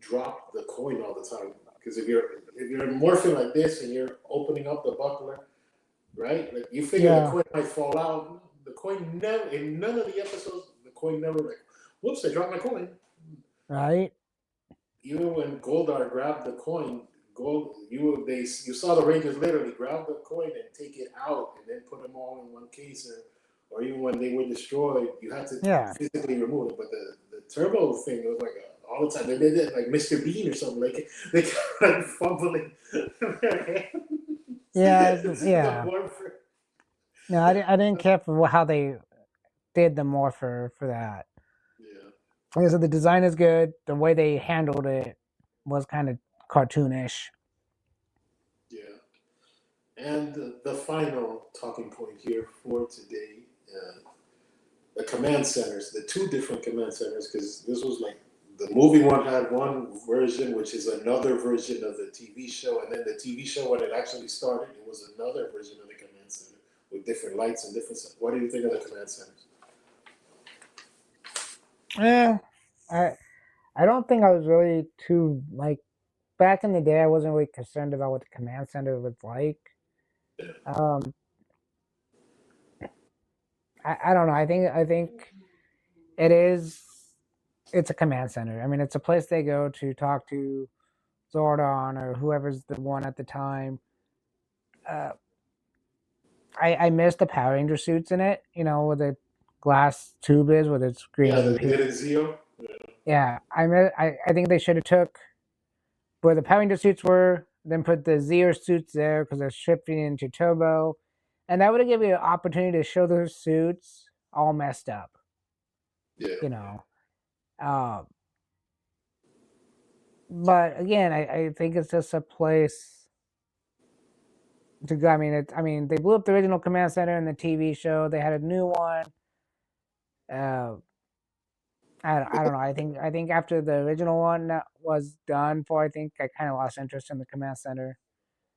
drop the coin all the time because if you're morphing like this and you're opening up the buckler, right? You figure the coin might fall out. The coin never in none of the episodes. The coin never whoops! I dropped my coin. Right. Even when Goldar grabbed the coin, you saw the Rangers literally grab the coin and take it out and then put them all in one case, or even when they were destroyed, you had to physically remove it. But the turbo thing was all the time. They did it like Mr. Bean or something. They kept fumbling. Yeah. No, I didn't care for how they did the Morpher for that. Yeah. Like I said, the design is good. The way they handled it was kind of cartoonish. Yeah. And the final talking point here for today, the command centers, the two different command centers, because this was like the movie one had one version, which is another version of the TV show, and then the TV show when it actually started, it was another version of the command center with different lights and different. What do you think of the command centers? Yeah, I don't think I was really too like back in the day. I wasn't really concerned about what the command center was like. Yeah, Um, I don't know. I think it is. It's a command center. I mean, it's a place they go to talk to Zordon or whoever's the one at the time. Uh, I miss the Power Ranger suits in it. You know, with the glass tube is with its yeah, green the paint. did Zio. Yeah, Yeah, I think they should have took where the Power Ranger suits were, then put the Zero suits there because they're shifting into Turbo, and that would have given you an opportunity to show those suits all messed up. yeah, You know, uh, but again, I think it's just a place to go. I mean, I mean, they blew up the original command center in the TV show. They had a new one. Uh, I don't know. I think after the original one was done for, I think I kind of lost interest in the command center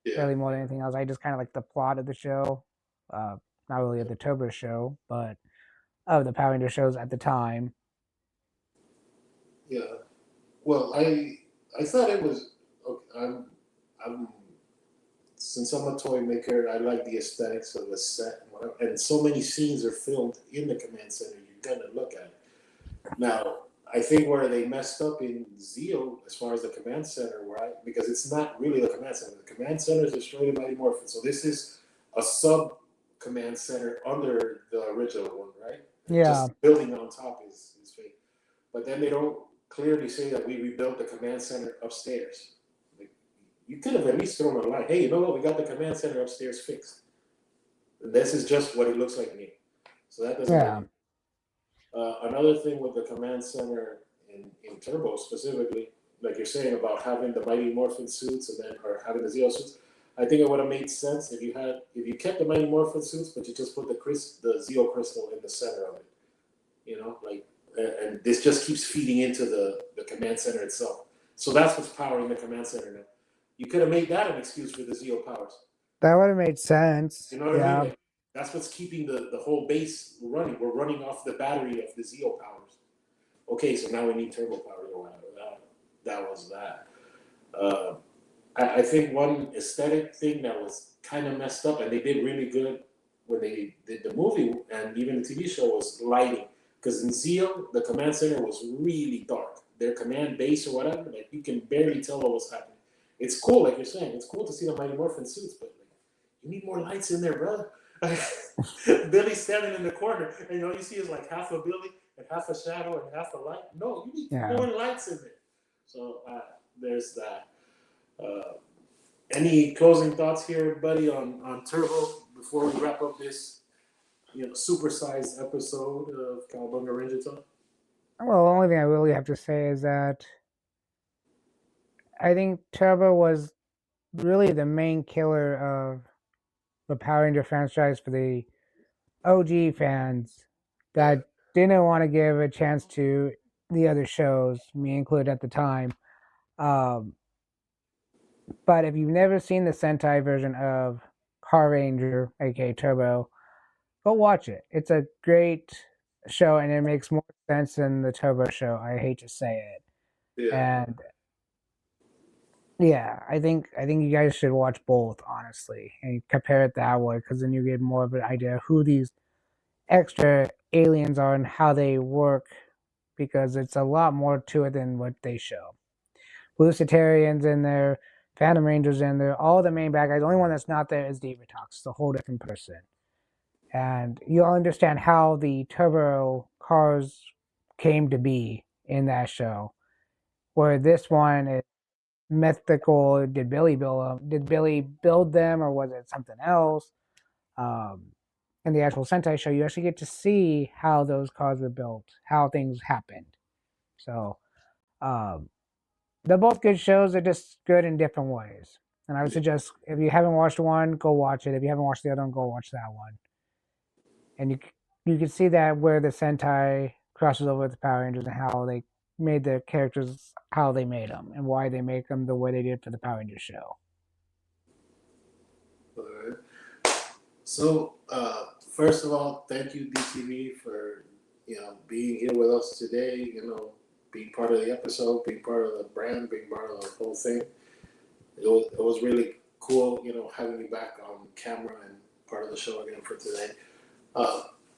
yeah, really more than anything else. I just kind of like the plot of the show, uh, not really of the Turbo show, but of the Power Ranger shows at the time. yeah. Well, I thought it was. Okay, I'm since I'm a toy maker, I like the aesthetics of the set, and, whatever, and so many scenes are filmed in the command center. You're gonna look at it. Now, I think where they messed up in Zeo, as far as the command center, right? Because it's not really the command center. The command center is destroyed by Mighty Morphin. So this is a sub command center under the original one, right? And Yeah, just building on top is fake. But then they don't clearly say that we rebuilt the command center upstairs. Like, you could have at least thrown a line. Hey, you know what? We got the command center upstairs fixed. And this is just what it looks like me. So that doesn't make yeah, any. Another thing with the command center in Turbo specifically, like you're saying about having the Mighty Morphin suits and then or having the Zeo suits, I think it would have made sense if you kept the Mighty Morphin suits, but you just put the Zeo crystal in the center of it. You know, like and this just keeps feeding into the command center itself. So that's what's powering the command center now. You could have made that an excuse for the Zeo powers. that would have made sense. You know what I mean? Yeah, Like that's what's keeping the whole base running. We're running off the battery of the Zeo powers. Okay, so now we need turbo power or whatever. That was that. Uh, I think one aesthetic thing that was kind of messed up, and they did really good when they did the movie and even the TV show was lighting. Because in Zeo, the command center was really dark. Their command base or whatever, like you can barely tell what was happening. It's cool, like you're saying. It's cool to see the Mighty Morphin suits, but like, you need more lights in there, brother. Billy's standing in the corner, and you see is like half a Billy and half a shadow and half a light. No, you need yeah. more lights in there. So there's that. Uh, any closing thoughts here, buddy, on Turbo before we wrap up this supersized episode of Cowabunga Ranger Talk? Well, the only thing I really have to say is that I think Turbo was really the main killer of the Power Ranger franchise for the OG fans Yeah, that didn't want to give a chance to the other shows, me included at the time. Um, but if you've never seen the Sentai version of Car Ranger, aka Turbo, go watch it. It's a great show and it makes more sense than the Turbo show. I hate to say it. yeah, And yeah, I think you guys should watch both honestly and compare it that way because then you get more of an idea of who these extra aliens are and how they work because it's a lot more to it than what they show. Lucitarians in there, Phantom Rangers in there, all the main bad guys. The only one that's not there is Divatox. It's a whole different person. And you'll understand how the turbo cars came to be in that show. Where this one is mythical. Did Billy build them? Did Billy build them, or was it something else? Um, in the actual Sentai show, you actually get to see how those cars were built, how things happened. So um, they're both good shows. They're just good in different ways. And I would yeah. suggest if you haven't watched one, go watch it. If you haven't watched the other one, go watch that one. And you you can see that where the Sentai crosses over with the Power Rangers and how they made the characters how they made them and why they make them the way they did for the Power Rangers show. All right. So, first of all, thank you, DTV, for being here with us today. Being part of the episode, being part of the brand, being part of the whole thing. It was really cool, having you back on camera and part of the show again for today.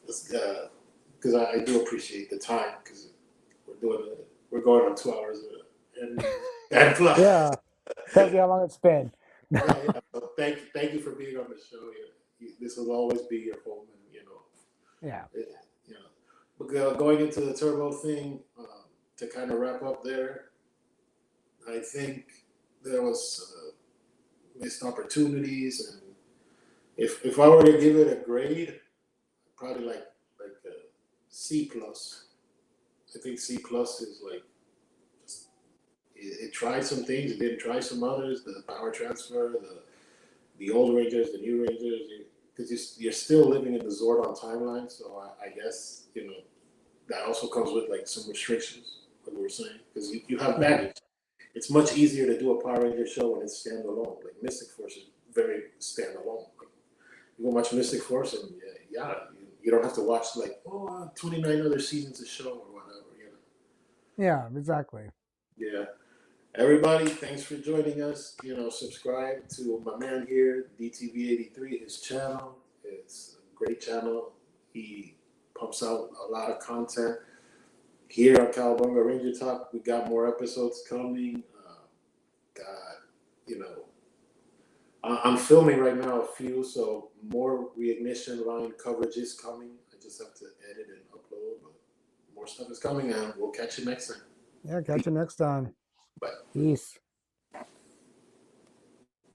Because I do appreciate the time because we're going on 2 hours and plus. Yeah, tells you how long it's been. Yeah. So thank you for being on the show. This will always be your home, and Yeah. you know. But going into the turbo thing, to kind of wrap up there, I think there was missed opportunities, and if I were to give it a grade, probably like a C plus. I think C plus is like just, it tried some things, it didn't try some others. The power transfer, the old Rangers, the new Rangers, because you're still living in the Zordon timeline. So I guess that also comes with like some restrictions, like we were saying, because you have baggage. It's much easier to do a Power Ranger show when it's standalone. Like Mystic Force is very standalone. Like, you can watch Mystic Force and you don't have to watch like 29 other seasons of show or whatever. Yeah, exactly. Yeah. Everybody, thanks for joining us. Subscribe to my man here, DTV83, his channel. It's a great channel. He pumps out a lot of content. Here on Cowabunga Ranger Talk, we got more episodes coming. God, I'm filming right now a few, so more reignition line coverage is coming. I just have to edit and upload, but more stuff is coming, and we'll catch you next time. Yeah, catch you next time. Bye. Peace.